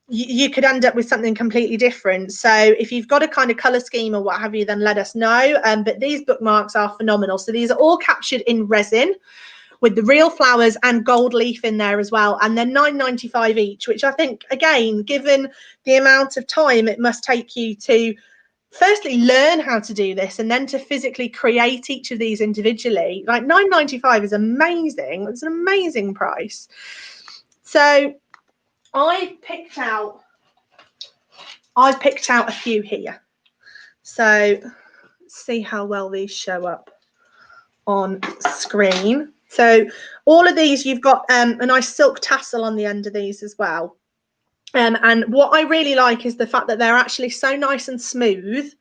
Speaker 1: you could end up with something completely different. So if you've got a kind of color scheme or what have you, then let us know. But these bookmarks are phenomenal. So these are all captured in resin with the real flowers and gold leaf in there as well. And they're £9.95 each, which I think, again, given the amount of time it must take you to firstly learn how to do this and then to physically create each of these individually, like £9.95 is amazing. It's an amazing price. So I've picked out a few here. So let's see how well these show up on screen. So all of these, you've got a nice silk tassel on the end of these as well. And what I really like is the fact that they're actually so nice and smooth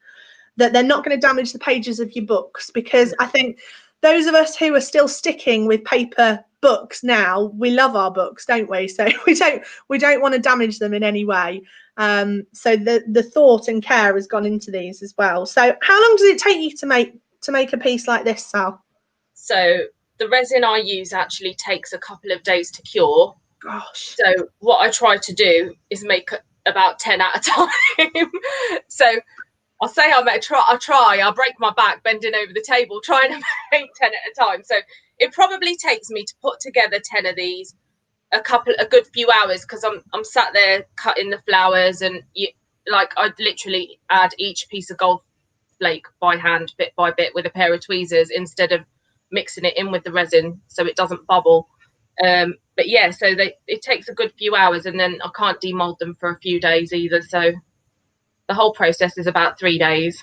Speaker 1: that they're not going to damage the pages of your books, because I think those of us who are still sticking with paper books now, we love our books, don't we? So we don't want to damage them in any way. So the thought and care has gone into these as well. So how long does it take you to make a piece like this, Sal?
Speaker 7: So the resin I use actually takes a couple of days to cure.
Speaker 1: Gosh.
Speaker 7: So what I try to do is make about 10 at a time. So I'll say I break my back bending over the table trying to make 10 at a time. So it probably takes me to put together 10 of these a good few hours, because I'm sat there cutting the flowers, and I literally add each piece of gold flake by hand, bit by bit, with a pair of tweezers instead of mixing it in with the resin so it doesn't bubble. But yeah, so it takes a good few hours, and then I can't demold them for a few days either. So the whole process is about 3 days.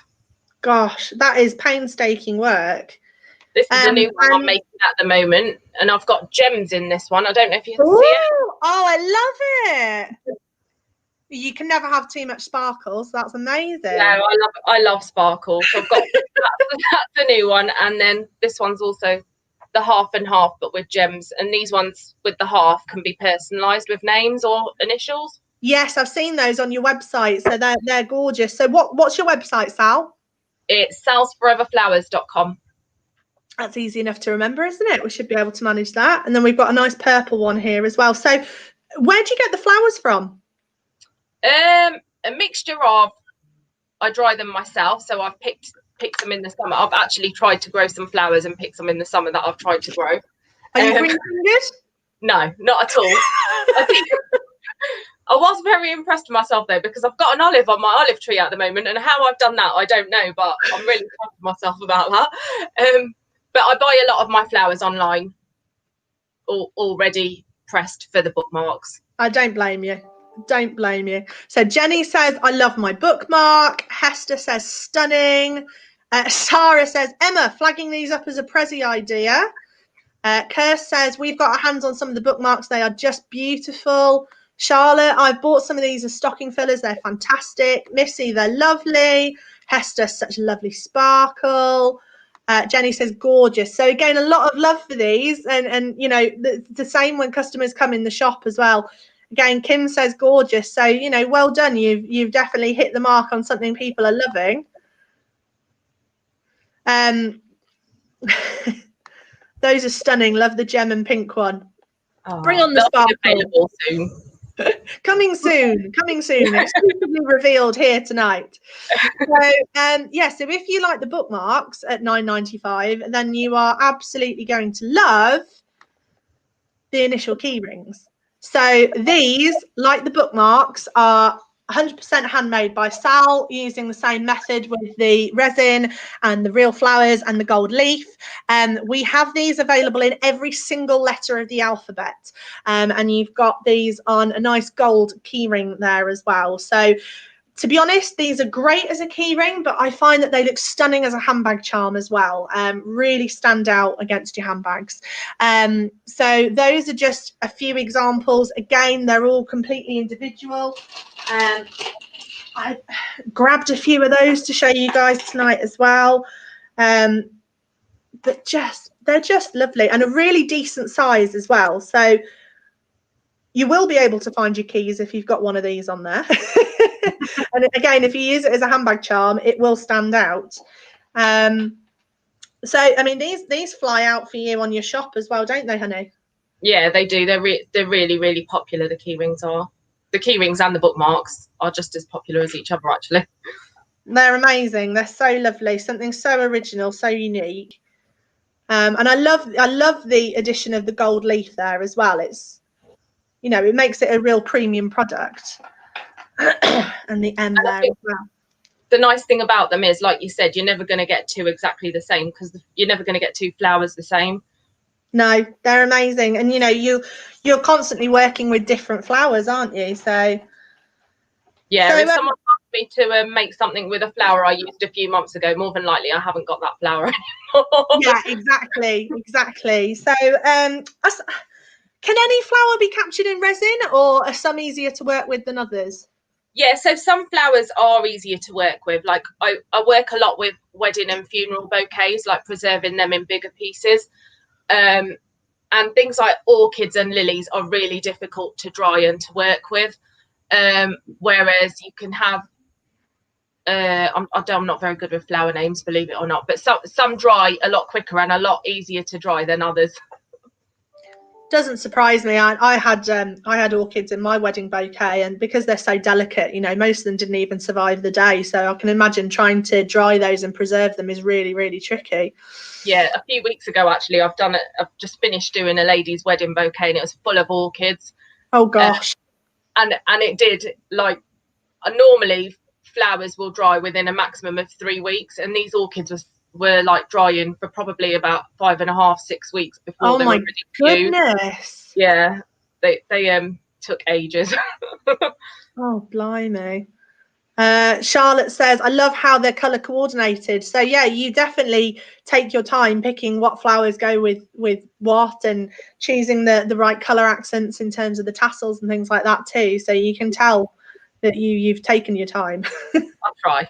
Speaker 1: Gosh, that is painstaking work.
Speaker 7: This is a new one I'm
Speaker 1: and-
Speaker 7: making at the moment, and I've got gems in this one. I don't know if you can see it.
Speaker 1: Oh, I love it. You can never have too much sparkles. That's amazing.
Speaker 7: No, I love sparkles. So I've got that's the new one, and then this one's also the half and half, but with gems. And these ones with the half can be personalised with names or initials.
Speaker 1: Yes, I've seen those on your website, so they're gorgeous. So what's your website, Sal?
Speaker 7: It's salsforeverflowers.com.
Speaker 1: That's easy enough to remember, isn't it? We should be able to manage that. And then we've got a nice purple one here as well. So where do you get the flowers from?
Speaker 7: A mixture of, I dry them myself, so I've picked some in the summer. I've actually tried to grow some flowers and pick some in the summer that I've tried to grow.
Speaker 1: Are you green fingered?
Speaker 7: No, not at all. I was very impressed with myself though, because I've got an olive on my olive tree at the moment, and how I've done that I don't know, but I'm really proud of myself about that. But I buy a lot of my flowers online, already pressed for the bookmarks.
Speaker 1: I don't blame you. Don't blame you. So Jenny says, I love my bookmark. Hester says, stunning. Sarah says, Emma, flagging these up as a Prezi idea. Kirst says, we've got our hands on some of the bookmarks. They are just beautiful. Charlotte, I've bought some of these as stocking fillers. They're fantastic. Missy, they're lovely. Hester, such a lovely sparkle. Jenny says, gorgeous. So again, a lot of love for these. And you know, the same when customers come in the shop as well. Again, Kim says, gorgeous. So, you know, well done. You've definitely hit the mark on something people are loving. Those are stunning. Love the gem and pink one.
Speaker 7: Oh,
Speaker 1: Bring on the sparkle.
Speaker 7: Available soon.
Speaker 1: Coming soon. Exclusively revealed here tonight. So yeah, so if you like the bookmarks at £9.95, then you are absolutely going to love the initial key rings. So these, like the bookmarks, are 100% handmade by Sal, using the same method with the resin and the real flowers and the gold leaf. We have these available in every single letter of the alphabet, and you've got these on a nice gold key ring there as well. So to be honest, these are great as a key ring, but I find that they look stunning as a handbag charm as well. Really stand out against your handbags. So those are just a few examples. Again, they're all completely individual. I grabbed a few of those to show you guys tonight as well. But they're just lovely, and a really decent size as well. So you will be able to find your keys if you've got one of these on there. And again, if you use it as a handbag charm, it will stand out. So I mean, these fly out for you on your shop as well, don't they, honey?
Speaker 7: Yeah, they do. They're really, really popular. The key rings are. The key rings and the bookmarks are just as popular as each other, actually.
Speaker 1: They're amazing. They're so lovely. Something so original, so unique. And I love the addition of the gold leaf there as well. It's, you know, it makes it a real premium product. And the M there as well.
Speaker 7: The nice thing about them is, like you said, you're never going to get two exactly the same, because you're never going to get two flowers the same.
Speaker 1: No, they're amazing. And, you know, you're constantly working with different flowers, aren't you? So
Speaker 7: yeah, so, if someone asked me to make something with a flower I used a few months ago, more than likely I haven't got that flower anymore.
Speaker 1: Yeah, exactly. So can any flower be captured in resin, or are some easier to work with than others?
Speaker 7: Yeah, so some flowers are easier to work with. Like I work a lot with wedding and funeral bouquets, like preserving them in bigger pieces. And things like orchids and lilies are really difficult to dry and to work with. Whereas you can have, I'm not very good with flower names, believe it or not, but some dry a lot quicker and a lot easier to dry than others.
Speaker 1: Doesn't surprise me. I had orchids in my wedding bouquet, and because they're so delicate, you know, most of them didn't even survive the day. So I can imagine trying to dry those and preserve them is really, really tricky.
Speaker 7: Yeah, a few weeks ago, actually, I've just finished doing a lady's wedding bouquet, and it was full of orchids.
Speaker 1: Oh gosh.
Speaker 7: And it did, like, normally flowers will dry within a maximum of 3 weeks, and these orchids were like drying for probably about 5.5, 6 weeks before they were ready to use.
Speaker 1: Goodness.
Speaker 7: Yeah, they took ages.
Speaker 1: Oh blimey. Charlotte says, I love how they're colour coordinated. So yeah, you definitely take your time picking what flowers go with what, and choosing the right colour accents in terms of the tassels and things like that too. So you can tell that you've taken your time.
Speaker 7: I'll try.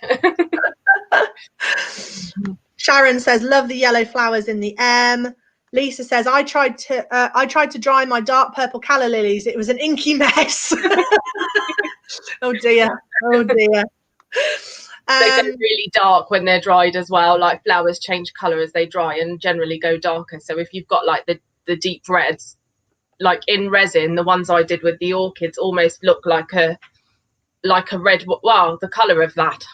Speaker 1: Sharon says, love the yellow flowers in the M. Lisa says, I tried to dry my dark purple calla lilies. It was an inky mess. Oh dear. Oh dear.
Speaker 7: They go really dark when they're dried as well. Like flowers change colour as they dry and generally go darker. So if you've got like the deep reds, like in resin, the ones I did with the orchids almost look like a red. Wow, the colour of that.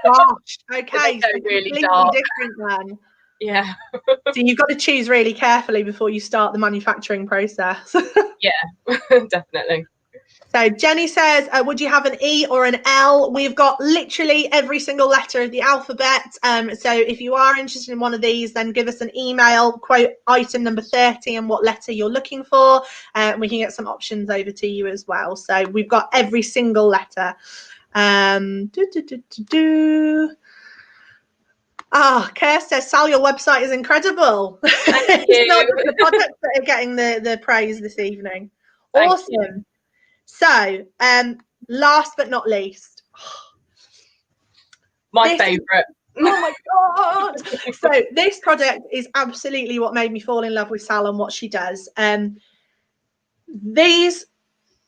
Speaker 1: Gosh, okay,
Speaker 7: so
Speaker 1: really
Speaker 7: completely dark.
Speaker 1: Different then.
Speaker 7: Yeah.
Speaker 1: So you've got to choose really carefully before you start the manufacturing process.
Speaker 7: Yeah, definitely.
Speaker 1: So Jenny says, would you have an E or an L? We've got literally every single letter of the alphabet. So if you are interested in one of these, then give us an email, quote item number 30 and what letter you're looking for. And we can get some options over to you as well. So we've got every single letter. Kerr says, Sal, your website is incredible. It's not just the products that are getting the praise this evening. Awesome. So, last but not least,
Speaker 7: my favourite.
Speaker 1: Oh my God. So this project is absolutely what made me fall in love with Sal and what she does.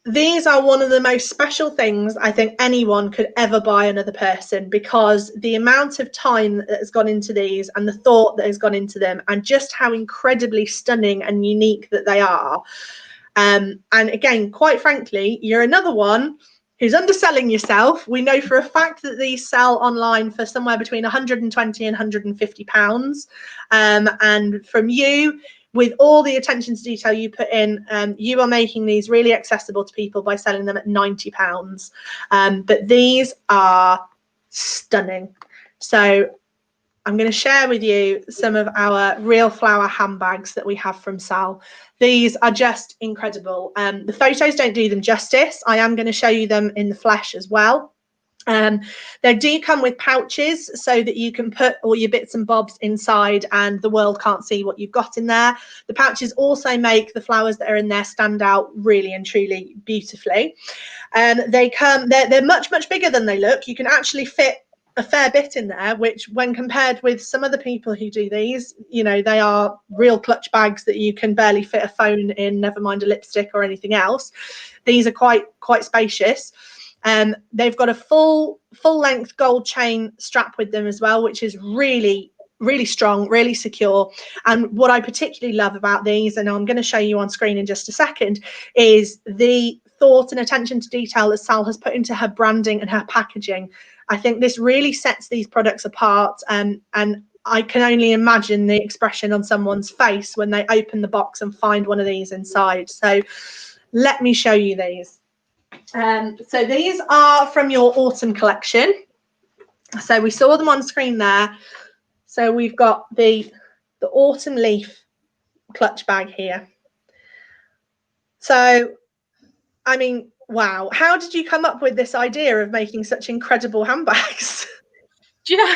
Speaker 1: These are one of the most special things I think anyone could ever buy another person, because the amount of time that has gone into these and the thought that has gone into them, and just how incredibly stunning and unique that they are. And again, quite frankly, you're another one who's underselling yourself. We know for a fact that these sell online for somewhere between 120 and 150 pounds. And from you, with all the attention to detail you put in, you are making these really accessible to people by selling them at 90 pounds. But these are stunning. So I'm going to share with you some of our real flower handbags that we have from Sal. These are just incredible. The photos don't do them justice. I am going to show you them in the flesh as well. They do come with pouches so that you can put all your bits and bobs inside and the world can't see what you've got in there. The pouches also make the flowers that are in there stand out really and truly beautifully. They're much, much bigger than they look. You can actually fit a fair bit in there, which when compared with some other people who do these, you know, they are real clutch bags that you can barely fit a phone in, never mind a lipstick or anything else. These are quite spacious. They've got a full length gold chain strap with them as well, which is really strong, really secure. And what I particularly love about these, and I'm going to show you on screen in just a second, is the thought and attention to detail that Sal has put into her branding and her packaging. I think this really sets these products apart, and I can only imagine the expression on someone's face when they open the box and find one of these inside. So let me show you these. So these are from your autumn collection. So we saw them on screen there. So we've got the autumn leaf clutch bag here. So, I mean, wow. How did you come up with this idea of making such incredible handbags?
Speaker 7: Do you know,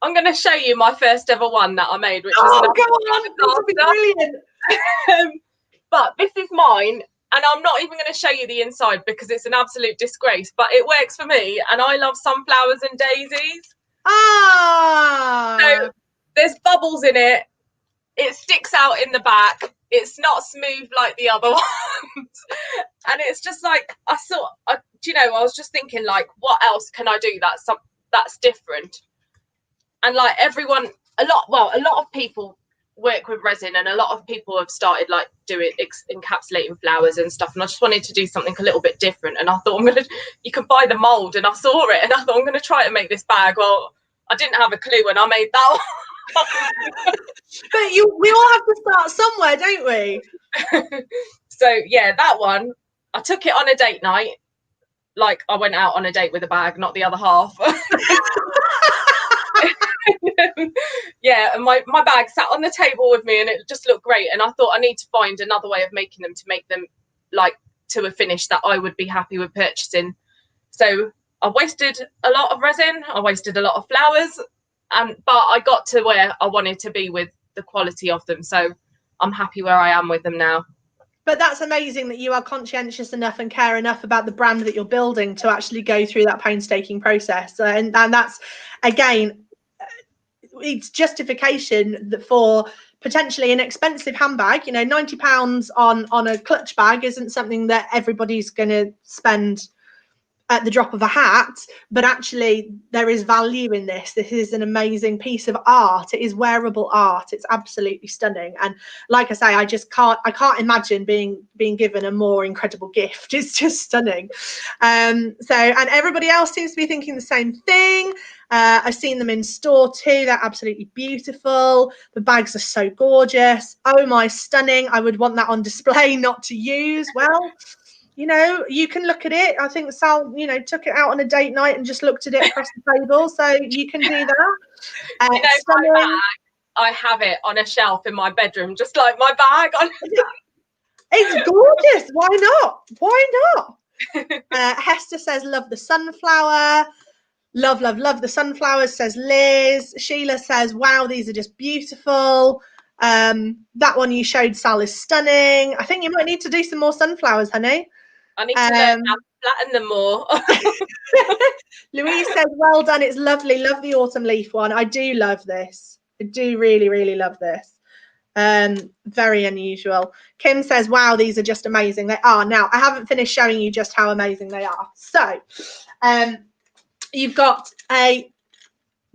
Speaker 7: I'm going to show you my first ever one that I made, which is
Speaker 1: go on, this would be brilliant.
Speaker 7: But this is mine, and I'm not even going to show you the inside because it's an absolute disgrace, but it works for me, and I love sunflowers and daisies. So there's bubbles in it. It sticks out in the back. It's not smooth like the other ones. And it's just like, I was just thinking, like, what else can I do that's different? And like a lot of people work with resin, and a lot of people have started like doing encapsulating flowers and stuff, and I just wanted to do something a little bit different. And I thought, you can buy the mold, and I saw it and I thought, I'm going to try to make this bag. Well, I didn't have a clue when I made that one.
Speaker 1: But we all have to start somewhere, don't we?
Speaker 7: So yeah, that one, I took it on a date night. Like, I went out on a date with a bag, not the other half. Yeah, and my bag sat on the table with me, and it just looked great. And I thought, I need to find another way of making them, to make them like to a finish that I would be happy with purchasing. So I wasted a lot of resin, I wasted a lot of flowers, but I got to where I wanted to be with the quality of them. So I'm happy where I am with them now.
Speaker 1: But that's amazing that you are conscientious enough and care enough about the brand that you're building to actually go through that painstaking process. And that's, again, it's justification for potentially an expensive handbag. You know, £90 on a clutch bag isn't something that everybody's going to spend at the drop of a hat, but actually there is value in this. This is an amazing piece of art. It is wearable art. It's absolutely stunning. And like I say, I can't imagine being given a more incredible gift. It's just stunning. And everybody else seems to be thinking the same thing. I've seen them in store too. They're absolutely beautiful. The bags are so gorgeous. Oh my, stunning. I would want that on display, not to use. Well, you know, you can look at it. I think Sal, you know, took it out on a date night and just looked at it across the table. So you can do that.
Speaker 7: You know, my bag, I have it on a shelf in my bedroom, just like my bag.
Speaker 1: It's gorgeous. Why not? Why not? Hester says, love the sunflower. Love the sunflowers, says Liz. Sheila says, wow, these are just beautiful. That one you showed, Sal, is stunning. I think you might need to do some more sunflowers, honey.
Speaker 7: I need to learn how to flatten them more.
Speaker 1: Louise says, well done. It's lovely. Love the autumn leaf one. I do love this. I do really, really love this. Very unusual. Kim says, wow, these are just amazing. They are. Now, I haven't finished showing you just how amazing they are. So, you've got a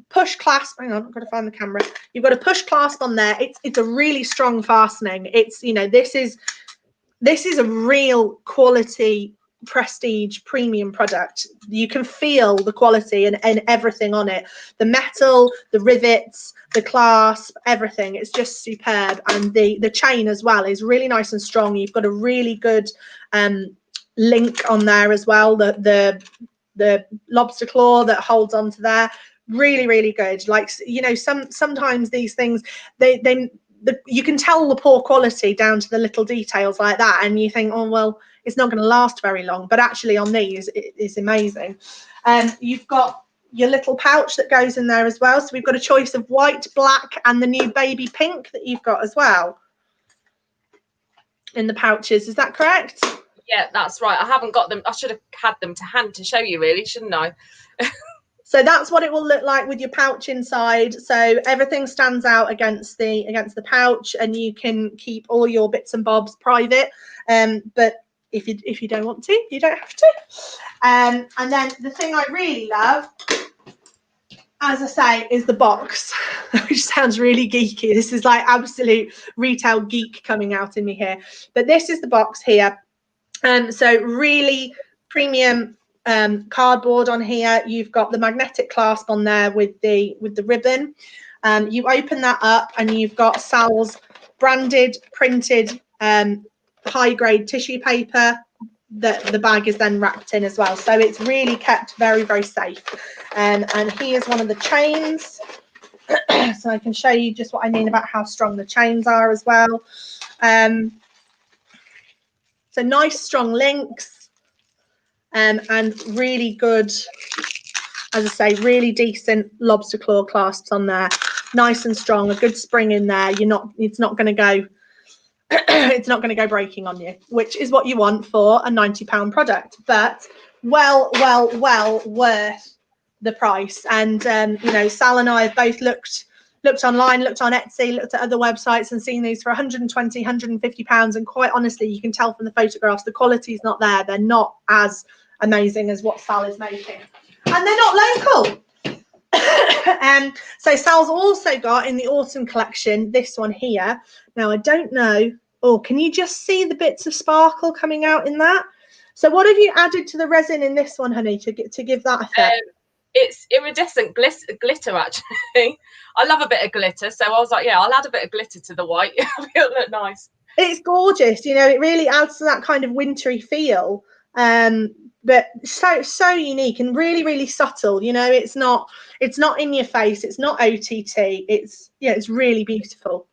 Speaker 1: push clasp. Hang on, I've got to find the camera. You've got a push clasp on there. It's a really strong fastening. It's, you know, this is a real quality prestige premium product. You can feel the quality and everything on it. The metal, the rivets, the clasp, everything. It's just superb. And the chain as well is really nice and strong. You've got a really good link on there as well. The lobster claw that holds onto there, really, really good. Like, you know, sometimes these things, you can tell the poor quality down to the little details like that, and you think, oh well, it's not going to last very long. But actually on these, it's amazing. You've got your little pouch that goes in there as well. So we've got a choice of white, black, and the new baby pink that you've got as well in the pouches. Is that correct?
Speaker 7: Yeah, that's right. I haven't got them. I should have had them to hand to show you, really, shouldn't I?
Speaker 1: So that's what it will look like with your pouch inside. So everything stands out against the pouch, and you can keep all your bits and bobs private. But if you don't want to, you don't have to. And then the thing I really love, as I say, is the box, which sounds really geeky. This is like absolute retail geek coming out in me here. But this is the box here. So really premium cardboard on here. You've got the magnetic clasp on there with the ribbon. You open that up and you've got Sal's branded, printed, high grade tissue paper that the bag is then wrapped in as well. So it's really kept very, very safe. And here's one of the chains. So I can show you just what I mean about how strong the chains are as well. So nice strong links, and really good, as I say, really decent lobster claw clasps on there. Nice and strong, a good spring in there. It's not going to go it's not going to go breaking on you, which is what you want for a £90 product, but well worth the price. And you know, Sal and I have both looked online, looked on Etsy, looked at other websites and seen these for £120, £150. And quite honestly, you can tell from the photographs, the quality is not there. They're not as amazing as what Sal is making. And they're not local. So Sal's also got in the autumn collection this one here. Now, I don't know. Oh, can you just see the bits of sparkle coming out in that? So what have you added to the resin in this one, honey, to give that effect?
Speaker 7: It's iridescent glitter, actually. I love a bit of glitter, so I was like, yeah, I'll add a bit of glitter to the white. It'll look nice. It's
Speaker 1: gorgeous. You know, it really adds to that kind of wintry feel. But so unique and really, really subtle. You know, it's not in your face. It's not OTT. It's really beautiful.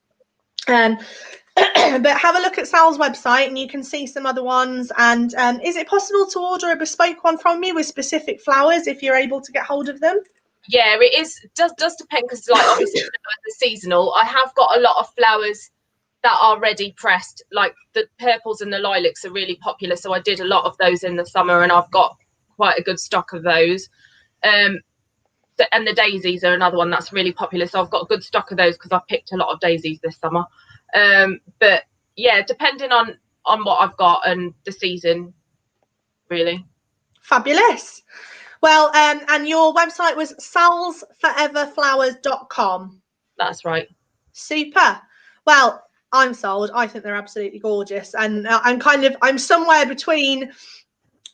Speaker 1: But have a look at Sal's website and you can see some other ones. And is it possible to order a bespoke one from you with specific flowers if you're able to get hold of them?
Speaker 7: Yeah, it is. Does depend, because like obviously the seasonal. I have got a lot of flowers that are ready pressed, like the purples and the lilacs are really popular. So I did a lot of those in the summer, and I've got quite a good stock of those. And the daisies are another one that's really popular. So I've got a good stock of those because I picked a lot of daisies this summer. But yeah, depending on what I've got and the season, really.
Speaker 1: Fabulous. Well, and your website was salsforeverflowers.com.
Speaker 7: That's right.
Speaker 1: Super. Well, I'm sold. I think they're absolutely gorgeous, and I'm somewhere between.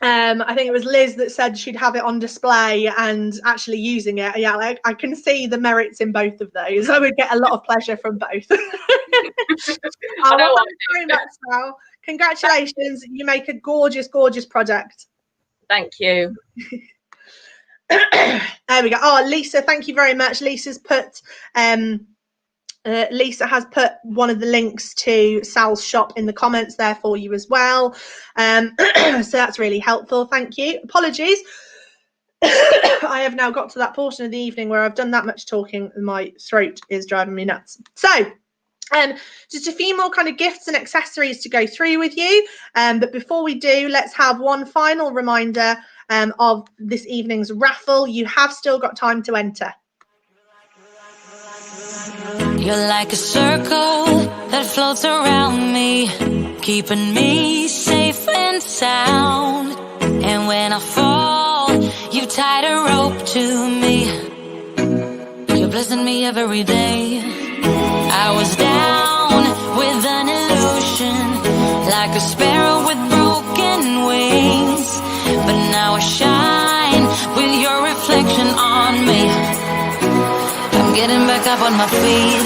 Speaker 1: I think it was Liz that said she'd have it on display and actually using it. Yeah, like, I can see the merits in both of those. I would get a lot of pleasure from both. Thank you very much, Sal. Congratulations. You make a gorgeous, gorgeous product.
Speaker 7: Thank you.
Speaker 1: There we go. Oh, Lisa, thank you very much. Lisa has put one of the links to Sal's shop in the comments there for you as well. So that's really helpful. Thank you. Apologies. I have now got to that portion of the evening where I've done that much talking and my throat is driving me nuts. So just a few more kind of gifts and accessories to go through with you. But before we do, let's have one final reminder of this evening's raffle. You have still got time to enter.
Speaker 3: You're like a circle that floats around me, keeping me safe and sound. And when I fall, you tied a rope to me. You're blessing me every day. I was down with an illusion, like a sparrow with broken wings. But now I shine with your reflection on me. I'm getting back up on my feet.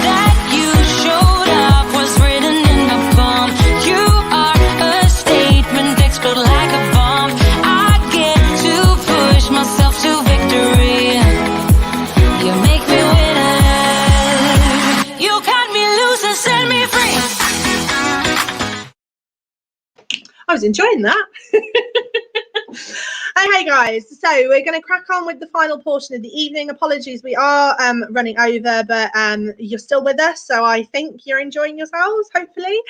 Speaker 3: That you showed up was written in the palm. You are a statement, explode like a bomb. I get to push myself to victory. You make me winner. You cut me loose and set me free.
Speaker 1: I was enjoying that. Okay, guys, so we're going to crack on with the final portion of the evening. Apologies, we are running over, but you're still with us, so I think you're enjoying yourselves, hopefully.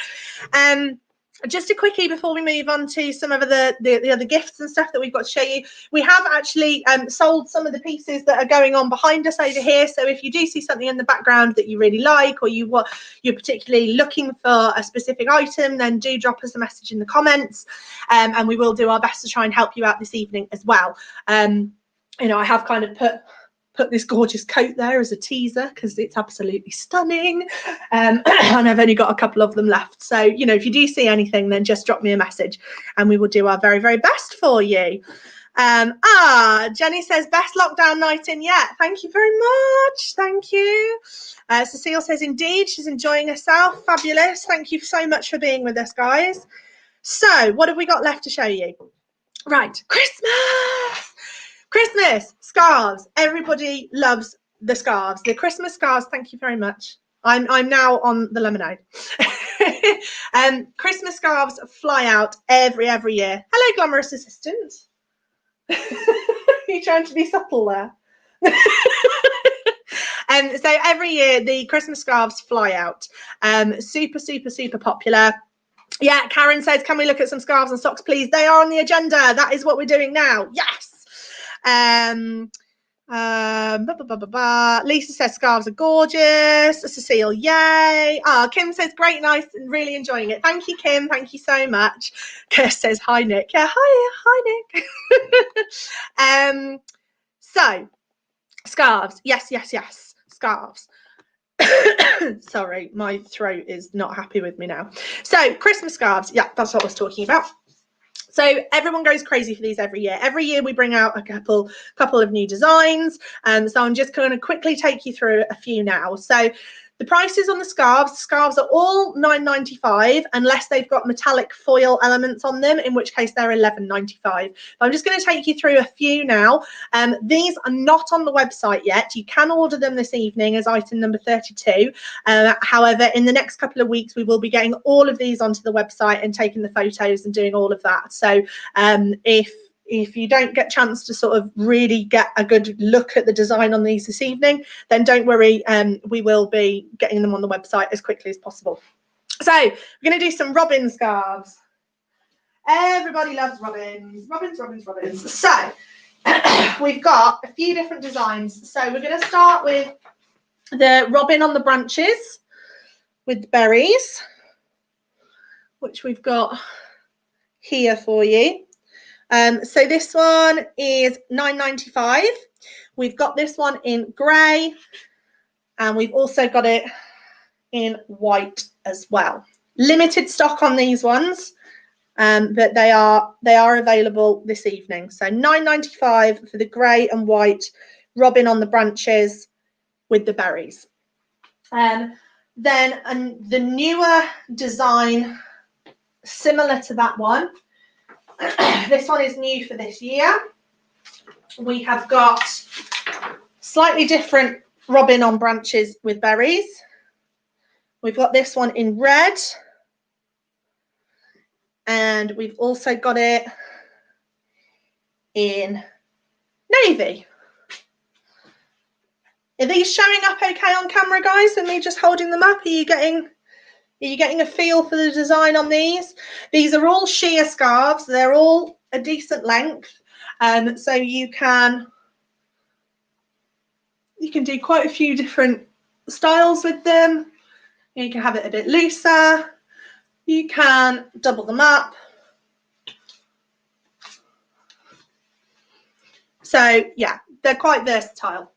Speaker 1: Just a quickie before we move on to some of the other gifts and stuff that we've got to show you. We have actually sold some of the pieces that are going on behind us over here. So if you do see something in the background that you really like, or you're particularly looking for a specific item, then do drop us a message in the comments, and we will do our best to try and help you out this evening as well. I have kind of put this gorgeous coat there as a teaser because it's absolutely stunning, and I've only got a couple of them left. So if you do see anything, then just drop me a message and we will do our very, very best for you. Jenny says best lockdown night in yet. Thank you very much. Thank you. Cecile says indeed she's enjoying herself. Fabulous. Thank you so much for being with us, guys. So what have we got left to show you? Right, Christmas scarves. Everybody loves the scarves. The Christmas scarves. Thank you very much. I'm now on the lemonade. Christmas scarves fly out every year. Hello, glamorous assistant. You're trying to be subtle there. So every year the Christmas scarves fly out. Super, super, super popular. Yeah, Karen says, can we look at some scarves and socks, please? They are on the agenda. That is what we're doing now. Yes. Lisa says scarves are gorgeous. Cecile, yay. Kim says great, nice, and really enjoying it. Thank you, Kim. Thank you so much. Kirst says hi, Nick. Yeah, hi Nick. So scarves. Yes. Scarves. Sorry, my throat is not happy with me now. So Christmas scarves. Yeah, that's what I was talking about. So everyone goes crazy for these every year. Every year we bring out a couple of new designs. So I'm just going to quickly take you through a few now. So The prices on the scarves are all £9.95 unless they've got metallic foil elements on them, in which case they're £11.95. I'm just going to take you through a few now. These are not on the website yet. You can order them this evening as item number 32. However, in the next couple of weeks, we will be getting all of these onto the website and taking the photos and doing all of that. So if you don't get a chance to sort of really get a good look at the design on these this evening, then don't worry, we will be getting them on the website as quickly as possible. So we're going to do some robin scarves. Everybody loves robins. Robins. So we've got a few different designs. So we're going to start with the robin on the branches with berries, which we've got here for you. So this one is £9.95. We've got this one in grey, and we've also got it in white as well. Limited stock on these ones, but they are available this evening. So £9.95 for the grey and white robin on the branches with the berries. Then the newer design, similar to that one. This one is new for this year. We have got slightly different robin on branches with berries. We've got this one in red, and we've also got it in navy. Are these showing up okay on camera, guys, with me just holding them up? Are you getting a feel for the design on these? These are all sheer scarves. They're all a decent length. So you can do quite a few different styles with them. You can have it a bit looser. You can double them up. So yeah, they're quite versatile,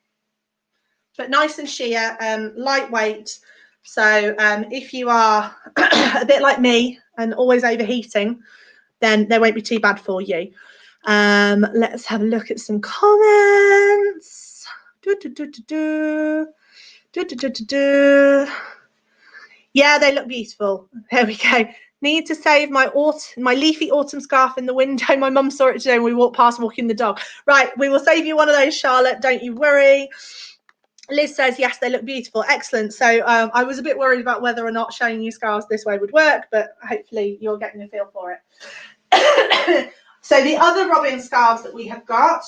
Speaker 1: but nice and sheer, lightweight. So if you are a bit like me and always overheating, then they won't be too bad for you. Let's have a look at some comments. Yeah, they look beautiful. There we go. Need to save my leafy autumn scarf in the window. My mum saw it today when we walked past walking the dog. Right, we will save you one of those, Charlotte. Don't you worry. Liz says, yes, they look beautiful. Excellent. So I was a bit worried about whether or not showing you scarves this way would work, but hopefully you're getting a feel for it. So the other robin scarves that we have got,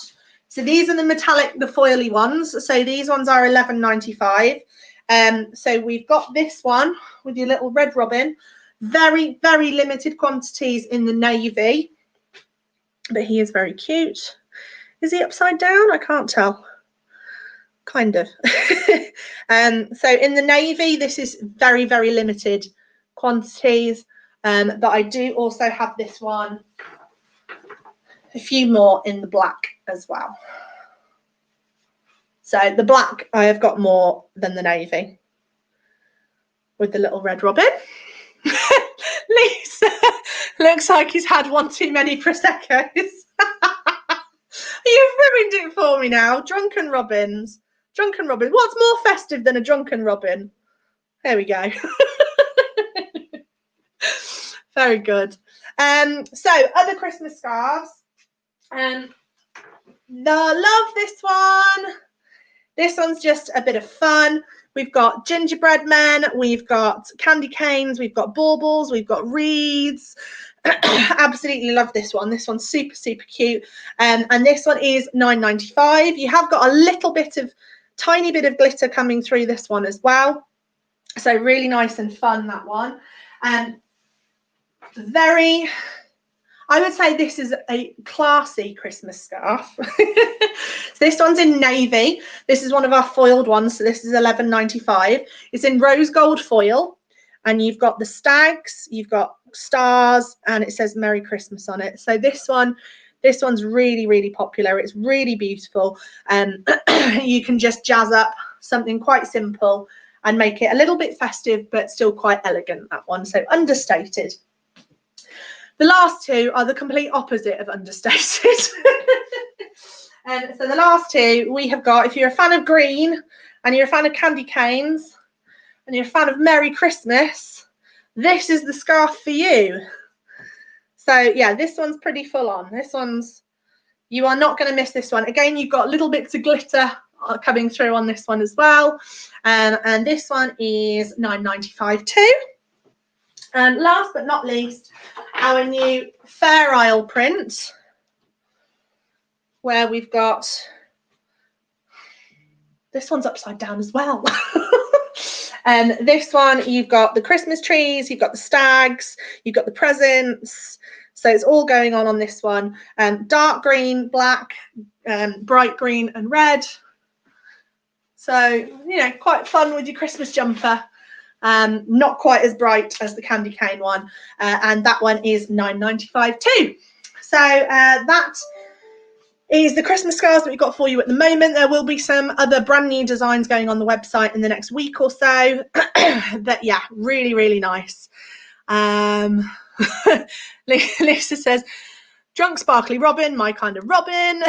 Speaker 1: so these are the metallic, the foily ones. So these ones are £11.95. So we've got this one with your little red robin. Very, very limited quantities in the navy, but he is very cute. Is he upside down? I can't tell. Kind of. So in the navy, this is very, very limited quantities, but I do also have this one, a few more in the black as well. So the black, I have got more than the navy with the little red robin. Lisa looks like he's had one too many Prosecco's. You've ruined it for me now. Drunken robins. Drunken robin. What's more festive than a drunken robin? There we go. Very good. So other Christmas scarves. Love this one. This one's just a bit of fun. We've got gingerbread men, we've got candy canes, we've got baubles, we've got wreaths. Absolutely love this one. This one's super, super cute. And this one is £9.95. You have got a little bit of, tiny bit of glitter coming through this one as well. So really nice and fun, that one. Very, I would say this is a classy Christmas scarf. So this one's in navy. This is one of our foiled ones. So this is £11.95. It's in rose gold foil. And you've got the stags, you've got stars, and it says Merry Christmas on it. So this one's really, really popular. It's really beautiful. You can just jazz up something quite simple and make it a little bit festive, but still quite elegant, that one. So understated. The last two are the complete opposite of understated. So the last two we have got, if you're a fan of green and you're a fan of candy canes, and you're a fan of Merry Christmas, this is the scarf for you. So yeah, this one's pretty full on. This one's, you are not going to miss this one. Again, you've got little bits of glitter coming through on this one as well. And this one is £9.95 too. And last but not least, our new Fair Isle print, where we've got, this one's upside down as well. And this one, you've got the Christmas trees, you've got the stags, you've got the presents. So it's all going on this one. Dark green, black, bright green and red. So, you know, quite fun with your Christmas jumper. Not quite as bright as the candy cane one. And that one is £9.95 too. So that is the Christmas scarves that we've got for you at the moment. There will be some other brand new designs going on the website in the next week or so. That, yeah, really, really nice. Lisa says, drunk sparkly robin, my kind of robin.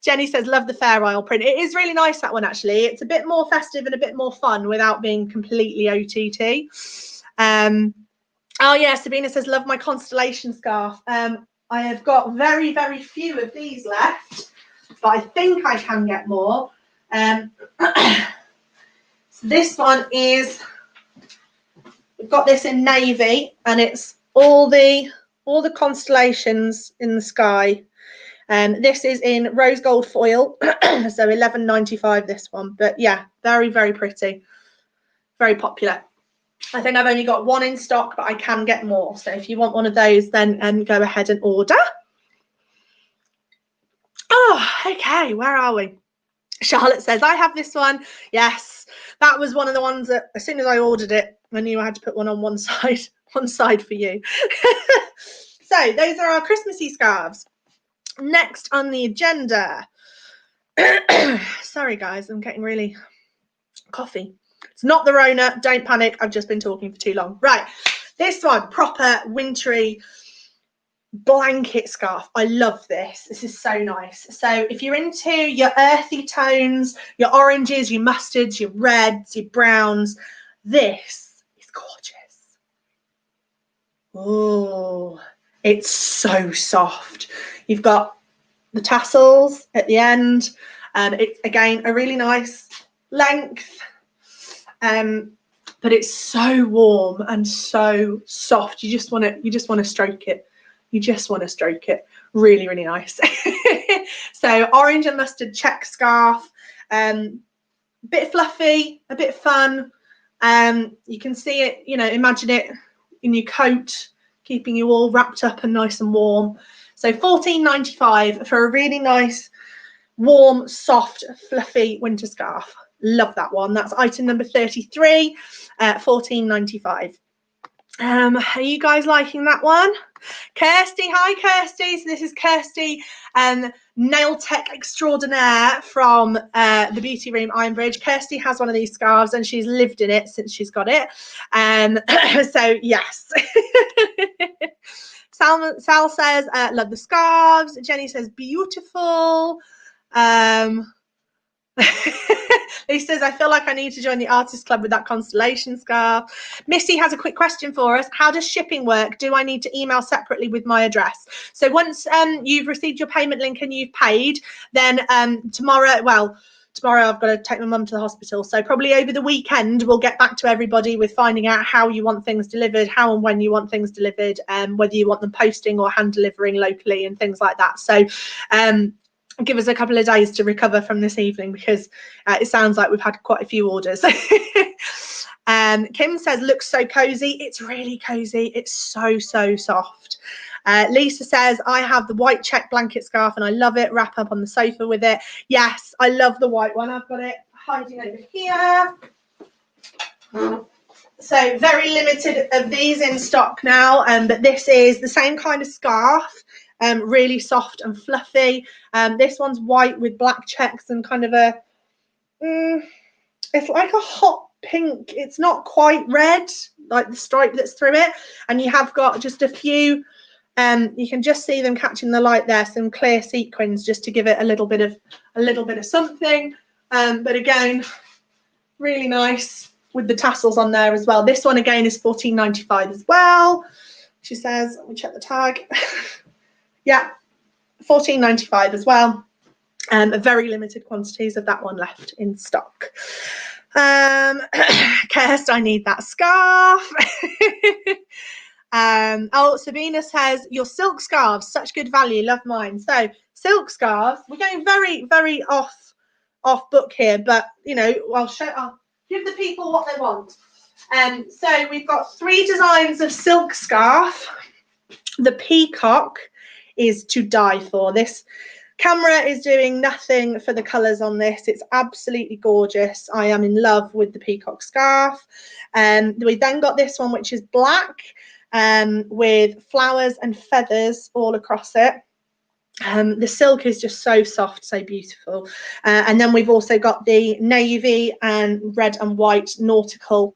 Speaker 1: Jenny says, love the Fair Isle print. It is really nice, that one, actually. It's a bit more festive and a bit more fun without being completely OTT. Oh yeah, Sabina says, love my constellation scarf. I have got very, very few of these left, but I think I can get more. So this one is, we've got this in navy, and it's all the constellations in the sky. This is in rose gold foil, so £11.95 this one. But yeah, very, very pretty, very popular. I think I've only got one in stock, but I can get more. So if you want one of those, then go ahead and order. Oh, okay, where are we? Charlotte says, I have this one. Yes, that was one of the ones that as soon as I ordered it, I knew I had to put one on one side for you. So those are our Christmassy scarves. Next on the agenda. Sorry, guys, I'm getting really coffee. It's not the Rona. Don't panic. I've just been talking for too long. Right. This one, proper wintry blanket scarf. I love this. This is so nice. So if you're into your earthy tones, your oranges, your mustards, your reds, your browns, this is gorgeous. Oh, it's so soft. You've got the tassels at the end. It's, again, a really nice length. But it's so warm and so soft. You just want to stroke it. You just want to stroke it. Really, really nice. So orange and mustard check scarf. Bit fluffy, a bit fun. You can see it, you know, imagine it in your coat, keeping you all wrapped up and nice and warm. So £14.95 for a really nice, warm, soft, fluffy winter scarf. Love that one. That's item number 33 at £14.95. Are you guys liking that one? Kirsty, hi Kirsty. So this is Kirsty, nail tech extraordinaire from the Beauty Room Ironbridge. Kirsty has one of these scarves and she's lived in it since she's got it. So yes. Sal says, love the scarves. Jenny says, beautiful. Lisa says, I feel like I need to join the artist club with that constellation scarf. Missy has a quick question for us. How does shipping work? Do I need to email separately with my address? So once you've received your payment link and you've paid, then tomorrow I've got to take my mum to the hospital. So probably over the weekend, we'll get back to everybody with finding out how you want things delivered, how and when you want things delivered, whether you want them posting or hand delivering locally and things like that. So give us a couple of days to recover from this evening, because it sounds like we've had quite a few orders. Kim says, looks so cozy. It's really cozy. It's so soft. Lisa says, I have the white check blanket scarf and I love it. Wrap up on the sofa with it. Yes, I love the white one. I've got it hiding over here. So very limited of these in stock now, but this is the same kind of scarf. Really soft and fluffy. This one's white with black checks and kind of a, it's like a hot pink. It's not quite red, like the stripe that's through it. And you have got just a few, you can just see them catching the light there, some clear sequins just to give it a little bit of something. But again, Really nice with the tassels on there as well. This one again is £14.95 as well. She says, let me check the tag. Yeah, £14.95 as well. Very limited quantities of that one left in stock. Kirst, I need that scarf. Oh, Sabina says, your silk scarves, such good value, love mine. So silk scarves, we're going very, very off book here, but you know, I'll give the people what they want. So we've got 3 designs of silk scarf. The peacock is to die for. This camera is doing nothing for the colours on this. It's absolutely gorgeous. I am in love with the peacock scarf. We then got this one, which is black, with flowers and feathers all across it. The silk is just so soft, so beautiful. And then we've also got the navy and red and white nautical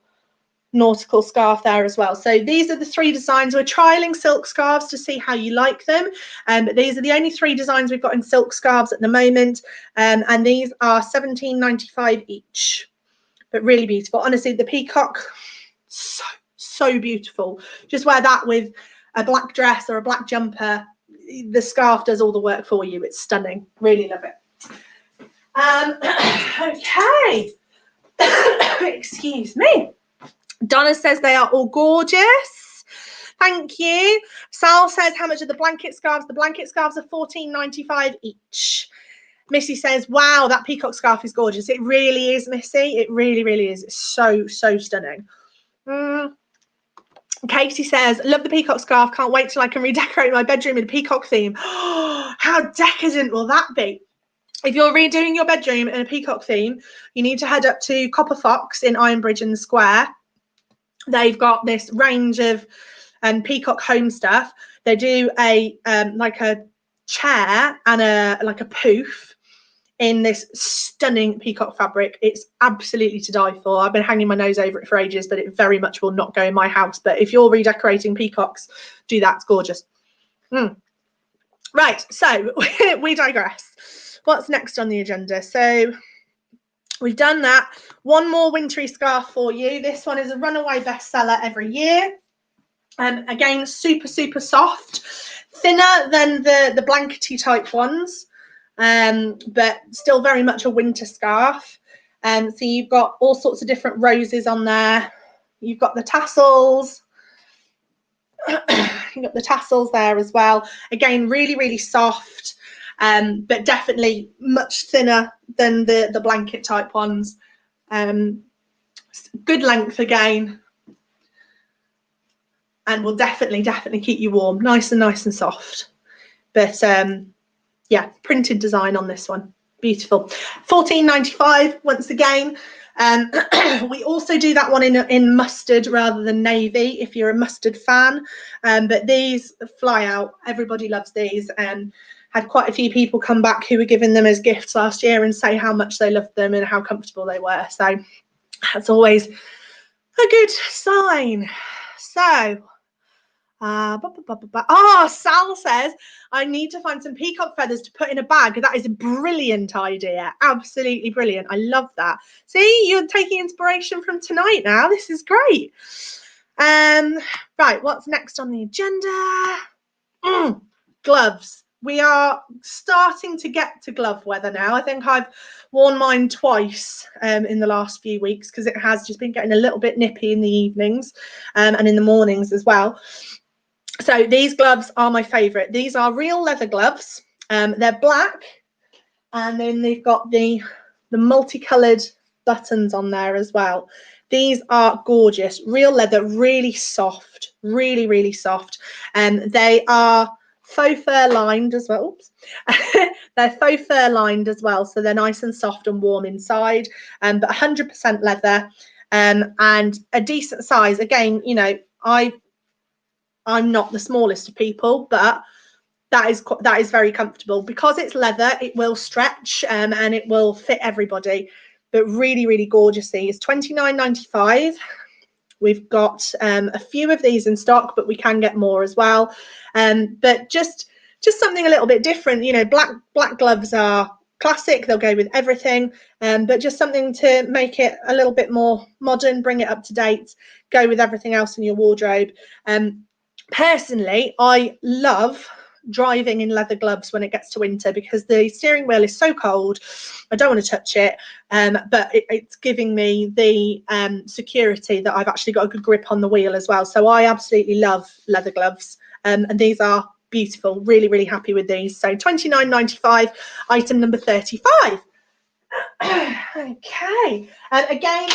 Speaker 1: scarf there as well. So these are the 3 designs. We're trialing silk scarves to see how you like them, but these are the only 3 designs we've got in silk scarves at the moment, and these are £17.95 each, but really beautiful. Honestly, the peacock, so beautiful. Just wear that with a black dress or a black jumper. The scarf does all the work for you. It's stunning. Really love it. Okay. Excuse me. Donna says they are all gorgeous. Thank you. Sal says, how much are the blanket scarves? The blanket scarves are £14.95 each. Missy says, wow, that peacock scarf is gorgeous. It really is, Missy. It really, really is. It's so stunning. Katie says, love the peacock scarf. Can't wait till I can redecorate my bedroom in a peacock theme. How decadent will that be? If you're redoing your bedroom in a peacock theme, you need to head up to Copper Fox in Ironbridge in the Square. They've got this range of peacock home stuff. They do a like a chair and a poof in this stunning peacock fabric. It's absolutely to die for. I've been hanging my nose over it for ages, but it very much will not go in my house. But if you're redecorating peacocks, do that. It's gorgeous. Right, so we digress. What's next on the agenda? So we've done that. One more wintry scarf for you. This one is a runaway bestseller every year. Again, super soft, thinner than the blankety type ones, but still very much a winter scarf. So you've got all sorts of different roses on there. You've got the tassels. You've got the tassels there as well. Again, really soft, but definitely much thinner than the blanket type ones. Good length again, and will definitely keep you warm. Nice and soft. But yeah, printed design on this one. Beautiful. £14.95 once again. We also do that one in mustard rather than navy if you're a mustard fan, but these fly out. Everybody loves these, and had quite a few people come back who were given them as gifts last year and say how much they loved them and how comfortable they were. So that's always a good sign. So Sal says, I need to find some peacock feathers to put in a bag. That is a brilliant idea. Absolutely brilliant. I love that. See, you're taking inspiration from tonight now. This is great. Right, what's next on the agenda? Gloves. We are starting to get to glove weather now. I think I've worn mine twice in the last few weeks because it has just been getting a little bit nippy in the evenings and in the mornings as well. So these gloves are my favourite. These are real leather gloves. They're black, and then they've got the multicoloured buttons on there as well. These are gorgeous. Real leather, really soft, really soft. They are faux fur lined as well. Oops. They're faux fur lined as well, so they're nice and soft and warm inside, but 100% leather, and a decent size. Again, you know, I'm not the smallest of people, but that is very comfortable because it's leather. It will stretch and it will fit everybody, but really gorgeous. These £29.95. We've got a few of these in stock, but we can get more as well. But just something a little bit different. You know, black gloves are classic, they'll go with everything, but just something to make it a little bit more modern, bring it up to date, go with everything else in your wardrobe. Personally, I love driving in leather gloves when it gets to winter because the steering wheel is so cold. I don't want to touch it, but it's giving me the security that I've actually got a good grip on the wheel as well. So I absolutely love leather gloves, and these are beautiful. Really, really happy with these. So £29.95, item number 35. Okay, and again,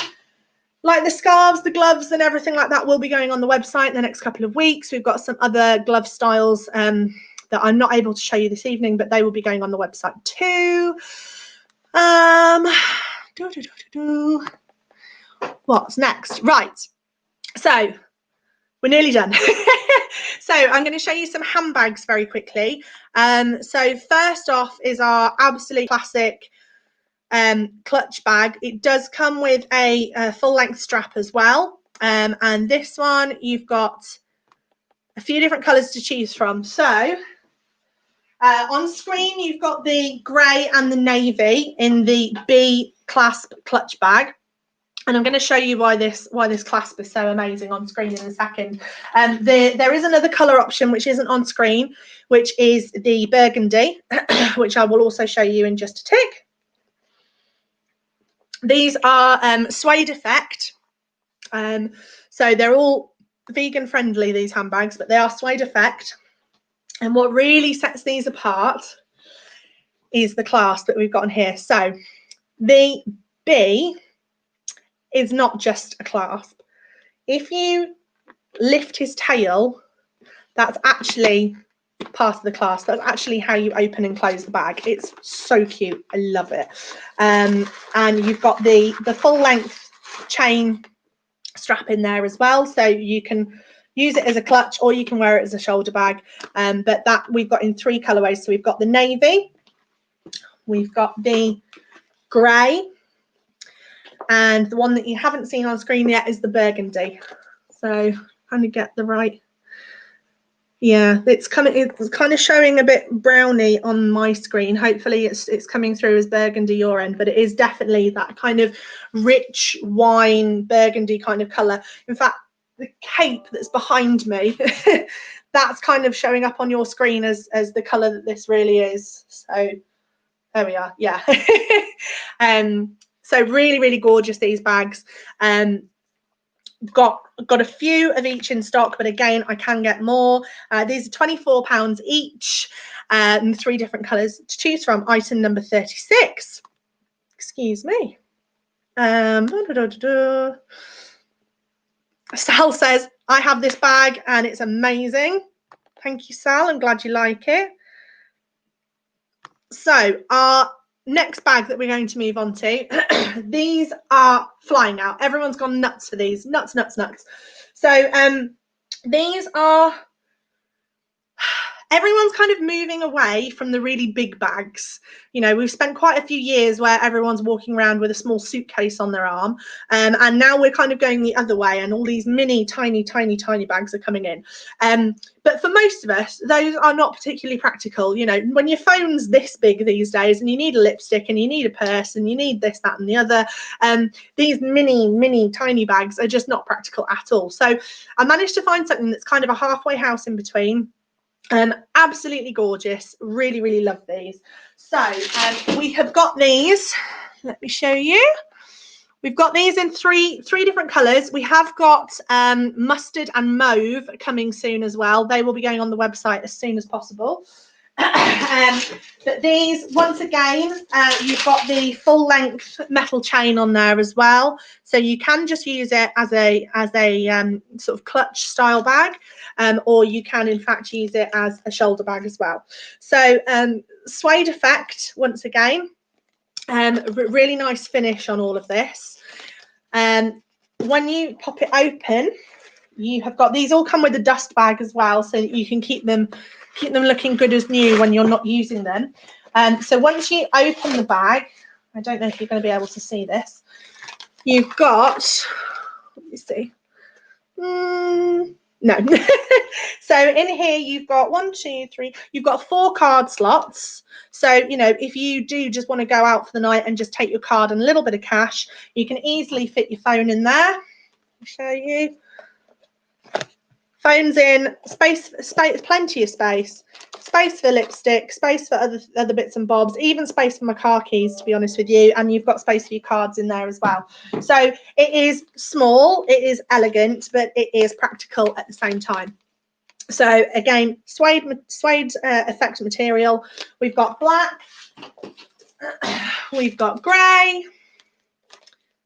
Speaker 1: like the scarves, the gloves and everything like that will be going on the website in the next couple of weeks. We've got some other glove styles that I'm not able to show you this evening, but they will be going on the website too. What's next? Right, so we're nearly done. So I'm going to show you some handbags very quickly. So first off is our absolute classic clutch bag. It does come with a full length strap as well, and this one you've got a few different colors to choose from. So on screen you've got the grey and the navy in the B clasp clutch bag, and I'm going to show you why this clasp is so amazing on screen in a second. There is another color option which isn't on screen, which is the burgundy, which I will also show you in just a tick. These are suede effect, so they're all vegan friendly, these handbags, but they are suede effect. And what really sets these apart is the clasp that we've got on here. So the B is not just a clasp. If you lift his tail, that's actually part of the clasp. That's actually how you open and close the bag. It's so cute. I love it. And you've got the full length chain strap in there as well, so you can use it as a clutch or you can wear it as a shoulder bag. But that we've got in 3 colorways. So we've got the navy, we've got the grey, and the one that you haven't seen on screen yet is the burgundy. So trying to get the right, yeah, it's kind of showing a bit browny on my screen. Hopefully it's coming through as burgundy your end, but it is definitely that kind of rich wine burgundy kind of color. In fact, the cape that's behind me, that's kind of showing up on your screen as the color that this really is. So there we are. Yeah. So really, really gorgeous, these bags. Got a few of each in stock, but again, I can get more. These are £24 each, and 3 different colors to choose from. Item number 36. Excuse me. Sal says, I have this bag and it's amazing. Thank you, Sal. I'm glad you like it. So our next bag that we're going to move on to, these are flying out. Everyone's gone nuts for these. Nuts. So these are, everyone's kind of moving away from the really big bags. You know, we've spent quite a few years where everyone's walking around with a small suitcase on their arm, and now we're kind of going the other way, and all these mini tiny bags are coming in. But for most of us, those are not particularly practical. You know, when your phone's this big these days and you need a lipstick and you need a purse and you need this, that and the other, these mini tiny bags are just not practical at all. So I managed to find something that's kind of a halfway house in between. Absolutely gorgeous. Really love these. So we have got these. Let me show you. We've got these in three different colors. We have got mustard and mauve coming soon as well. They will be going on the website as soon as possible. But these, once again, you've got the full length metal chain on there as well, so you can just use it as a sort of clutch style bag, or you can in fact use it as a shoulder bag as well. So suede effect once again, really nice finish on all of this. When you pop it open, you have got, these all come with a dust bag as well, so that you can keep them looking good as new when you're not using them. So once you open the bag, I don't know if you're going to be able to see this, you've got, let me see, No. So in here you've got 1, 2, 3, you've got 4 card slots. So, you know, if you do just want to go out for the night and just take your card and a little bit of cash, you can easily fit your phone in there. I'll show you. Phone's in, space, plenty of space. Space for lipstick, space for other bits and bobs, even space for my car keys, to be honest with you. And you've got space for your cards in there as well. So it is small, it is elegant, but it is practical at the same time. So again, suede effect material. We've got black, we've got grey.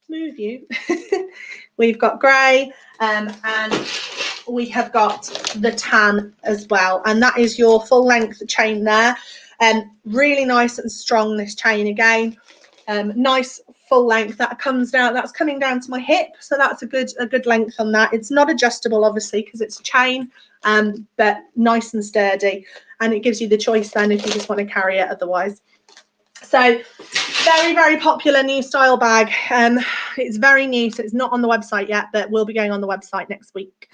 Speaker 1: Move you. We've got grey, and we have got the tan as well, and that is your full length chain there. Really nice and strong, this chain again. Nice full length that comes down, that's coming down to my hip, so that's a good length on that. It's not adjustable obviously because it's a chain, but nice and sturdy, and it gives you the choice then if you just want to carry it otherwise. So very, very popular new style bag. It's very new, so it's not on the website yet, but we'll be going on the website next week.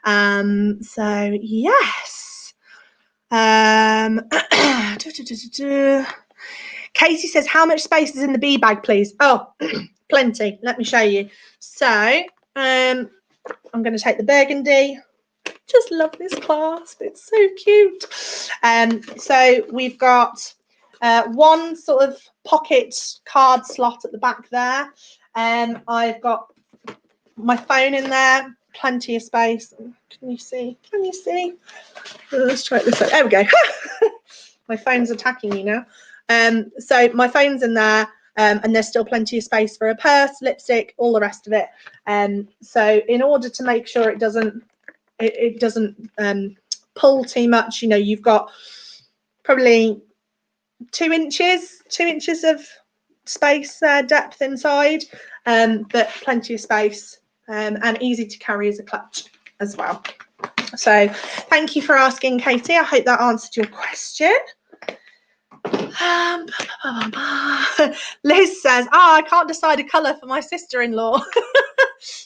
Speaker 1: So yes. Katie says, how much space is in the bee bag, please? Oh, plenty. Let me show you. So I'm going to take the burgundy. Just love this clasp. It's so cute. So we've got one sort of pocket card slot at the back there. I've got my phone in there, plenty of space. Can you see? Can you see? Let's try it this way. There we go. My phone's attacking you now. So my phone's in there, and there's still plenty of space for a purse, lipstick, all the rest of it. So in order to make sure it doesn't pull too much, you know, you've got probably 2 inches of space depth inside, but plenty of space, and easy to carry as a clutch as well. So thank you for asking, Katie. I hope that answered your question. Liz says, I can't decide a colour for my sister-in-law.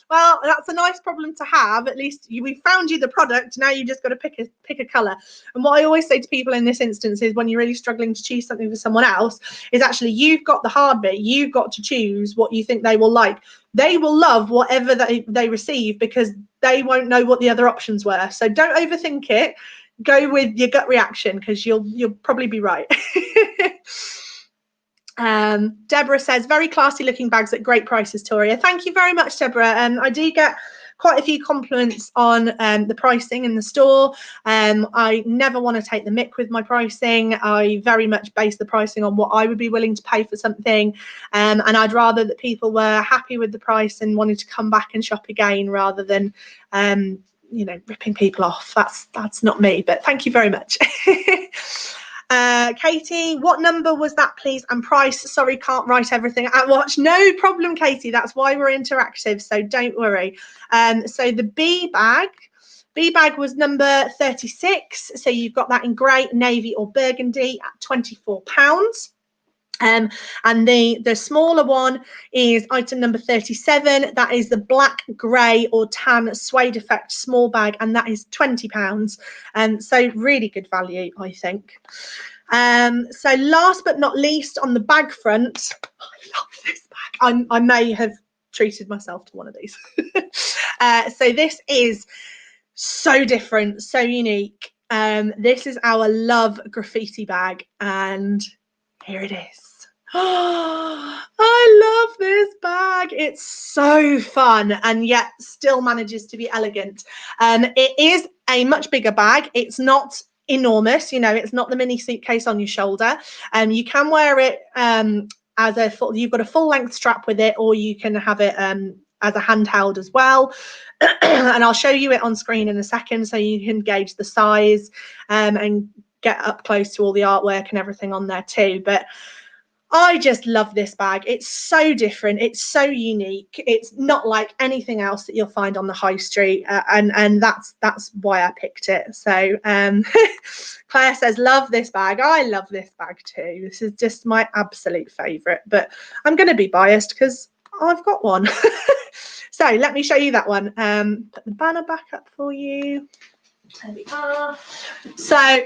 Speaker 1: Well, that's a nice problem to have. At least we found you the product. Now you just got to pick a colour. And what I always say to people in this instance is, when you're really struggling to choose something for someone else, is actually you've got the hard bit. You've got to choose what you think they will like. They will love whatever they receive because they won't know what the other options were. So don't overthink it. Go with your gut reaction because you'll probably be right. Deborah says, very classy looking bags at great prices, Toria. Thank you very much, Deborah. I do get quite a few compliments on the pricing in the store. I never want to take the mick with my pricing. I very much base the pricing on what I would be willing to pay for something, and I'd rather that people were happy with the price and wanted to come back and shop again rather than you know, ripping people off. That's not me, but thank you very much. Katie, what number was that, please, and price? Sorry, can't write everything at watch. No problem, Katie. That's why we're interactive, so don't worry. So the B bag was number 36. So you've got that in grey, navy, or burgundy at £24. And the smaller one is item number 37. That is the black, grey, or tan suede effect small bag, and that is £20. So really good value, I think. So last but not least, on the bag front, I love this bag. I may have treated myself to one of these. So this is so different, so unique. This is our Love Graffiti bag, and here it is. I love this bag. It's so fun and yet still manages to be elegant. It is a much bigger bag. It's not enormous, you know, it's not the mini suitcase on your shoulder. You can wear it as a full, you've got a full length strap with it, or you can have it as a handheld as well. And I'll show you it on screen in a second so you can gauge the size and get up close to all the artwork and everything on there too. But I just love this bag. It's so different. It's so unique. It's not like anything else that you'll find on the high street, and that's why I picked it. So Claire says, love this bag. I love this bag too. This is just my absolute favourite, but I'm going to be biased because I've got one. So let me show you that one. Put the banner back up for you. There we are. So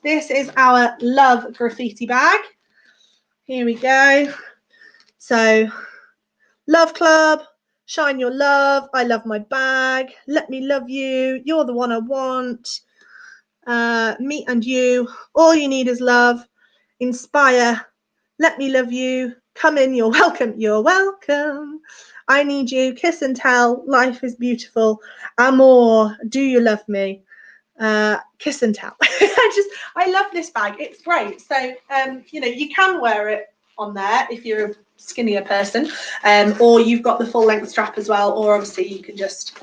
Speaker 1: this is our Love graffiti bag. Here we go. So Love Club, shine your love, I love my bag, let me love you, you're the one I want, me and you, all you need is love, inspire, let me love you, come in, you're welcome, I need you, kiss and tell, life is beautiful, amor, do you love me, kiss and tell. I love this bag, it's great. So you can wear it on there if you're a skinnier person, or you've got the full length strap as well, or obviously you can just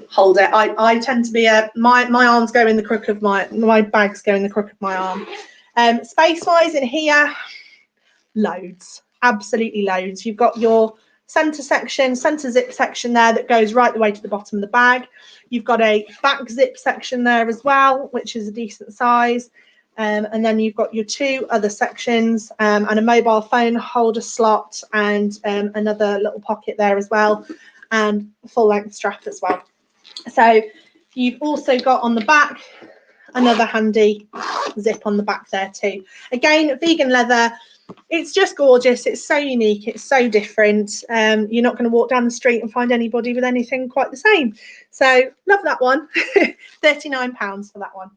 Speaker 1: hold it. I tend to be my arms go in the crook of my bags go in the crook of my arm. Space wise in here, loads, absolutely loads. You've got your center zip section there that goes right the way to the bottom of the bag. You've got a back zip section there as well, which is a decent size. And then you've got your two other sections, and a mobile phone holder slot, and another little pocket there as well, and full length strap as well. So you've also got on the back another handy zip on the back there too. Again, vegan leather. It's just gorgeous. It's so unique. It's so different. You're not going to walk down the street and find anybody with anything quite the same. So love that one. £39 for that one.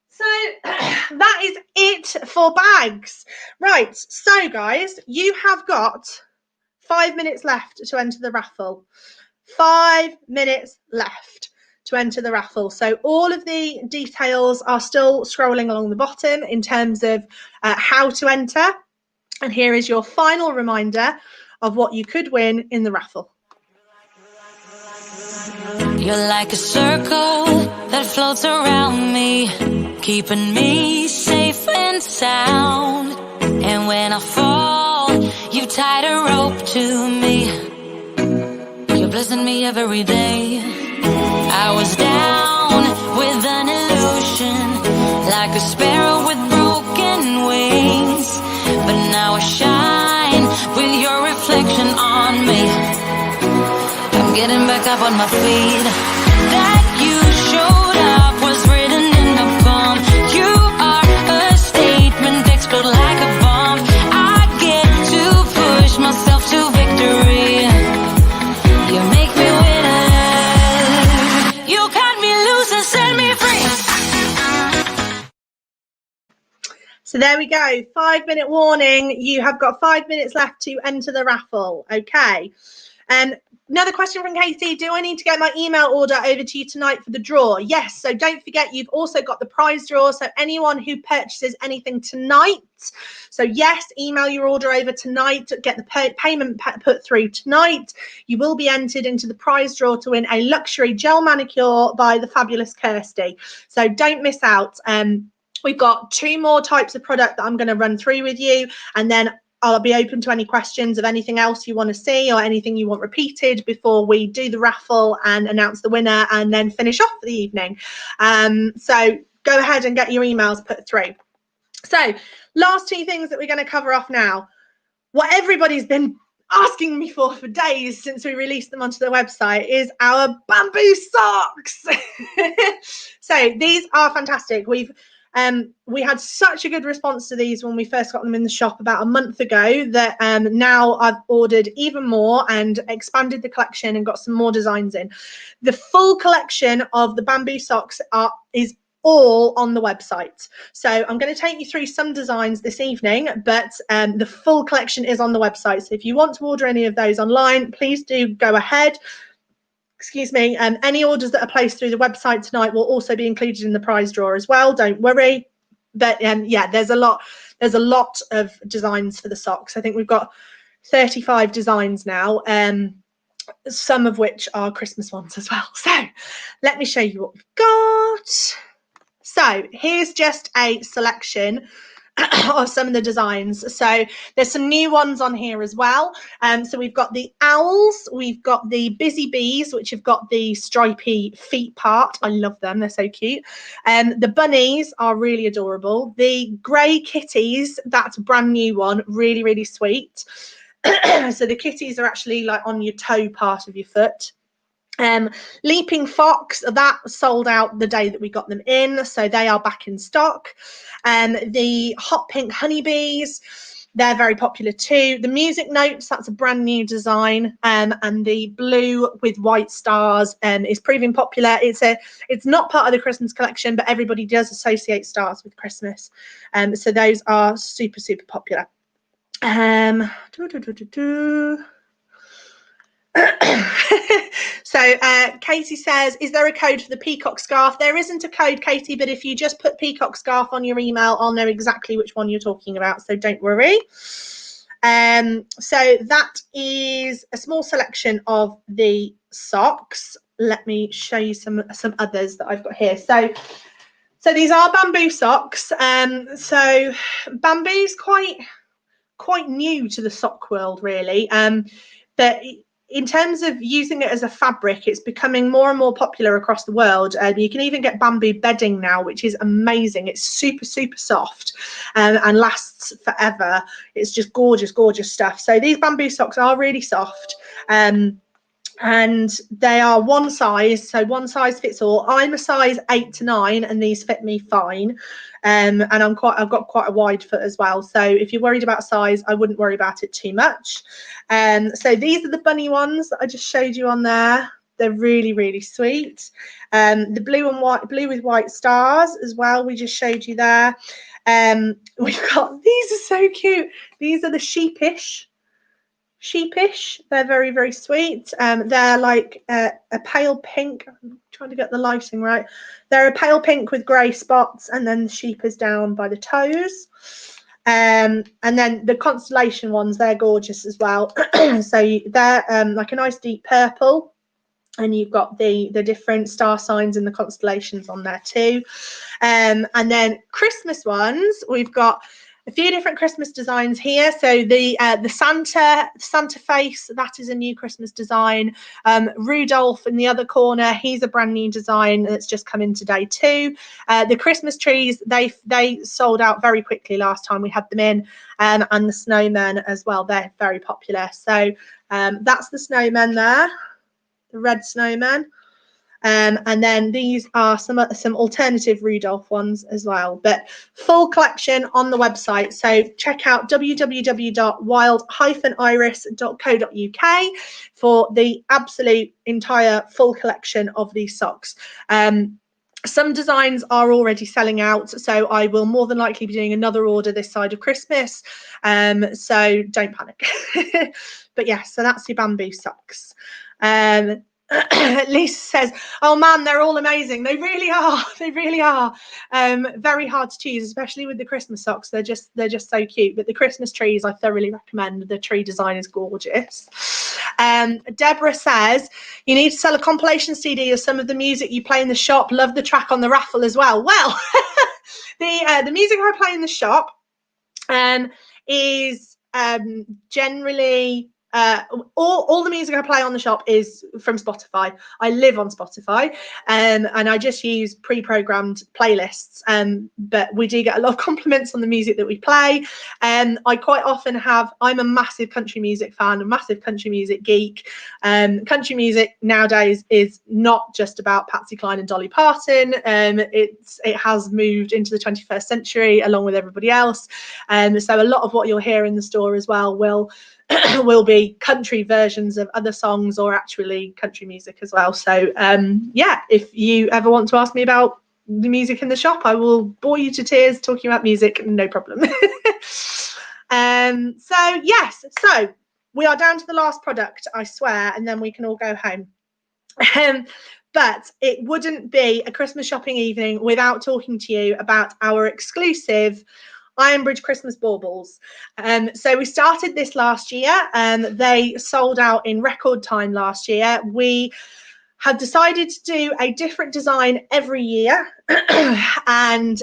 Speaker 1: So that is it for bags. Right. So guys, you have got 5 minutes left to enter the raffle. 5 minutes left to enter the raffle. So all of the details are still scrolling along the bottom in terms of how to enter. And here is your final reminder of what you could win in the raffle.
Speaker 3: You're like a circle that floats around me, keeping me safe and sound. And when I fall, you tied a rope to me. You're blessing me every day. I was down with an illusion, like a sparrow with broken wings. But now I shine with your reflection on me. I'm getting back up on my feet. That you showed up was written in the palm. You are a statement, explode like a bomb. I get to push myself to victory. You make me winner. You cut me loose and set me free.
Speaker 1: So there we go. 5 minute warning. You have got 5 minutes left to enter the raffle. Okay. Another question from Katie. Do I need to get my email order over to you tonight for the draw? Yes. So don't forget, you've also got the prize draw. So anyone who purchases anything tonight. So yes, email your order over tonight. Get the payment put through tonight. You will be entered into the prize draw to win a luxury gel manicure by the fabulous Kirsty. So don't miss out. We've got 2 more types of product that I'm going to run through with you, and then I'll be open to any questions of anything else you want to see or anything you want repeated before we do the raffle and announce the winner and then finish off the evening. So go ahead and get your emails put through. So last 2 things that we're going to cover off now. What everybody's been asking me for days since we released them onto the website is our bamboo socks. So these are fantastic. We had such a good response to these when we first got them in the shop about a month ago that now I've ordered even more and expanded the collection and got some more designs in. The full collection of the bamboo socks is all on the website. So I'm going to take you through some designs this evening, but the full collection is on the website. So if you want to order any of those online, please do go ahead. Excuse me, any orders that are placed through the website tonight will also be included in the prize draw as well. Don't worry. But yeah, there's a lot of designs for the socks. I think we've got 35 designs now, some of which are Christmas ones as well. So let me show you what we've got. So here's just a selection of some of the designs. So there's some new ones on here as well. So we've got the owls, we've got the busy bees, which have got the stripy feet part. I love them, they're so cute. The bunnies are really adorable. The grey kitties, that's a brand new one, really, really sweet. So the kitties are actually like on your toe part of your foot. Leaping Fox, that sold out the day that we got them in, so they are back in stock. The hot pink honeybees, they're very popular too. The music notes, that's a brand new design, and the blue with white stars is proving popular. It's not part of the Christmas collection, but everybody does associate stars with Christmas, so those are super popular. So Katie says, is there a code for the peacock scarf? There isn't a code, Katie, but if you just put peacock scarf on your email, I'll know exactly which one you're talking about, so don't worry. So that is a small selection of the socks. Let me show you some others that I've got here. So these are bamboo socks. So bamboo's quite new to the sock world, really, but in terms of using it as a fabric, it's becoming more and more popular across the world. You can even get bamboo bedding now, which is amazing. It's super soft, and lasts forever. It's just gorgeous stuff. So these bamboo socks are really soft, and they are one size, so one size fits all. I'm a size 8 to 9, and these fit me fine. And I've got quite a wide foot as well. So if you're worried about size, I wouldn't worry about it too much. So these are the bunny ones that I just showed you on there. They're really sweet. The blue with white stars as well, we just showed you there. We've got, these are so cute. These are the sheepish. They're very sweet. They're like a pale pink. I'm trying to get the lighting right. They're a pale pink with grey spots, and then the sheep is down by the toes. And then the constellation ones, they're gorgeous as well. So they're like a nice deep purple, and you've got the different star signs and the constellations on there too. And then Christmas ones, we've got a few different Christmas designs here. So the Santa face, that is a new Christmas design. Rudolph in the other corner, he's a brand new design that's just come in today too. The Christmas trees, they sold out very quickly last time we had them in, and the snowmen as well, they're very popular. So that's the snowmen there, the red snowmen. And then these are some alternative Rudolph ones as well, but full collection on the website. So check out www.wild-iris.co.uk for the absolute entire full collection of these socks. Some designs are already selling out, so I will more than likely be doing another order this side of Christmas. So don't panic. But yeah, so that's your bamboo socks. Lisa says, oh man, they're all amazing. They really are. Very hard to choose, especially with the Christmas socks. They're just so cute. But the Christmas trees, I thoroughly recommend. The tree design is gorgeous. Deborah says, you need to sell a compilation CD of some of the music you play in the shop. Love the track on the raffle as well. Well, the music I play in the shop is generally all the music I play on the shop is from Spotify. I live on Spotify, and I just use pre-programmed playlists. But we do get a lot of compliments on the music that we play. I quite often I'm a massive country music fan, a massive country music geek. Country music nowadays is not just about Patsy Cline and Dolly Parton. It has moved into the 21st century along with everybody else. So a lot of what you'll hear in the store as well will be country versions of other songs, or actually country music as well. So yeah, if you ever want to ask me about the music in the shop, I will bore you to tears talking about music, no problem. So yes, so we are down to the last product, I swear, and then we can all go home. But it wouldn't be a Christmas shopping evening without talking to you about our exclusive Ironbridge Christmas baubles. So we started this last year, and they sold out in record time last year. We have decided to do a different design every year, and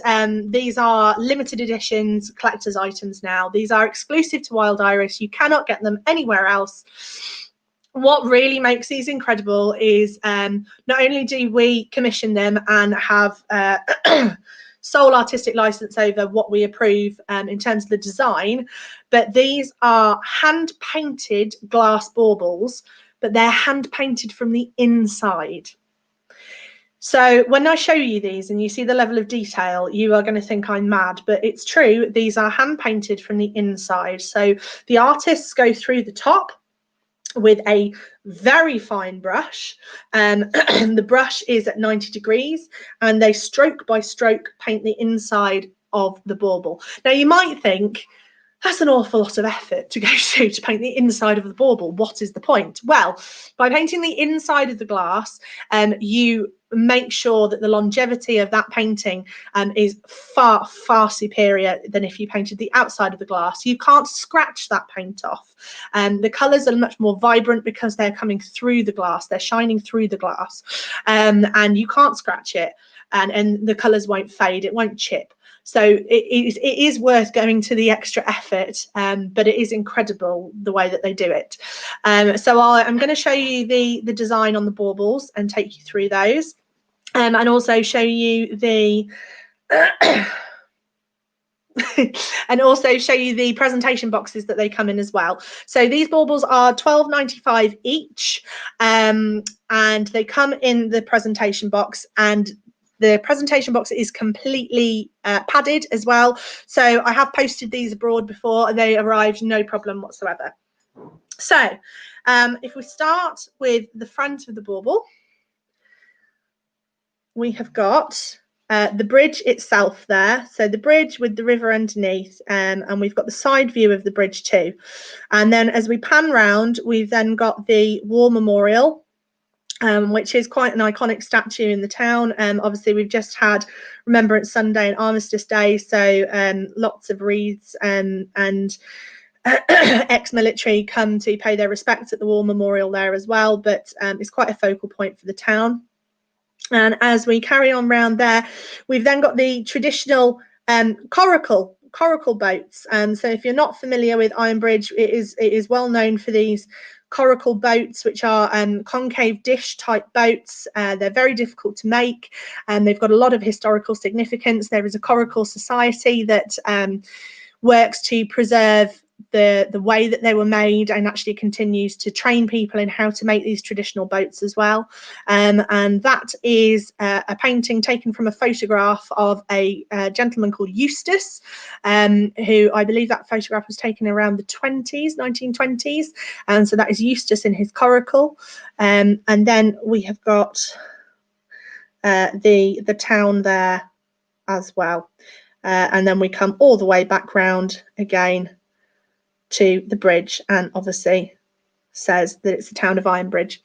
Speaker 1: these are limited editions, collector's items now. These are exclusive to Wild Iris. You cannot get them anywhere else. What really makes these incredible is not only do we commission them and have sole artistic license over what we approve in terms of the design, but these are hand painted glass baubles, but they're hand painted from the inside. So when I show you these and you see the level of detail, you are going to think I'm mad, but it's true. These are hand painted from the inside. So the artists go through the top with a very fine brush. The brush is at 90 degrees and they stroke by stroke paint the inside of the bauble. Now you might think, that's an awful lot of effort to go through to paint the inside of the bauble. What is the point? Well, by painting the inside of the glass, you make sure that the longevity of that painting is far, far superior than if you painted the outside of the glass. You can't scratch that paint off. The colours are much more vibrant because they're coming through the glass. They're shining through the glass, and you can't scratch it, and the colours won't fade. It won't chip. So it is worth going to the extra effort, but it is incredible the way that they do it. So I'm going to show you the design on the baubles and take you through those, and also show you the and also show you the presentation boxes that they come in as well. So these baubles are £12.95 each, and they come in the presentation box, and the presentation box is completely padded as well. So I have posted these abroad before and they arrived no problem whatsoever. So if we start with the front of the bauble, we have got the bridge itself there. So the bridge with the river underneath, and we've got the side view of the bridge too. And then as we pan round, we've then got the War Memorial, which is quite an iconic statue in the town. Obviously, we've just had Remembrance Sunday and Armistice Day, so lots of wreaths and ex-military come to pay their respects at the War Memorial there as well, but it's quite a focal point for the town. And as we carry on round there, we've then got the traditional coracle boats. So if you're not familiar with Ironbridge, it is well known for these coracle boats, which are concave dish type boats. They're very difficult to make, and they've got a lot of historical significance. There is a coracle society that works to preserve the way that they were made, and actually continues to train people in how to make these traditional boats as well. And that is a painting taken from a photograph of a gentleman called Eustace, who I believe that photograph was taken around the 1920s. And so that is Eustace in his coracle. And then we have got the town there as well. And then we come all the way back round again to the bridge, and obviously says that it's the town of Ironbridge.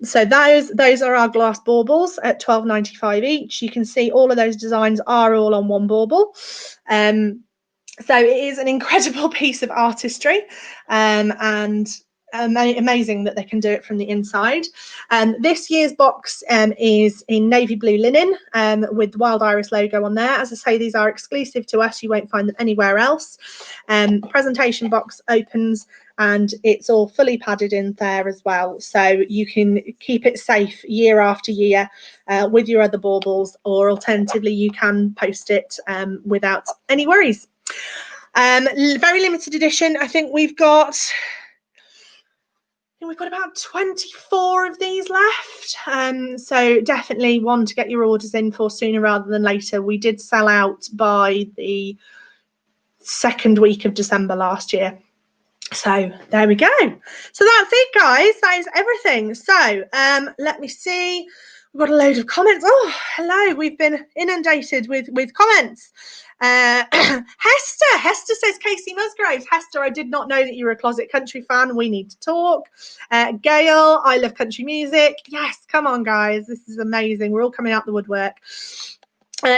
Speaker 1: So those are our glass baubles at £12.95 each. You can see all of those designs are all on one bauble. So it is an incredible piece of artistry, and amazing that they can do it from the inside. This year's box is in navy blue linen with the Wild Iris logo on there. As I say, these are exclusive to us. You won't find them anywhere else. Presentation box opens and it's all fully padded in there as well. So you can keep it safe year after year with your other baubles, or alternatively, you can post it without any worries. Very limited edition. I think we've got about 24 of these left. So definitely one to get your orders in for sooner rather than later. We did sell out by the second week of December last year. So there we go. So that's it, guys. That is everything. So let me see. We've got a load of comments. Oh, hello. We've been inundated with comments. Hester says Casey Musgraves. Hester, I did not know that you were a closet country fan. We need to talk. Gail, I love country music. Yes, come on, guys. This is amazing. We're all coming out the woodwork.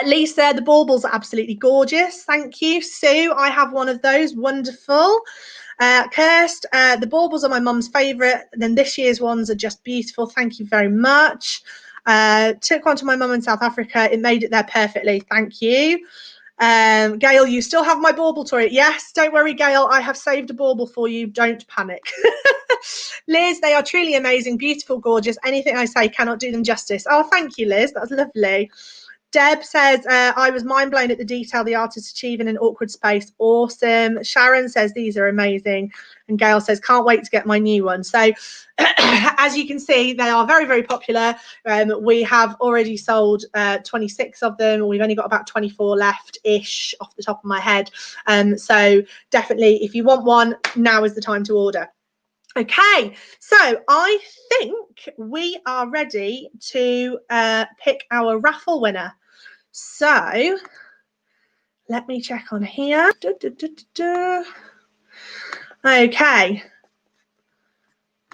Speaker 1: Lisa, the baubles are absolutely gorgeous. Thank you. Sue, I have one of those. Wonderful. Kirst, the baubles are my mum's favourite. Then this year's ones are just beautiful. Thank you very much. Took one to my mum in South Africa. It made it there perfectly. Thank you. Gail, you still have my bauble toy? Yes, don't worry, Gail. I have saved a bauble for you. Don't panic. Liz, they are truly amazing, beautiful, gorgeous. Anything I say cannot do them justice. Oh, thank you, Liz. That's lovely. Deb says, I was mind blown at the detail the artist achieved in an awkward space. Awesome. Sharon says, these are amazing. And Gail says, can't wait to get my new one. So as you can see, they are very, very popular. We have already sold 26 of them. We've only got about 24 left-ish off the top of my head. So definitely, if you want one, now is the time to order. Okay, so I think we are ready to pick our raffle winner. So let me check on here. Okay.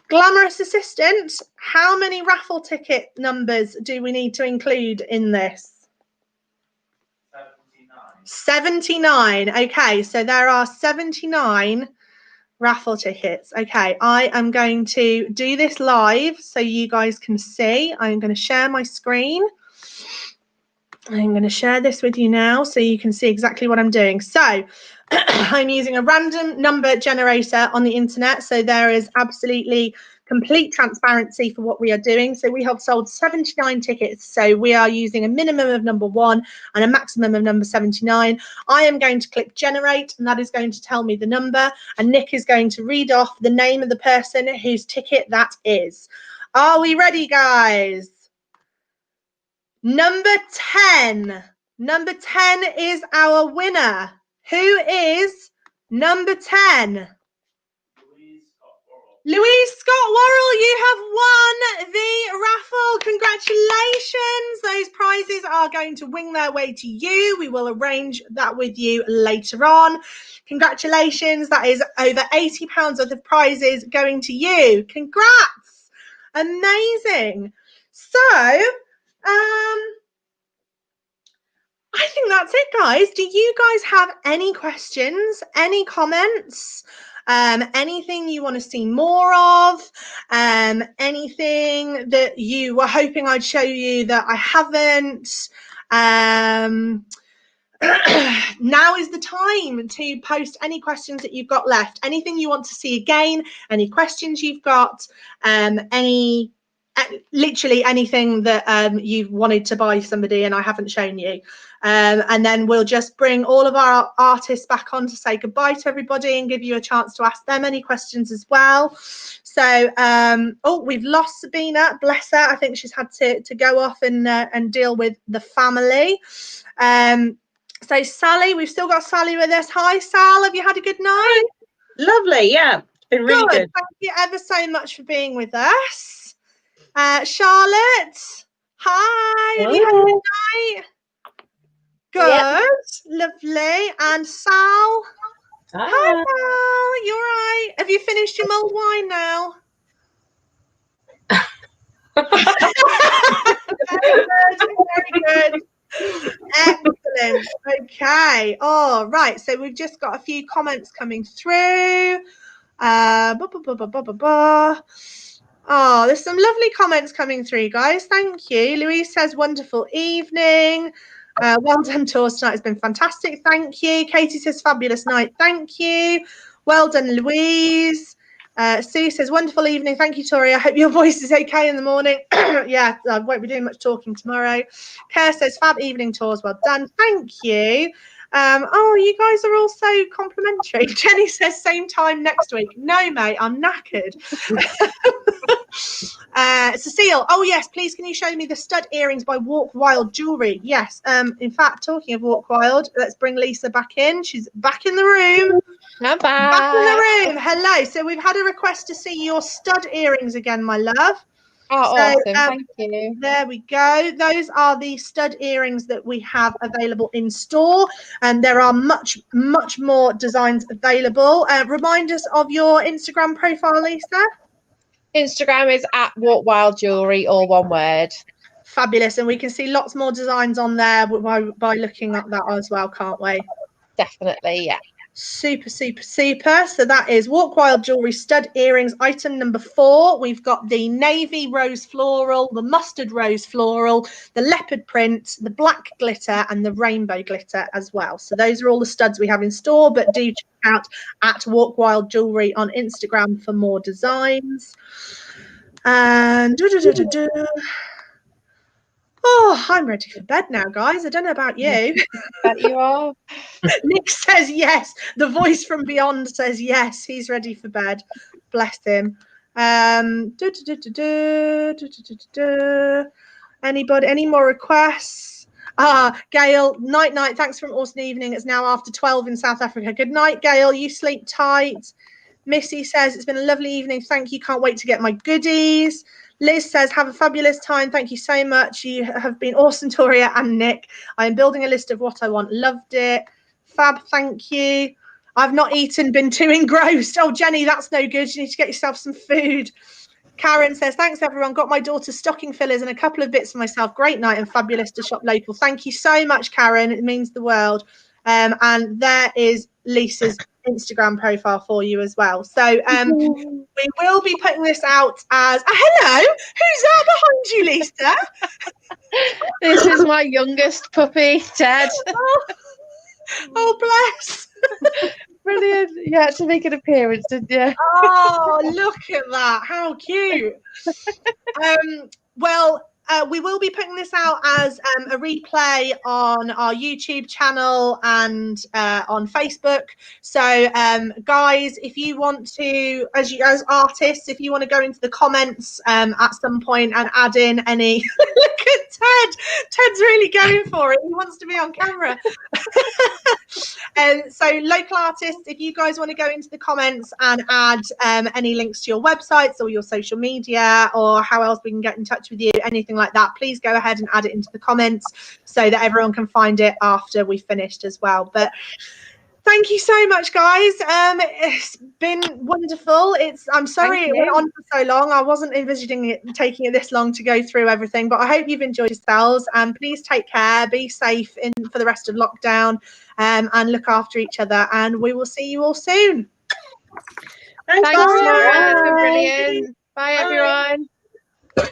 Speaker 1: Glamorous assistant, how many raffle ticket numbers do we need to include in this? 79. Okay, so there are 79 raffle tickets. Okay, I am going to do this live so you guys can see. I'm going to share my screen. I'm going to share this with you now so you can see exactly what I'm doing. So I'm using a random number generator on the internet. So there is absolutely complete transparency for what we are doing. So we have sold 79 tickets. So we are using a minimum of number 1 and a maximum of number 79. I am going to click generate, and that is going to tell me the number. And Nick is going to read off the name of the person whose ticket that is. Are we ready, guys? Number 10. Number 10 is our winner. Who is number 10? Louise Scott Worrell, you have won the raffle. Congratulations. Those prizes are going to wing their way to you. We will arrange that with you later on. Congratulations. That is over £80 worth of prizes going to you. Congrats. Amazing. So, I think that's it, guys. Do you guys have any questions, any comments, anything you want to see more of, anything that you were hoping I'd show you that I haven't? Now is the time to post any questions that you've got left, anything you want to see again, any questions you've got, literally anything that you've wanted to buy somebody and I haven't shown you. And then we'll just bring all of our artists back on to say goodbye to everybody and give you a chance to ask them any questions as well. So, oh, we've lost Sabina, bless her. I think she's had to go off and deal with the family. So Sally, we've still got Sally with us. Hi, Sal, have you had a good night?
Speaker 4: Lovely, yeah, it's been really good.
Speaker 1: Thank you ever so much for being with us. Charlotte, hi, have you had a good night? Good, yep. Lovely. And Sal, hi Sal, you all right? Have you finished your mulled wine now? Very good. Excellent. Okay. All right. So we've just got a few comments coming through. Oh, there's some lovely comments coming through, guys. Thank you. Louise says, wonderful evening. Well done, tours tonight has been fantastic. Thank you. Katie says, fabulous night. Thank you. Well done, Louise. Sue says, wonderful evening. Thank you, Tori. I hope your voice is okay in the morning. Yeah, I won't be doing much talking tomorrow. Kerr says, fab evening tours. Well done. Thank you. Oh, you guys are all so complimentary. Jenny says, same time next week. No, mate, I'm knackered. Cecile, oh yes, please can you show me the stud earrings by Walk Wild Jewelry? Yes. In fact, talking of Walk Wild, let's bring Lisa back in. She's back in the room.
Speaker 5: I'm
Speaker 1: back in the room. Hello. So we've had a request to see your stud earrings again, my love.
Speaker 5: Oh,
Speaker 1: so,
Speaker 5: awesome. Thank you.
Speaker 1: There we go. Those are the stud earrings that we have available in store, and there are much more designs available. Remind us of your Instagram profile, Lisa.
Speaker 5: Instagram is at Walk Wild Jewelry, all one word.
Speaker 1: Fabulous. And we can see lots more designs on there by looking at that as well, can't we?
Speaker 5: Definitely, yeah.
Speaker 1: Super. So that is Walk Wild Jewelry stud earrings, item number 4. We've got the navy rose floral, the mustard rose floral, the leopard print, the black glitter, and the rainbow glitter as well. So those are all the studs we have in store, but do check out at Walk Wild Jewelry on Instagram for more designs. And Oh, I'm ready for bed now, guys. I don't know about you.
Speaker 5: Bet you are.
Speaker 1: Nick says yes. The voice from beyond says yes. He's ready for bed. Bless him. Anybody? Any more requests? Gail, night. Thanks for an awesome evening. It's now after 12 in South Africa. Good night, Gail. You sleep tight. Missy says it's been a lovely evening. Thank you. Can't wait to get my goodies. Liz says, have a fabulous time. Thank you so much. You have been awesome, Toria and Nick. I am building a list of what I want. Loved it. Fab, thank you. I've not eaten, been too engrossed. Oh, Jenny, that's no good. You need to get yourself some food. Karen says, thanks, everyone. Got my daughter's stocking fillers and a couple of bits for myself. Great night and fabulous to shop local. Thank you so much, Karen. It means the world. And there is Lisa's Instagram profile for you as well. So we will be putting this out as hello. Who's that behind you, Lisa?
Speaker 5: This is my youngest puppy, Ted.
Speaker 1: Oh, bless.
Speaker 5: Brilliant. You had to make an appearance, didn't you?
Speaker 1: Oh, look at that. How cute. Well, we will be putting this out as a replay on our YouTube channel and on Facebook. So, guys, if you want to, as artists, if you want to go into the comments at some point and add in any, look at Ted. Ted's really going for it. He wants to be on camera. So, local artists, if you guys want to go into the comments and add any links to your websites or your social media or how else we can get in touch with you, anything like that, please go ahead and add it into the comments so that everyone can find it after we've finished as well. But thank you so much, guys. It's been wonderful. I'm sorry it went on for so long. I wasn't envisioning it taking it this long to go through everything, but I hope you've enjoyed yourselves. And please take care, be safe for the rest of lockdown, and look after each other. And we will see you all soon.
Speaker 5: Thanks,
Speaker 1: Bye.
Speaker 5: Laura. Brilliant. Bye, everyone.